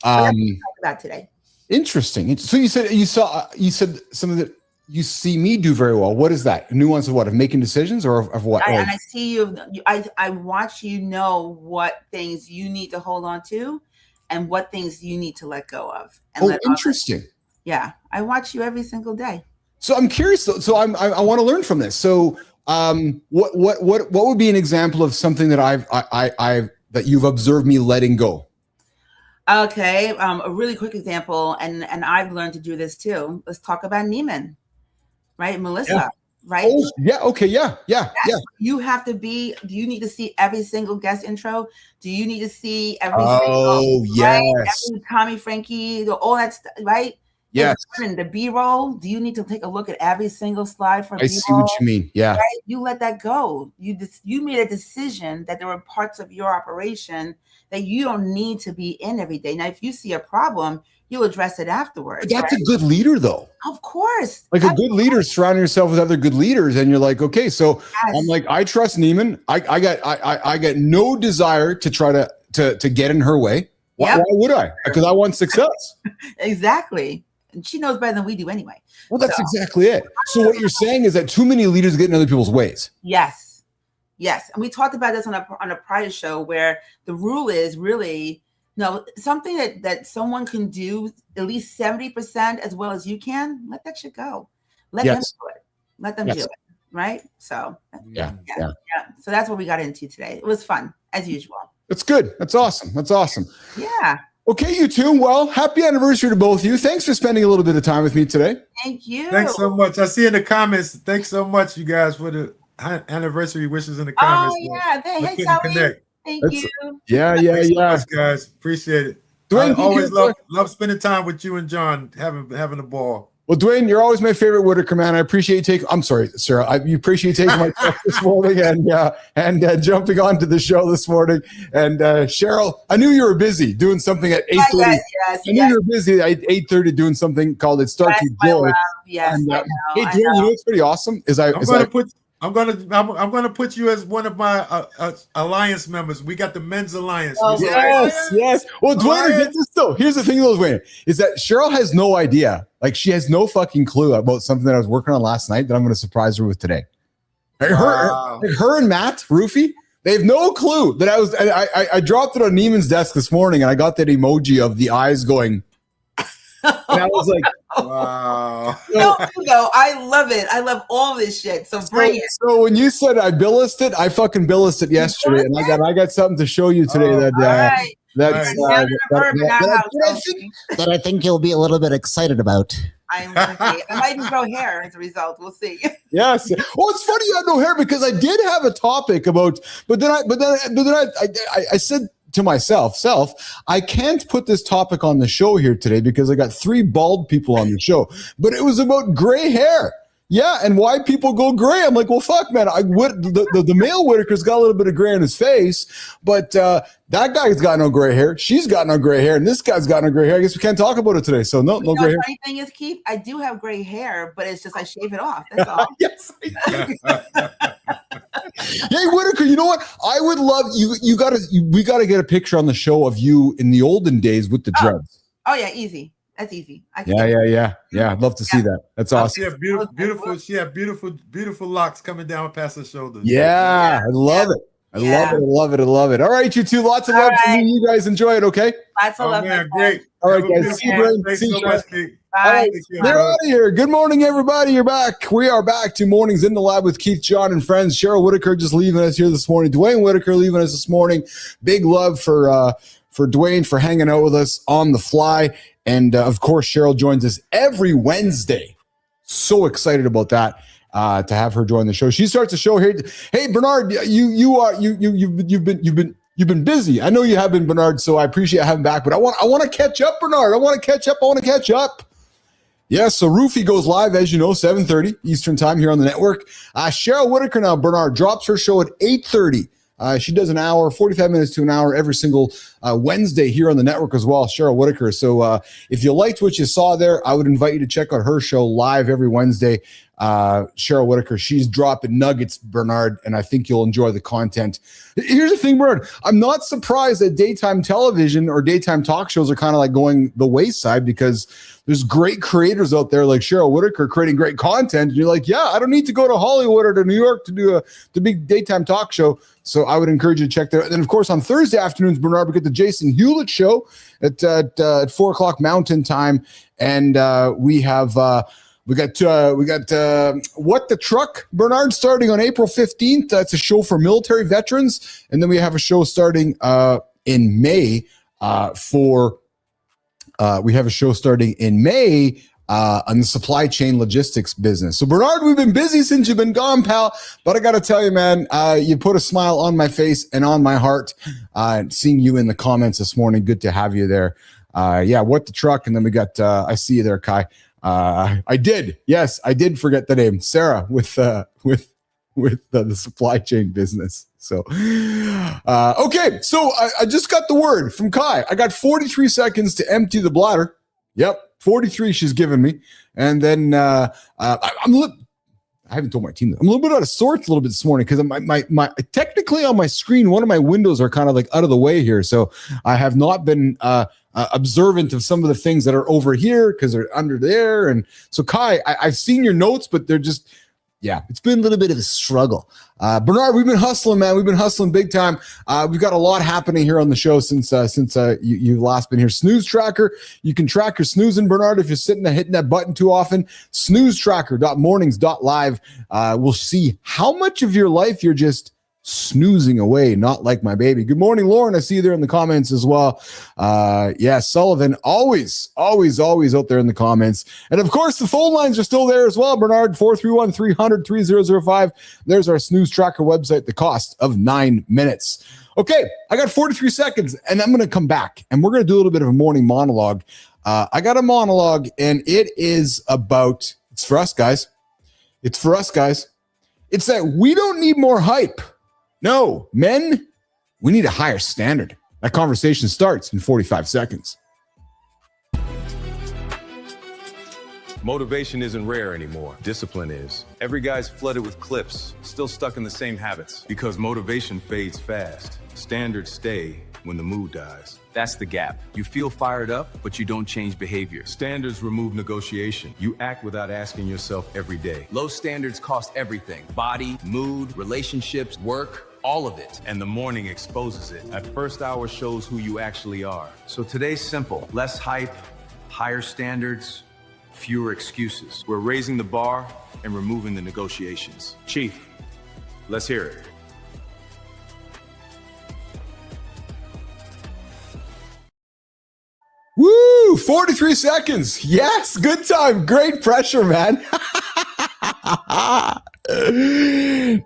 that's what we talked about today. Interesting. So you said something that you see me do very well. What is that? Nuance of what? Of making decisions or of what? And I see you, I watch you know what things you need to hold on to and what things you need to let go of. And interesting. Yeah. I watch you every single day. So I'm curious. So I want to learn from this. So what would be an example of something that that you've observed me letting go? Okay. A really quick example. And I've learned to do this too. Let's talk about Neiman. Right, Melissa, right? Oh, yeah, okay, yeah. You have to be, do you need to see every single guest intro? Do you need to see every single, every Tommy, Frankie, all that stuff, right? Yes. The B-roll, do you need to take a look at every single slide for B-roll? I see what you mean, yeah. Right? You let that go. You made a decision that there were parts of your operation that you don't need to be in every day. Now, if you see a problem, you'll address it afterwards. That's a good leader, though. Of course. Like a good leader, surrounding yourself with other good leaders, and you're like, okay, so I'm like, I trust Neiman. I got no desire to try to get in her way. Why would I? Because I want success. Exactly. And she knows better than we do anyway. Well, that's exactly it. So what you're saying is that too many leaders get in other people's ways. Yes. And we talked about this on a prior show where the rule is really, something that someone can do at least 70% as well as you can, let that shit go. Let them do it. Let them do it. Right? So yeah. So that's what we got into today. It was fun, as usual. That's good. That's awesome. Yeah. Okay, you two. Well, happy anniversary to both of you. Thanks for spending a little bit of time with me today. Thank you. Thanks so much. I see in the comments. Thanks so much, you guys, for the anniversary wishes in the comments. Oh, yeah. Hey, Sally. Thank you. Yeah. So much, guys. Appreciate it. Dwayne, I always love spending time with you and John, having a ball. Well, Dwayne, you're always my favorite Whitaker, man. I appreciate you taking. I'm sorry, Sarah. You appreciate taking my stuff this morning and jumping onto the show this morning. And Cheryl, I knew you were busy doing something at 8:30. Yes, I knew you were busy at 8:30 doing something called "It Starts with Joy." Yes, and, I know. Hey, Dwayne, you know what's pretty awesome is I'm going to put you as one of my alliance members. We got the men's alliance. Oh, yes. Well, Dwayne, get this though. Here's the thing, though, Dwayne, is that Cheryl has no idea. Like, she has no fucking clue about something that I was working on last night that I'm going to surprise her with today. Her and Matt Roofy, they have no clue that I dropped it on Neiman's desk this morning, and I got that emoji of the eyes going. And I was like, wow. No, I love it. I love all this shit. So bring it. So when you said I billised it, I fucking billised it yesterday, and I got something to show you today that I think you'll be a little bit excited about. I might even grow hair as a result. We'll see. Yes. Well, it's funny you had no hair because I did have a topic about, but then I said to myself, I can't put this topic on the show here today because I got 3 bald people on the show, but it was about gray hair. Yeah, and why people go gray. I'm like, well, fuck, man. The male Whitaker's got a little bit of gray on his face, but that guy's got no gray hair. She's got no gray hair, and this guy's got no gray hair. I guess we can't talk about it today. So no gray hair. The funny thing is, Keith, I do have gray hair, but it's just I shave it off. That's all. Yes. Hey, Whitaker, you know what? I would love you. We gotta get a picture on the show of you in the olden days with the dreads. Oh yeah, easy. That's easy. Yeah. I'd love to see that. That's awesome. She had beautiful locks coming down past her shoulders. Yeah, I love it. I love it. All right, you two. Lots of love to you. You guys enjoy it, okay? Lots of love. Man, great. All right, guys. See you, Brian. Thanks so much, Kate. Bye. All right, Take care, they're brother. out of here. Good morning, everybody. You're back. We are back to Mornings in the Lab with Keith, John, and friends. Cheryl Whitaker just leaving us here this morning. Dwayne Whitaker leaving us this morning. Big love for Dwayne for hanging out with us on the fly. And, of course, Cheryl joins us every Wednesday. So excited about that. To have her join the show. She starts the show here. Hey, Bernard, you've been busy. I know you have been, Bernard, so I appreciate having back, but I want to catch up, Bernard. I want to catch up. Yeah, so Roofie goes live, as you know, 7:30 Eastern time here on the network. Cheryl Whitaker now, Bernard, drops her show at 8:30. She does an hour, 45 minutes to an hour every single Wednesday here on the network as well, Cheryl Whitaker. So if you liked what you saw there, I would invite you to check out her show live every Wednesday. Cheryl Whitaker, she's dropping nuggets, Bernard, and I think you'll enjoy the content. Here's the thing, Bernard. I'm not surprised that daytime television or daytime talk shows are kind of like going the wayside because there's great creators out there like Cheryl Whitaker creating great content. And you're like, yeah, I don't need to go to Hollywood or to New York to do the big daytime talk show. So I would encourage you to check that out. And then, of course, on Thursday afternoons, Bernard, we get the Jason Hewlett show at 4 o'clock Mountain Time. And we got What the Truck, Bernard, starting on April 15th. That's a show for military veterans. And then we have a show starting in May on the supply chain logistics business. So, Bernard, we've been busy since you've been gone, pal. But I got to tell you, man, you put a smile on my face and on my heart. Seeing you in the comments this morning, good to have you there. What the Truck, and then we got I see you there, Kai. I did forget the name, Sarah, with the supply chain business. So, okay. So I just got the word from Kai. I got 43 seconds to empty the bladder. Yep. 43 she's given me. And then I haven't told my team that. I'm a little bit out of sorts a little bit this morning because my technically on my screen, one of my windows are kind of like out of the way here. So I have not been observant of some of the things that are over here because they're under there. And so, Kai, I've seen your notes, but they're just, it's been a little bit of a struggle. Bernard, we've been hustling, man. We've been hustling big time. We've got a lot happening here on the show since you've last been here. Snooze Tracker. You can track your snoozing, Bernard, if you're sitting there hitting that button too often. Snoozetracker.mornings.live. We'll see how much of your life you're just snoozing away, not like my baby. Good morning, Lauren. I see you there in the comments as well. Sullivan, always out there in the comments. And of course, the phone lines are still there as well, Bernard. 431-300-3005. There's our Snooze Tracker website, the cost of 9 minutes. Okay, I got 43 seconds, and I'm going to come back, and we're going to do a little bit of a morning monologue. I got a monologue, and it's for us, guys. It's that we don't need more hype. No, men, we need a higher standard. That conversation starts in 45 seconds. Motivation isn't rare anymore. Discipline is. Every guy's flooded with clips, still stuck in the same habits. Because motivation fades fast. Standards stay when the mood dies. That's the gap. You feel fired up, but you don't change behavior. Standards remove negotiation. You act without asking yourself every day. Low standards cost everything. Body, mood, relationships, work, all of it. And the morning exposes it. That first hour shows who you actually are. So today's simple. Less hype, higher standards, fewer excuses. We're raising the bar and removing the negotiations. Chief, let's hear it. Woo! 43 seconds. Yes, good time. Great pressure, man.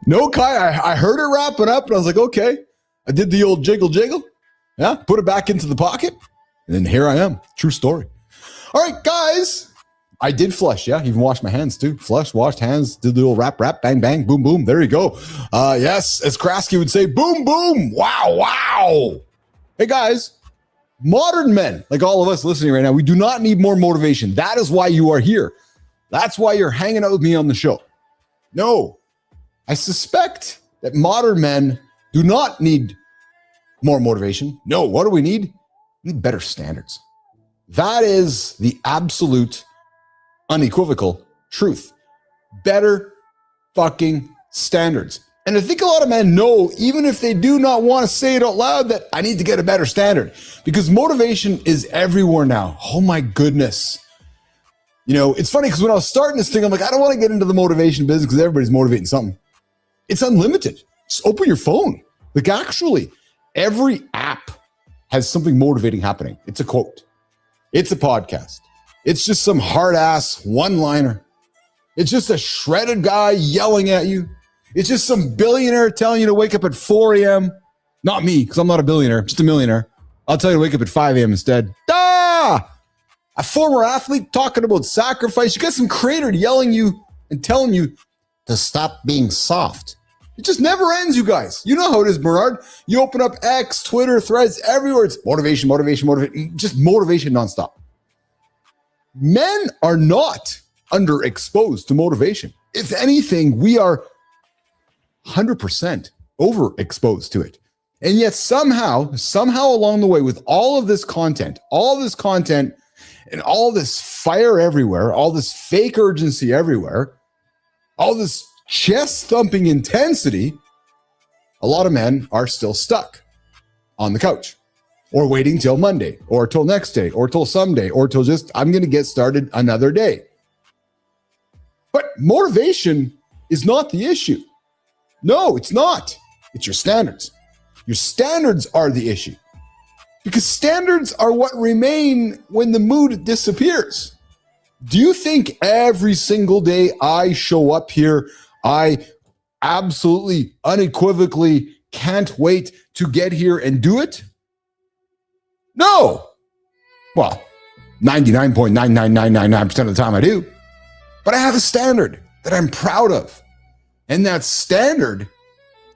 No, Kai, I heard it wrapping up, and I was like, okay. I did the old jiggle. Yeah, put it back into the pocket, and then here I am. True story. All right, guys. I did flush, yeah. Even washed my hands, too. Flushed, washed hands, did the old rap, bang, bang, boom, boom. There you go. Yes, as Krasky would say, boom, boom. Wow. Hey, guys. Modern men, like all of us listening right now, we do not need more motivation. That is why you are here. That's why you're hanging out with me on the show. No, I suspect that modern men do not need more motivation. No, what do we need? We need better standards. That is the absolute, unequivocal truth. Better fucking standards. And I think a lot of men know, even if they do not want to say it out loud, that I need to get a better standard because motivation is everywhere now. Oh my goodness. It's funny because when I was starting this thing, I'm like, I don't want to get into the motivation business because everybody's motivating something. It's unlimited. Just open your phone. Like, actually, every app has something motivating happening. It's a quote. It's a podcast. It's just some hard-ass one-liner. It's just a shredded guy yelling at you. It's just some billionaire telling you to wake up at 4 a.m. Not me, because I'm not a billionaire, just a millionaire. I'll tell you to wake up at 5 a.m. instead. A former athlete talking about sacrifice. You got some creator yelling you and telling you to stop being soft. It just never ends, you guys. You know how it is, Bernard. You open up X, Twitter, Threads, everywhere. It's motivation, motivation, motivation. Just motivation nonstop. Men are not underexposed to motivation. If anything, we are 100% overexposed to it. And yet somehow along the way, with all this content and all this fire everywhere, all this fake urgency everywhere, all this chest thumping intensity, a lot of men are still stuck on the couch or waiting till Monday or till next day or till someday or till just, I'm going to get started another day. But motivation is not the issue. No, it's not. It's your standards. Your standards are the issue. Because standards are what remain when the mood disappears. Do you think every single day I show up here, I absolutely, unequivocally can't wait to get here and do it? No. Well, 99.99999% of the time I do. But I have a standard that I'm proud of. And that standard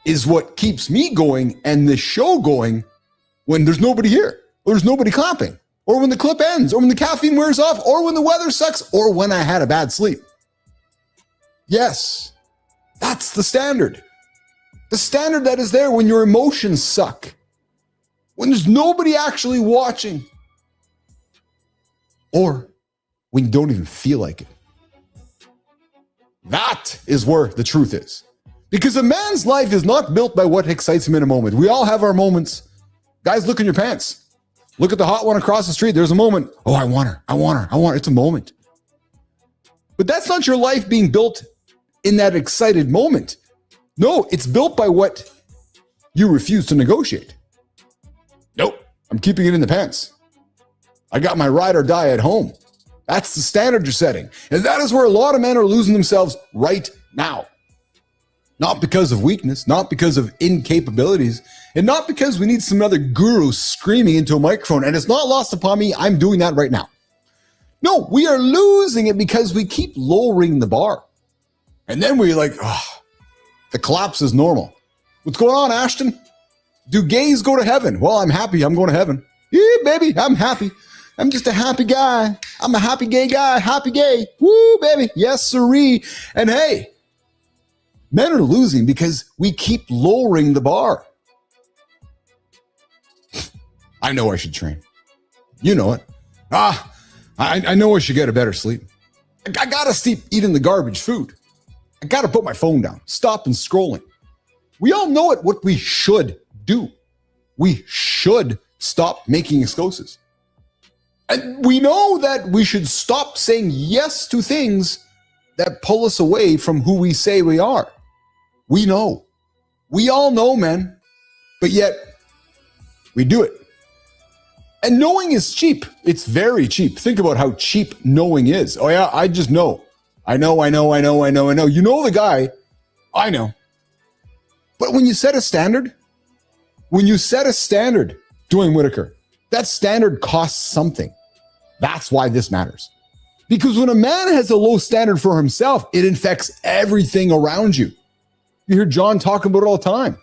is what keeps me going and the show going when there's nobody here, or there's nobody clapping, or when the clip ends, or when the caffeine wears off, or when the weather sucks, or when I had a bad sleep. Yes, that's the standard. The standard that is there when your emotions suck, when there's nobody actually watching, or when you don't even feel like it. That is where the truth is. Because a man's life is not built by what excites him in a moment. We all have our moments. Guys, look in your pants. Look at the hot one across the street. There's a moment. Oh, I want her. I want her. I want her. It's a moment. But that's not your life being built in that excited moment. No, it's built by what you refuse to negotiate. Nope, I'm keeping it in the pants. I got my ride or die at home. That's the standard you're setting. And that is where a lot of men are losing themselves right now. Not because of weakness, not because of incapabilities, and not because we need some other guru screaming into a microphone. And it's not lost upon me, I'm doing that right now. No, we are losing it because we keep lowering the bar. And then we're like, the collapse is normal. What's going on, Ashton? Do gays go to heaven? Well, I'm happy I'm going to heaven. Yeah, baby, I'm happy. I'm just a happy guy. I'm a happy gay guy, happy gay. Woo, baby. Yes, sirree. And hey, men are losing because we keep lowering the bar. I know I should train. You know it. I know I should get a better sleep. I gotta stop eating the garbage food. I gotta put my phone down. Stop and scrolling. We all know it, what we should do. We should stop making excuses. And we know that we should stop saying yes to things that pull us away from who we say we are. We know. We all know, man. But yet, we do it. And knowing is cheap. It's very cheap. Think about how cheap knowing is. Oh yeah, I just know. I know. You know the guy. I know. But when you set a standard, Dwayne Whitaker, that standard costs something. That's why this matters. Because when a man has a low standard for himself, it infects everything around you. You hear John talk about it all the time.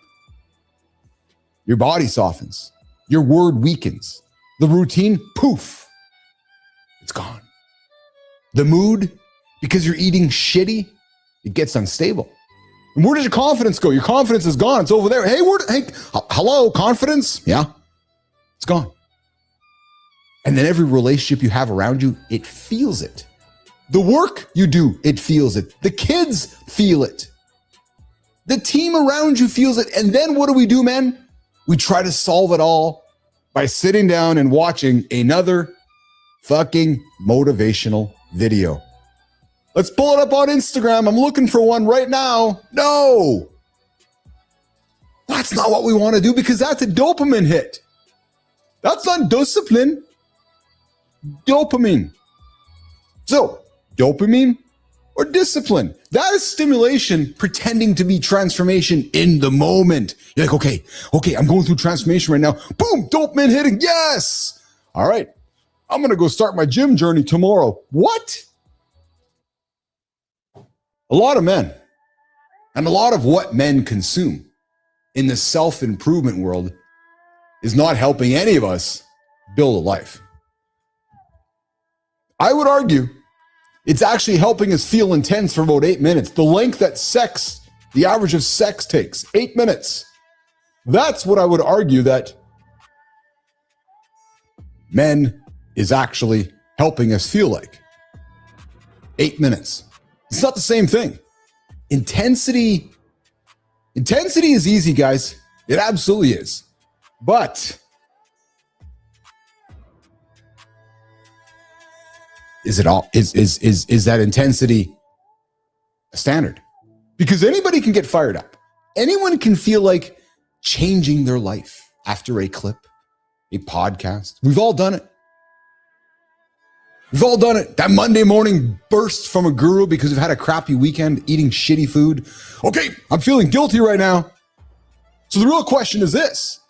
Your body softens. Your word weakens. The routine, poof, it's gone. The mood, because you're eating shitty, it gets unstable. And where does your confidence go? Your confidence is gone. It's over there. Hey, hello, confidence? Yeah, it's gone. And then every relationship you have around you, it feels it. The work you do, it feels it. The kids feel it. The team around you feels it. And then what do, man? We try to solve it all by sitting down and watching another fucking motivational video. Let's pull it up on Instagram. I'm looking for one right now. No. That's not what we want to do because that's a dopamine hit. That's not discipline. Dopamine. So, dopamine or discipline? That is stimulation pretending to be transformation in the moment. You're like, okay, I'm going through transformation right now. Boom, dopamine hitting. Yes. All right. I'm going to go start my gym journey tomorrow. What? A lot of men and a lot of what men consume in the self-improvement world is not helping any of us build a life. I would argue it's actually helping us feel intense for about 8 minutes. The length that the average of sex takes, 8 minutes. That's what I would argue that men is actually helping us feel like. 8 minutes. It's not the same thing. Intensity is easy, guys. It absolutely is. But is that intensity a standard? Because anybody can get fired up. Anyone can feel like changing their life after a clip, a podcast. We've all done it. We've all done it. That Monday morning burst from a guru because we've had a crappy weekend eating shitty food. Okay, I'm feeling guilty right now. So the real question is this.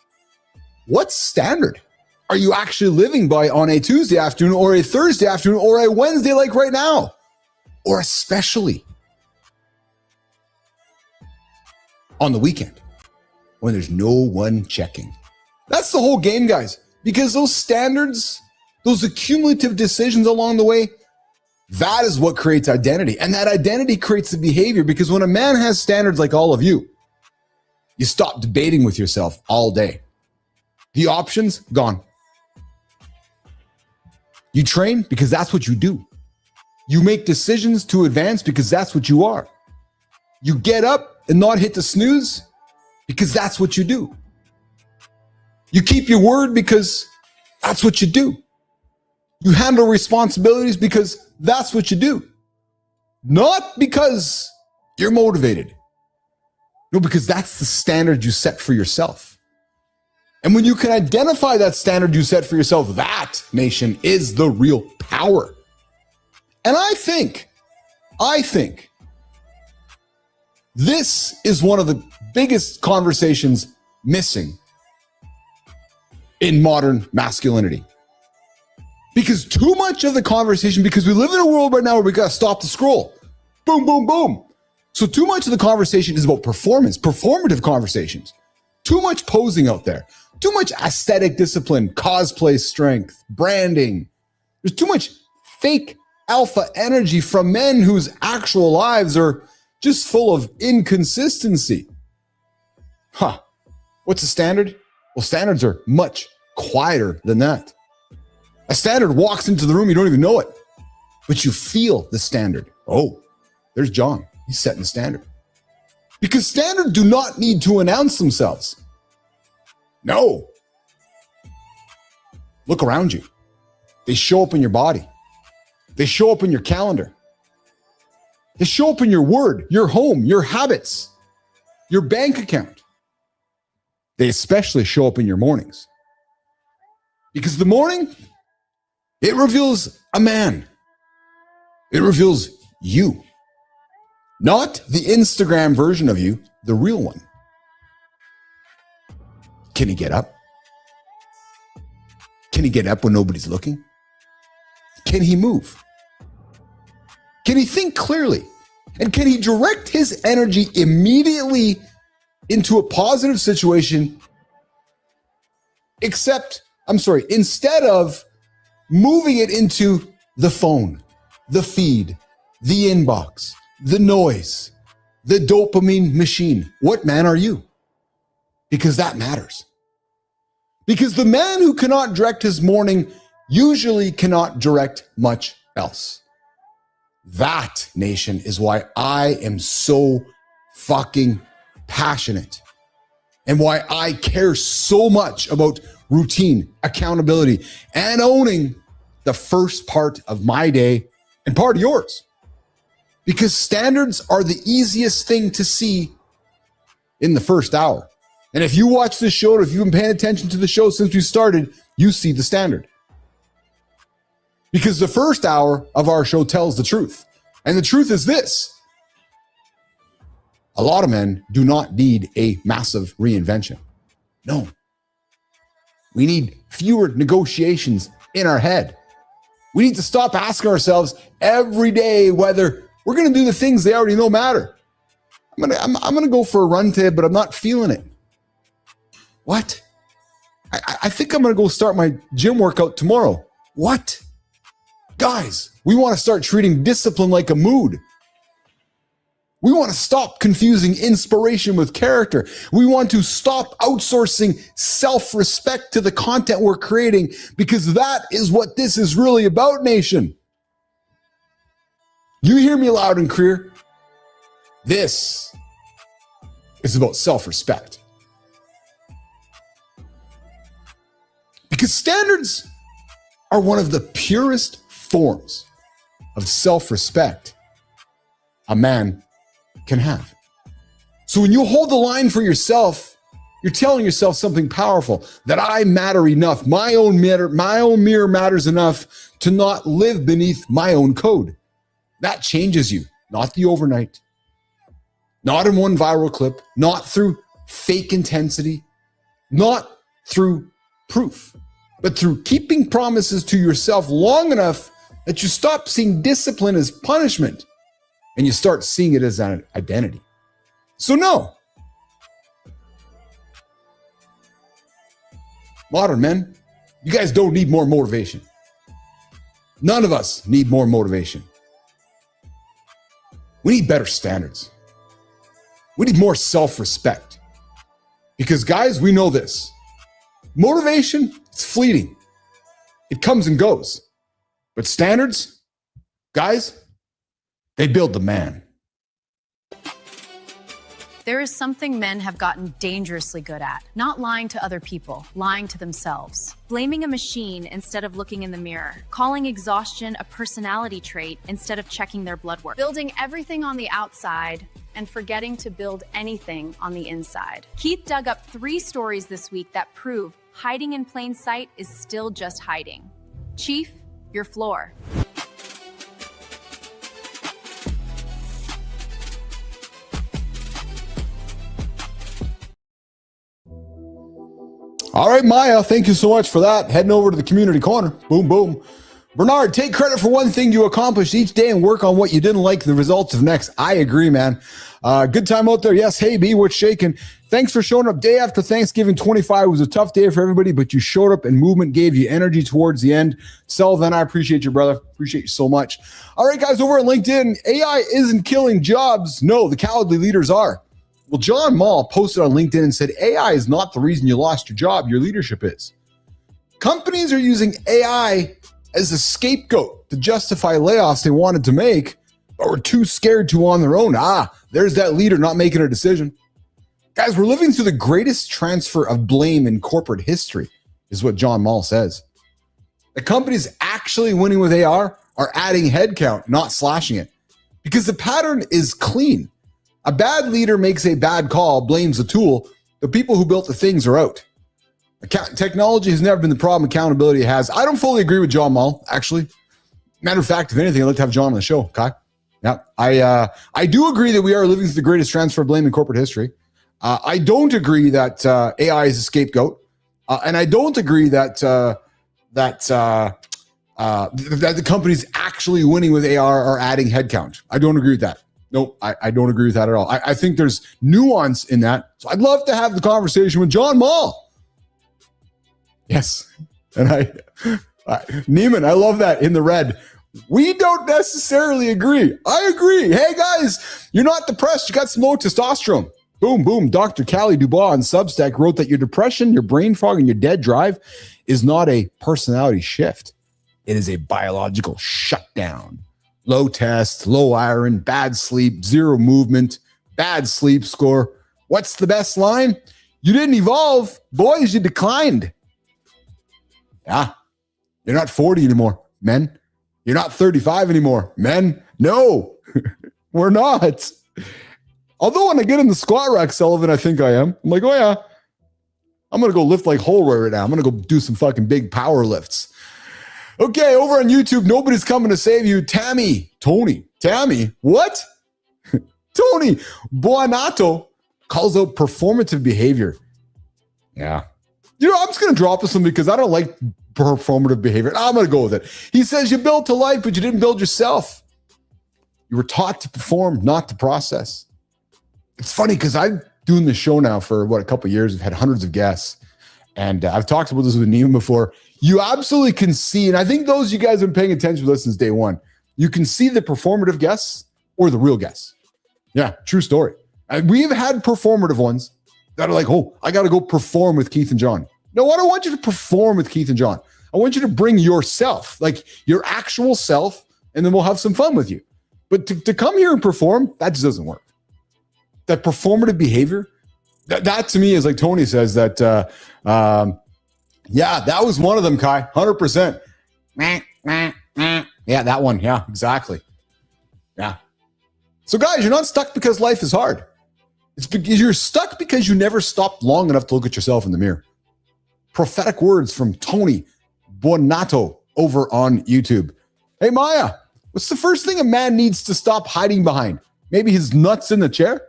What standard are you actually living by on a Tuesday afternoon or a Thursday afternoon or a Wednesday like right now? Or especially on the weekend when there's no one checking? That's the whole game, guys. Because those standards, those accumulative decisions along the way, that is what creates identity. And that identity creates the behavior, because when a man has standards like all of you, you stop debating with yourself all day. The options, gone. You train because that's what you do. You make decisions to advance because that's what you are. You get up and not hit the snooze because that's what you do. You keep your word because that's what you do. You handle responsibilities because that's what you do. Not because you're motivated. No, because that's the standard you set for yourself. And when you can identify that standard you set for yourself, that, nation, is the real power. And I think this is one of the biggest conversations missing in modern masculinity. Because too much of the conversation, because we live in a world right now where we got to stop the scroll. Boom, boom, boom. So too much of the conversation is about performance, performative conversations. Too much posing out there. Too much aesthetic discipline, cosplay strength, branding. There's too much fake alpha energy from men whose actual lives are just full of inconsistency. What's the standard? Well, standards are much quieter than that. A standard walks into the room, you don't even know it, but you feel the standard. Oh, there's John. He's setting the standard. Because standards do not need to announce themselves. No. Look around you. They show up in your body. They show up in your calendar. They show up in your word, your home, your habits, your bank account. They especially show up in your mornings. Because the morning, it reveals a man. It reveals you. Not the Instagram version of you, the real one. Can he get up? Can he get up when nobody's looking? Can he move? Can he think clearly? And can he direct his energy immediately into a positive situation? Instead of moving it into the phone, the feed, the inbox, the noise, the dopamine machine. What man are you? Because that matters. Because the man who cannot direct his morning usually cannot direct much else. That, nation, is why I am so fucking passionate and why I care so much about routine, accountability, and owning the first part of my day and part of yours. Because standards are the easiest thing to see in the first hour. And if you watch this show, if you've been paying attention to the show since we started, you see the standard. Because the first hour of our show tells the truth. And the truth is this. A lot of men do not need a massive reinvention. No. We need fewer negotiations in our head. We need to stop asking ourselves every day whether we're going to do the things they already know matter. I'm gonna go for a run today, but I'm not feeling it. What? I think I'm going to go start my gym workout tomorrow. What? Guys, we want to start treating discipline like a mood. We want to stop confusing inspiration with character. We want to stop outsourcing self-respect to the content we're creating, because that is what this is really about, nation. You hear me loud and clear. This is about self-respect. Because standards are one of the purest forms of self-respect a man can have. So when you hold the line for yourself, you're telling yourself something powerful, that I matter enough. My own mirror matters enough to not live beneath my own code. That changes you, not the overnight, not in one viral clip, not through fake intensity, not through proof, but through keeping promises to yourself long enough that you stop seeing discipline as punishment and you start seeing it as an identity. So no. Modern men, you guys don't need more motivation. None of us need more motivation. We need better standards. We need more self-respect. Because guys, we know this. Motivation, it's fleeting. It comes and goes. But standards, guys, they build the man. There is something men have gotten dangerously good at. Not lying to other people, lying to themselves. Blaming a machine instead of looking in the mirror. Calling exhaustion a personality trait instead of checking their blood work. Building everything on the outside and forgetting to build anything on the inside. Keith dug up 3 stories this week that prove hiding in plain sight is still just hiding. Chief, your floor. All right, Maya, thank you so much for that. Heading over to the community corner. Boom, boom. Bernard, take credit for one thing you accomplished each day and work on what you didn't like the results of next. I agree, man. Good time out there. Yes, hey, B, what's shaking? Thanks for showing up day after Thanksgiving 25. Was a tough day for everybody, but you showed up and movement gave you energy towards the end. Sullivan, I appreciate you, brother. Appreciate you so much. All right, guys, over on LinkedIn, AI isn't killing jobs. No, the cowardly leaders are. Well, John Mall posted on LinkedIn and said, AI is not the reason you lost your job. Your leadership is. Companies are using AI as a scapegoat to justify layoffs they wanted to make, but were too scared to on their own. There's that leader not making a decision. Guys, we're living through the greatest transfer of blame in corporate history, is what John Mall says. The companies actually winning with AR are adding headcount, not slashing it, because the pattern is clean. A bad leader makes a bad call, blames the tool. The people who built the things are out. Technology has never been the problem. Accountability has. I don't fully agree with John Mall, actually. Matter of fact, if anything, I'd like to have John on the show, Kai. Yeah, I do agree that we are living through the greatest transfer of blame in corporate history. I don't agree that AI is a scapegoat, and I don't agree that that the companies actually winning with AR are adding headcount. I don't agree with that. Nope, I don't agree with that at all. I think there's nuance in that. So I'd love to have the conversation with John Mall. Yes, and Neiman, I love that in the red. We don't necessarily agree. I agree. Hey, guys, you're not depressed. You got some low testosterone. Boom, boom. Dr. Callie Dubois on Substack wrote that your depression, your brain fog, and your dead drive is not a personality shift. It is a biological shutdown. Low test, low iron, bad sleep, zero movement, bad sleep score. What's the best line? You didn't evolve. Boys, you declined. Yeah, you're not 40 anymore, men. You're not 35 anymore. Men, no, we're not. Although when I get in the squat rack, Sullivan, I think I am. I'm like, oh yeah, I'm going to go lift like Holroyd right now. I'm going to go do some fucking big power lifts. Okay, over on YouTube, nobody's coming to save you. Tammy, what? Tony Buonato calls out performative behavior. Yeah. You know, I'm just going to drop this one because I don't like performative behavior. I'm going to go with it. He says you built to life, but you didn't build yourself. You were taught to perform, not to process. It's funny because I'm doing this show now for a couple of years. We've had hundreds of guests, and I've talked about this with Neiman before. You absolutely can see, and I think those you guys have been paying attention to this since day one, you can see the performative guests or the real guests. Yeah, true story. And we've had performative ones that are like, oh, I got to go perform with Keith and John. No, I don't want you to perform with Keith and John. I want you to bring yourself, like your actual self, and then we'll have some fun with you. But to come here and perform, that just doesn't work. That performative behavior, that to me is like Tony says that, yeah, that was one of them, Kai, 100%. Yeah, that one. Yeah, exactly. Yeah. So guys, you're not stuck because life is hard. It's because you're stuck because you never stopped long enough to look at yourself in the mirror. Prophetic words from Tony Buonato over on YouTube. Hey, Maya, what's the first thing a man needs to stop hiding behind? Maybe his nuts in the chair?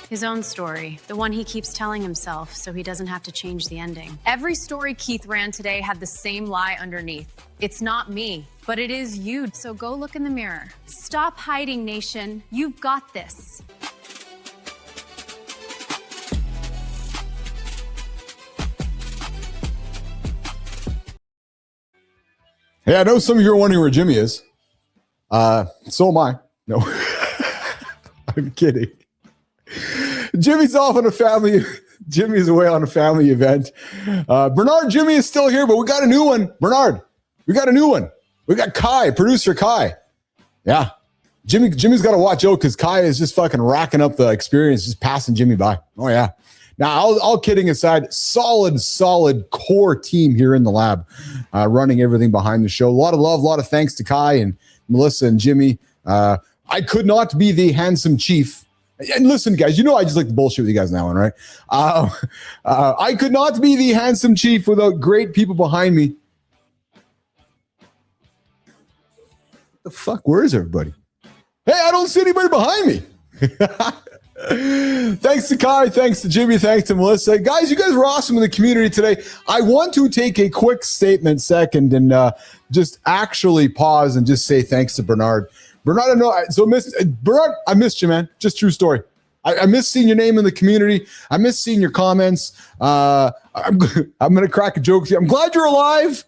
His own story, the one he keeps telling himself so he doesn't have to change the ending. Every story Keith ran today had the same lie underneath. It's not me, but it is you. So go look in the mirror. Stop hiding, nation. You've got this. Hey, I know some of you are wondering where Jimmy is. So am I. No, I'm kidding. Jimmy's off on a family. Jimmy's away on a family event. Bernard, Jimmy is still here, but we got a new one. Bernard, we got a new one. We got Kai, producer Kai. Yeah. Jimmy's got to watch out because Kai is just fucking racking up the experience, just passing Jimmy by. Oh, yeah. Now, all kidding aside, solid core team here in the lab, running everything behind the show. A lot of love, a lot of thanks to Kai and Melissa and Jimmy. I could not be the handsome chief. And listen, guys, you know I just like to bullshit with you guys now, right? I could not be the handsome chief without great people behind me. The fuck? Where is everybody? Hey, I don't see anybody behind me. Thanks to Kai, thanks to Jimmy, thanks to Melissa. Guys, you guys were awesome in the community today. I want to take a quick statement second and just actually pause and just say thanks to Bernard. Bernard, I know. So, Bernard, I missed you, man. Just true story. I miss seeing your name in the community. I miss seeing your comments. I'm going to crack a joke. I'm glad you're alive.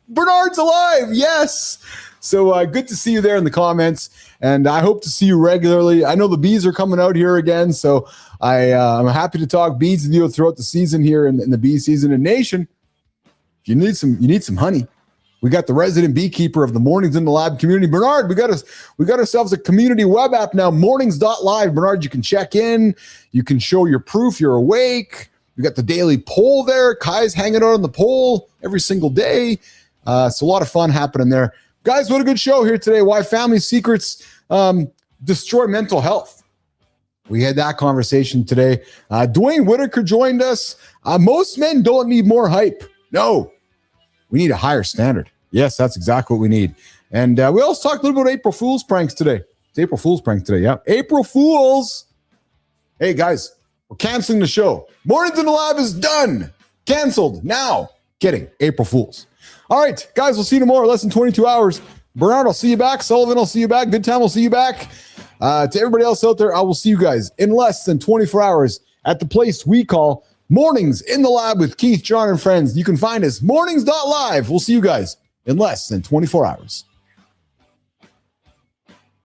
Bernard's alive. Yes. So good to see you there in the comments. And I hope to see you regularly. I know the bees are coming out here again. So I'm happy to talk bees with you throughout the season here in the bee season. And Nation, if you need some honey. We got the resident beekeeper of the Mornings in the Lab community. Bernard, we got ourselves a community web app now, mornings.live. Bernard, you can check in. You can show your proof you're awake. We got the daily poll there. Kai's hanging out on the poll every single day. It's a lot of fun happening there. Guys, what a good show here today. Why family secrets destroy mental health. We had that conversation today. Dwayne Whitaker joined us. Most men don't need more hype. No. We need a higher standard. Yes, that's exactly what we need. And we also talked a little bit about April Fool's pranks today. It's April Fool's prank today, yeah. April Fools. Hey, guys, we're canceling the show. Mornings in the Lab is done. Canceled now. Kidding. April Fools. All right, guys, we'll see you tomorrow. Less than 22 hours. Bernard, I'll see you back. Sullivan, I'll see you back. Good time, I'll see you back. To everybody else out there, I will see you guys in less than 24 hours at the place we call Mornings in the Lab with Keith, John, and friends. You can find us mornings.live. We'll see you guys in less than 24 hours.